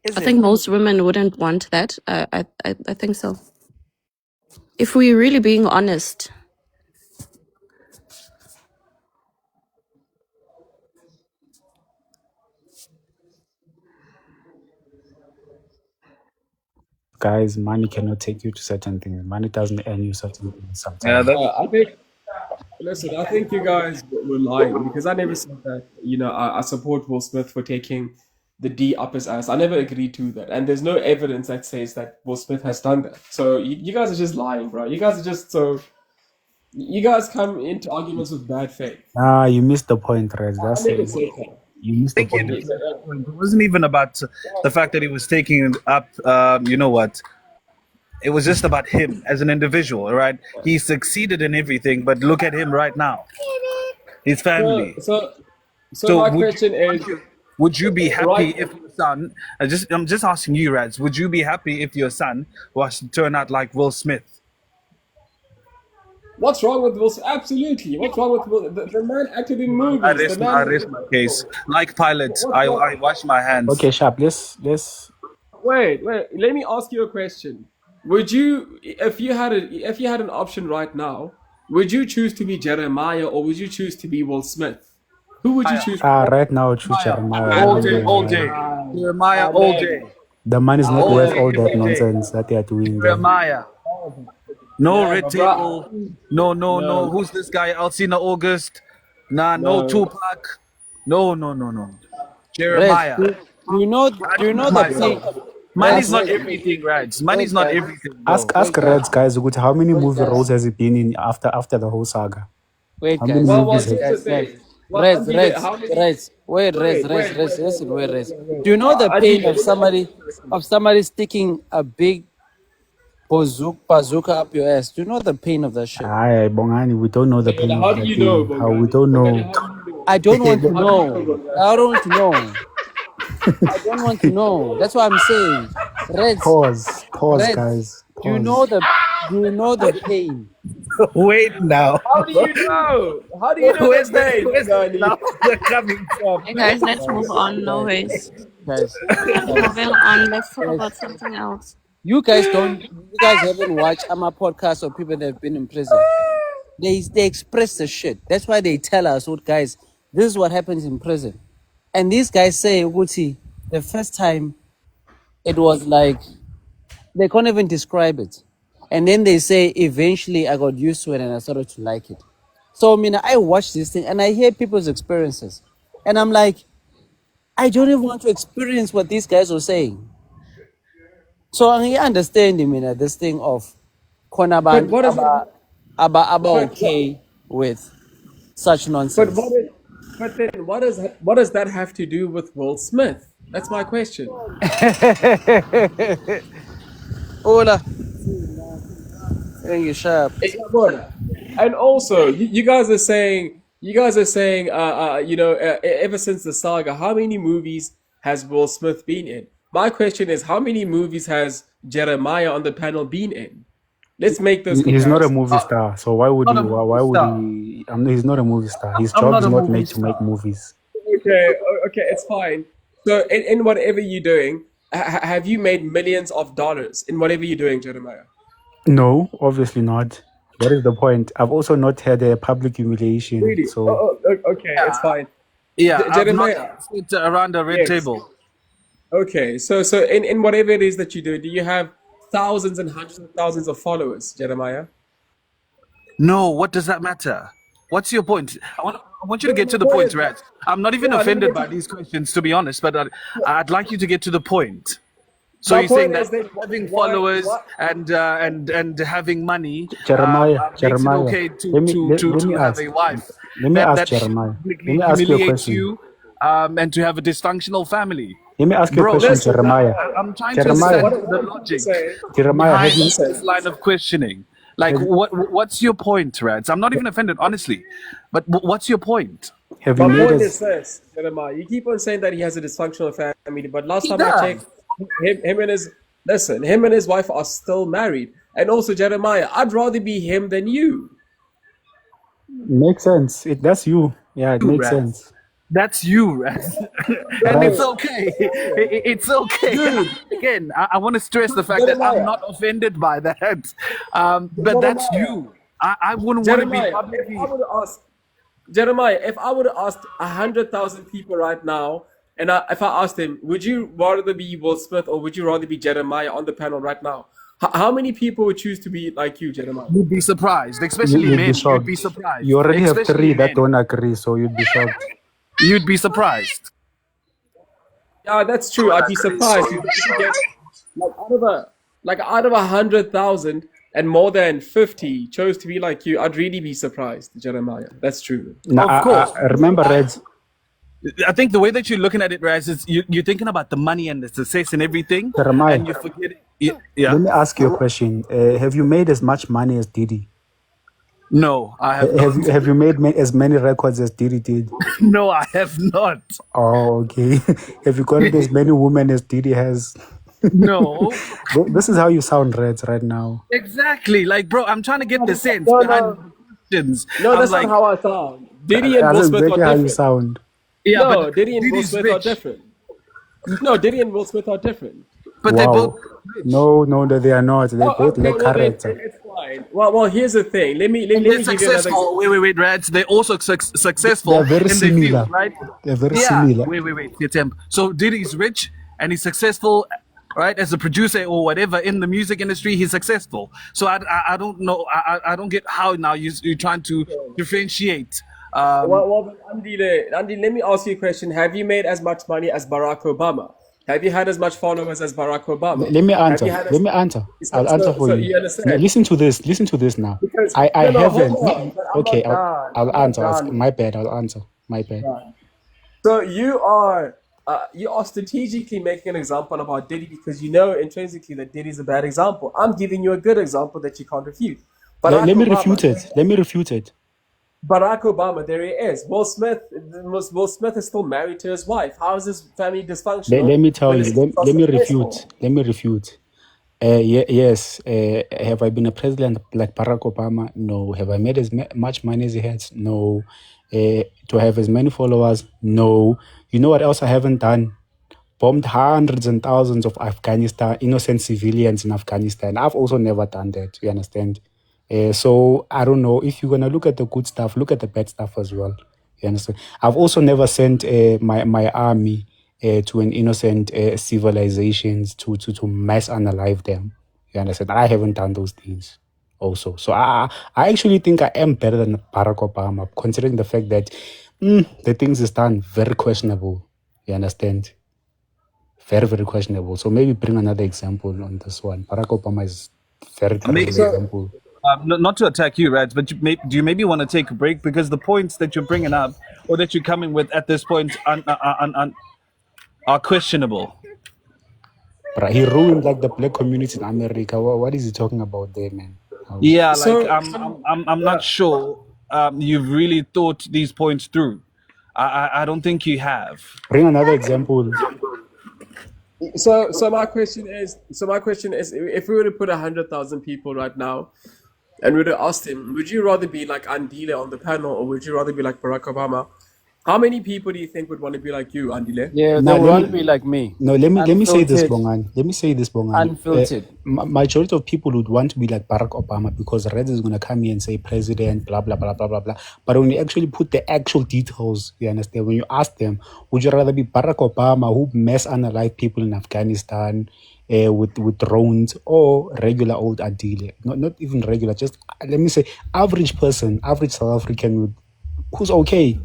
Is I think it? most women wouldn't want that. I think so. If we're really being honest. Guys, money cannot take you to certain things. Money doesn't earn you certain things Yeah, sometimes. that's I think. Listen, I think you guys were lying because I never said that. I support Will Smith for taking the D up his ass. I never agreed to that, and there's no evidence that says that Will Smith has done that. So you guys are just lying, bro. You guys are just so. You guys come into arguments with bad faith. Ah, you missed the point, Rez. I That's never it. said that. You missed the thinking point. it wasn't even about the fact that he was taking up. You know what? It was just about him as an individual, right? He succeeded in everything, but look at him right now. His So, family. so, so So my question is, would you be happy right? if your son? I'm just asking you, Rads. Would you be happy if your son was to turn out like Will Smith? What's wrong with Will Smith? Absolutely. What's wrong with Will? The man acted in movies. The I man. rest my case. Like Pilot, What's wrong? I wash my hands. Okay, Sharp, let's Wait. Let me ask you a question. Would you, if you had an option right now, would you choose to be Jeremiah or would you choose to be Will Smith? Who would you choose? right now choose Jeremiah, Jeremiah. all day, all Amen. day. Jeremiah, all day. The money is not All worth day, all that every day. nonsense that they are doing there. Jeremiah. No Yeah, red but table. bro, No. no, Who's this guy? Alcina August. Nah, no no. Tupac. No. Red, Jeremiah. do you know? Do you know the peak? Money's not Wait, everything, right? Money's wait, not guys. everything, Ask bro. Reds, guys, how many Wait, movie guys. roles has he been in after the whole saga? Wait, How many guys. Well, movies? here's the thing. Well, Andile, how many? Wait, Wait, wait, wait, wait, listen, wait, Reds. wait, wait. Do you know the pain Andile, of somebody sticking a big bazooka up your ass? Do you know the pain of that shit? Aye, Bongani, we don't know the okay, pain now of how do that you know, thing. How we Bongani? don't Bongani, know. how do you know? I don't want to How do you know, know. Bongani? I don't want to know. I don't want to know. That's what I'm saying. Reds, Pause, Reds. guys. Pause. Do you know the pain? Wait now. How do you know? How do you know the pain, Where's the Bongani? laughter coming from? Hey guys, let's move Guys, on. No guys, ways. guys, I'm guys, moving on. Let's talk guys. about something else. You guys haven't watched Ama podcast of people that have been in prison. They express the shit. That's why they tell us, what guys, this is what happens in prison. And these guys say, Uguti, the first time it was like they can't even describe it. And then they say eventually I got used to it and I started to like it. So I mean I watch this thing and I hear people's experiences. And I'm like, I don't even want to experience what these guys were saying. So I understand this thing of But Konaban what is it? Aba But okay with such but nonsense. then what does that have to do with Will Smith? That's my question. Hola, you sharp. Isabona. And also, you guys are saying, ever since the saga, how many movies has Will Smith been in? My question is, how many movies has Jeremiah on the panel been in? Let's make this He's not a comparison. movie star, so why would Not he? a movie Why would star. he? He's not a movie star. His I'm job not is a not movie made to make star. movies. Okay, it's fine. So, in whatever you're doing, have you made millions of dollars in whatever you're doing, Jeremiah? No, obviously not. That is the point. I've also not had a public humiliation. Really? So Okay, it's fine. Yeah, I've not Jeremiah, sit around a red yes. table. Okay, so in whatever it is that you do you have thousands and hundreds of thousands of followers, Jeremiah? No, what does that matter? What's your point? I want you to The, get to the the point point, is, Rat. I'm not even yeah, let me offended get by to, these questions, to be honest, but I'd like you to get to the point. So my you're saying point is that that having why followers what and having money makes it Jeremiah, okay let me let to me have ask. a wife Let me ask that Jeremiah. Let publicly me ask you a humiliates question. you and to have a dysfunctional family? Let me ask you a Bro, question, listen, Jeremiah. I'm trying to listen, Jeremiah, understand what the I'm trying to logic say, Jeremiah, behind listen, this line of questioning. Like, have, what's your point, Rats? I'm not even offended, honestly. But what's your point? have you my made point is us? this, Jeremiah. You keep on saying that he has a dysfunctional family, but last He time I does. checked, him and his wife are still married. And also, Jeremiah, I'd rather be him than you. Makes sense. That's you. Yeah, it You, makes Rats. sense. That's you, Rats. And it's Right. okay. It's okay. Dude, Again, I want to stress the fact that I'm Jeremiah, not offended by that. But that's Jeremiah, you. I wouldn't want to be Jeremiah, if I publicly. would have asked Jeremiah, if I would have asked 100,000 people right now, and if I asked them, would you rather be Will Smith or would you rather be Jeremiah on the panel right now? How many people would choose to be like you, Jeremiah? You'd be surprised, especially You'd be men. You'd be shocked. You surprised, already have especially three that men. don't agree, so you'd be shocked. You'd be surprised. Yeah, that's true. I'd be surprised if you get like out of 100,000 and more than 50 chose to be like you. I'd really be surprised, Jeremiah. That's true. Now, Of course. I remember, Reds. I think the way that you're looking at it, Raz, is you're thinking about the money and the success and everything, Jeremiah, and you forget. Yeah. let me ask you a question. Have you made as much money as Diddy? No, I have not. Have you made as many records as Diddy did? No, I have not. Oh, okay. Have you got as many women as Diddy has? No. This is how you sound, Reds, right now. Exactly. Like, bro, I'm trying to get the sense No, behind no, the questions. no, I'm that's like, not how I sound. Diddy and That's Will Smith are exactly how you different. sound. yeah, No, but Diddy and Will Diddy's Smith are rich. different. No, Diddy and Will Smith are different. But they both Wow. rich. No, they are not. They Oh, both okay, lack well then character. it's fine. Well, here's the thing. Let me And they're give you another successful. example. Wait, Rads. They're also They successful are very in their similar. field, right? They're very Yeah. similar. Wait. Your temp. So Diddy's rich and he's successful, right? As a producer or whatever in the music industry, he's successful. So I don't know. I don't get how now you're trying to differentiate. Well, Andy, let me ask you a question. Have you made as much money as Barack Obama? Have you had as much followers as Barack Obama? Let me Have answer. you had Let me answer. I'll answer for so you. you understand? Listen to this. Listen to this now. Because I no, hold haven't. on. But I'm Okay, not done. I'll I'm not answer. done. My bad. I'll answer. My bad. So you are strategically making an example about Diddy because you know intrinsically that Diddy is a bad example. I'm giving you a good example that you can't refute. Let, Barack let me Obama. refute it. Let me refute it. Barack Obama, there he is. Will Smith is still married to his wife. How is his family dysfunctional? Let me tell when you. his Let, kids are let me successful? refute. Let me refute. Yes. Have I been a president like Barack Obama? No. Have I made as much money as he has? No. To have as many followers? No. You know what else I haven't done? Bombed hundreds and thousands of Afghanistan, innocent civilians in Afghanistan. I've also never done that. You understand? So I don't know. If you're gonna look at the good stuff, look at the bad stuff as well. You understand? I've also never sent my army to an innocent civilizations to mass unalive them. You understand? I haven't done those things also. So I actually think I am better than Barack Obama, considering the fact that the things is done very questionable. You understand? Very, very questionable. So maybe bring another example on this one. Barack Obama is very terrible example. Not to attack you, Raj, but do you maybe want to take a break because the points that you're bringing up or that you're coming with at this point are questionable. But he ruined like the black community in America. What is he talking about there, man? Yeah, like So I'm not sure you've really thought these points through. I don't think you have. Bring another example. so my question is if we were to put 100,000 people right now and we were to ask them, would you rather be like Andile on the panel or would you rather be like Barack Obama? How many people do you think would want to be like you, Andile? Yeah, they Now will let all me be like me. no let me say this, Unfiltered. Bongan. Let me say this, Bongan. Unfiltered. Majority of people would want to be like Barack Obama because Red is gonna come here and say president, blah blah blah blah blah blah. But when you actually put the actual details, you understand. When you ask them, would you rather be Barack Obama who mass unalive people in Afghanistan with drones or regular old Adile? Not even regular, just let me say average person, average South African who's okay.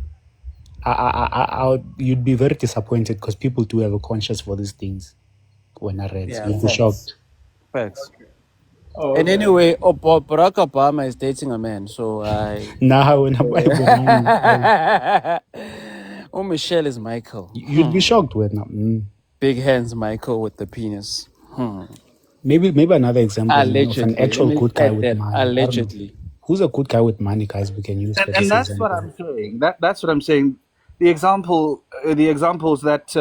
You'd be very disappointed because people do have a conscience for these things. When I read, Yeah, you'd be shocked. facts. Oh, And okay. anyway, Barack Obama is dating a man, so Now, when oh, Michelle is Michael. you'd be shocked when. Big hands, Michael with the penis. Maybe another example of an Allegedly. actual Let me good guy add with that. money. I don't know. Allegedly. Who's a good guy with money, guys? We can use for And this that's example. what I'm saying. That's what I'm saying. The examples that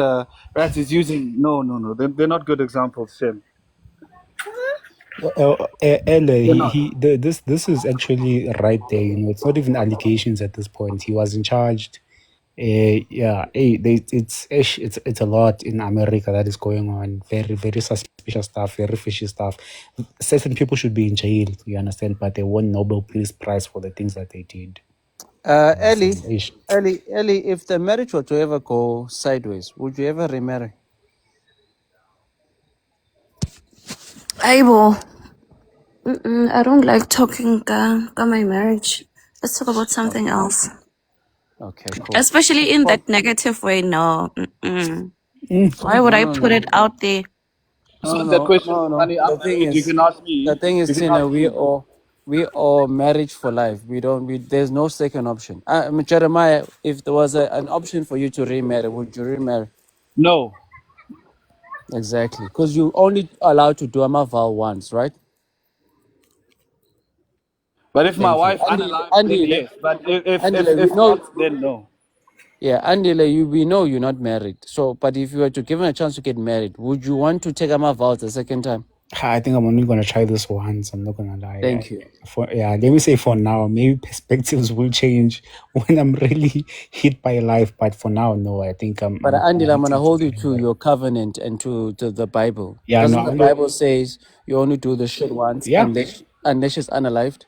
Rats is using, no, they're not good examples, Tim. This is actually right there. You know, it's not even allegations at this point. He wasn't charged. It's a lot in America that is going on. Very, very suspicious stuff, very fishy stuff. Certain people should be in jail, you understand, but they won Nobel Peace Prize for the things that they did. Ellie, Ish. if the marriage were to ever go sideways, would you ever remarry? Aibo. I don't like talking about my marriage. Let's talk about something else. Okay, cool. Especially in that negative way. No. Why would I put it out there? That question, honey, The thing you is, can ask me. the thing is, You can Tina, ask me. we all marriage for life. There's no second option. Jeremiah, if there was an option for you to remarry, would you remarry? No. Exactly, because you only allowed to do a vow once, right? But if my Thank you, wife unalive, then Andy. yes. But Andile, we if know. not, then no. Yeah, Andile, we know you're not married. So, but if you were to given a chance to get married, would you want to take a vow the second time? I think I'm only gonna try this once. I'm not gonna lie. Thank you. Let me say for now, maybe perspectives will change when I'm really hit by life. But for now, no. I think I'm. But Andile, I'm gonna hold you to that. your covenant and to the Bible. Yeah, Doesn't no, the Bible says you only do the shit once Yeah. unless she's unalived?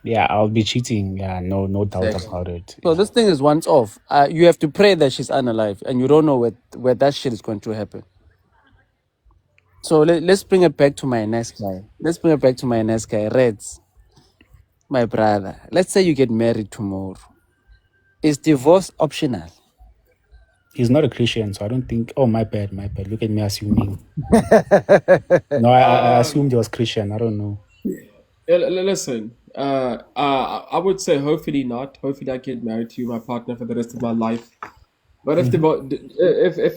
Yeah, I'll be cheating. Yeah, no doubt about it. So this thing is once off. You have to pray that she's unalive, and you don't know where that shit is going to happen. So let's bring it back to my nice guy. Reds, my brother. Let's say you get married tomorrow. Is divorce optional? He's not a Christian, so I don't think. Oh, my bad. Look at me assuming. No, I assumed he was Christian. I don't know. Listen, I would say hopefully not. Hopefully, I get married to my partner for the rest of my life. But if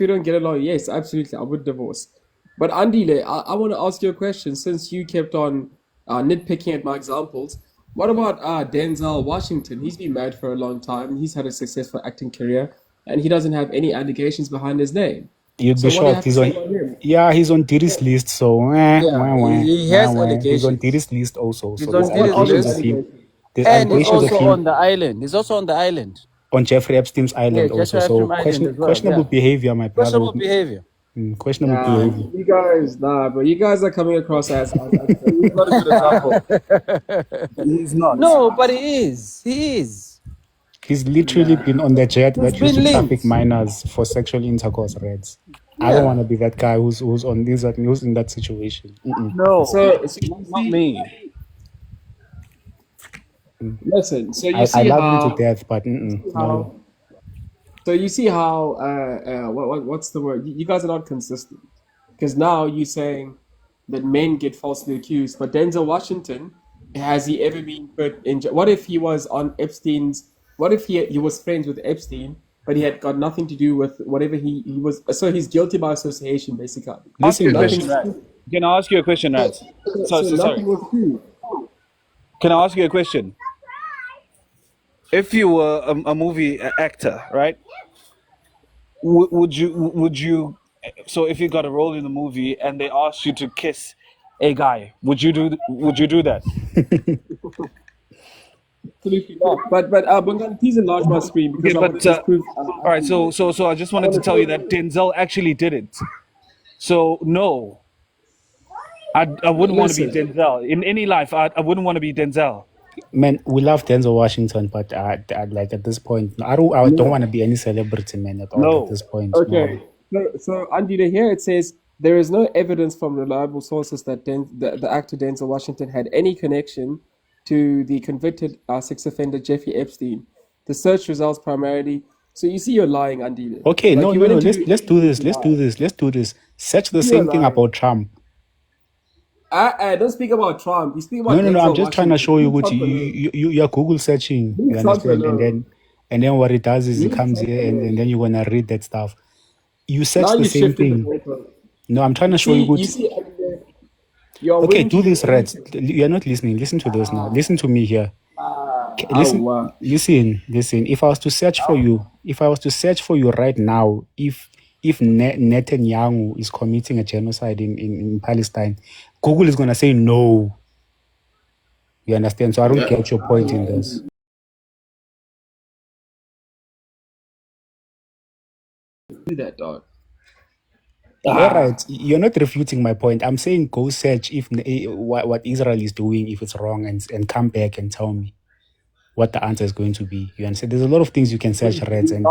you don't get along, yes, absolutely, I would divorce. But Andile, I want to ask you a question since you kept on nitpicking at my examples. What about Denzel Washington? He's been married for a long time. He's had a successful acting career, and he doesn't have any allegations behind his name. You'd be So what do you have shocked. to say about him? He's on Diddy's list. So, Yeah, he has He's on allegations. Diddy's list also. He's So on there's What Diddy's are those allegations of list, him. allegations? There's and he's allegations of also him on the island. He's also on the island. on Jeffrey Epstein's Yeah, island also. Joshua So Ephraim Island as well. questionable Yeah, behavior, my brother. questionable behavior. Questionable Nah, behavior. you guys, nah, bro. You guys are coming across as he's not a good example. He's not. No, but he is. He is. He's literally been on the jet He's that used to been traffic linked. minors for sexual intercourse, Reds. I don't Yeah. want to be that guy who's on this who's in that situation. No, So you not see, me. listen. So you I see love him to how, death, but no. so you see how, what's the word? You guys are not consistent because now you're saying that men get falsely accused, but Denzel Washington, has he ever been put in? What if he was on Epstein's? What if he was friends with Epstein, but he had got nothing to do with whatever he was? So he's guilty by association, basically. Ask you a Listen, Nothing. question, Rad. Can I ask you a question, Rad? So Sorry. nothing was true. Can I ask you a question? If you were a movie actor, right? Would you? So if you got a role in the movie and they asked you to kiss a guy, would you do that? Absolutely not. But BonganiD, please enlarge my screen Okay, because I want but to disprove. all right. So I just wanted to tell you that Denzel actually did it. So no, I wouldn't want to be Listen, Denzel in any life. I wouldn't want to be Denzel. man, we love Denzel Washington, but like at this point, no, I don't want to be any celebrity, man, at all at No. this point. okay. No. So Andy, here it says there is no evidence from reliable sources that the actor Denzel Washington had any connection to the convicted sex offender Jeffrey Epstein. The search results primarily. So you see, you're lying, Andy. Okay, Like no, you no, went no. into Let's do this. to Let's lie. do this. Let's do this. Search the You're same thing lying. about Trump. I don't speak about Trump. You speak No, about no, no. I'm Denzel just trying to Washington. show you Leave what Trump alone. you're Google searching. You Leave Trump understand? alone. And then what it does is it Leave comes Trump here and alone. then you're gonna read that stuff. You Now search the you're same shifting the thing. goalpost. No, I'm trying to show you You what. see, you're Okay, willing do to. this, Reds. You're not listening. Listen to this now. Listen to me here. Listen, Wow. listen. If I was to search for you right now, if Netanyahu is committing a genocide in Palestine, Google is gonna say no. You understand? So I don't get your point in this. Do that, dog. All right, you're not refuting my point. I'm saying go search if what Israel is doing, if it's wrong, and come back and tell me what the answer is going to be. You understand? There's a lot of things you can search, Reds, and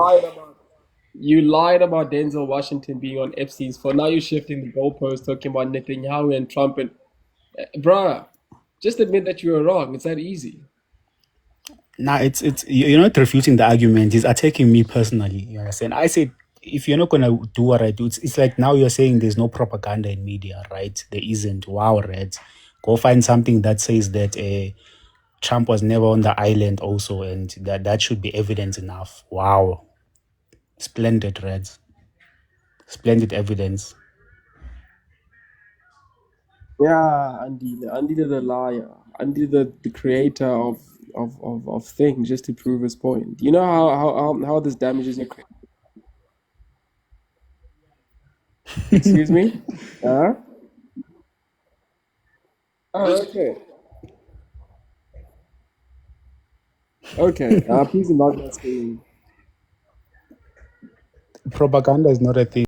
You lied about Denzel Washington being on Epstein's phone. Now you're shifting the goalpost, talking about Netanyahu and Trump. And bruh, just admit that you were wrong. It's that easy. now it's you're not refuting the argument. He's attacking me personally. You understand? I said if you're not gonna do what I do, it's like now you're saying there's no propaganda in media, right? There isn't. Wow, Reds, go find something that says that Trump was never on the island also, and that should be evidence enough. Wow, splendid, Reds, splendid evidence. Yeah, Andy the liar. Andy the creator of things just to prove his point. You know how this damages your credit? Excuse me? Huh? Oh, okay. Okay. Please enlarge my screen. Propaganda is not a thing.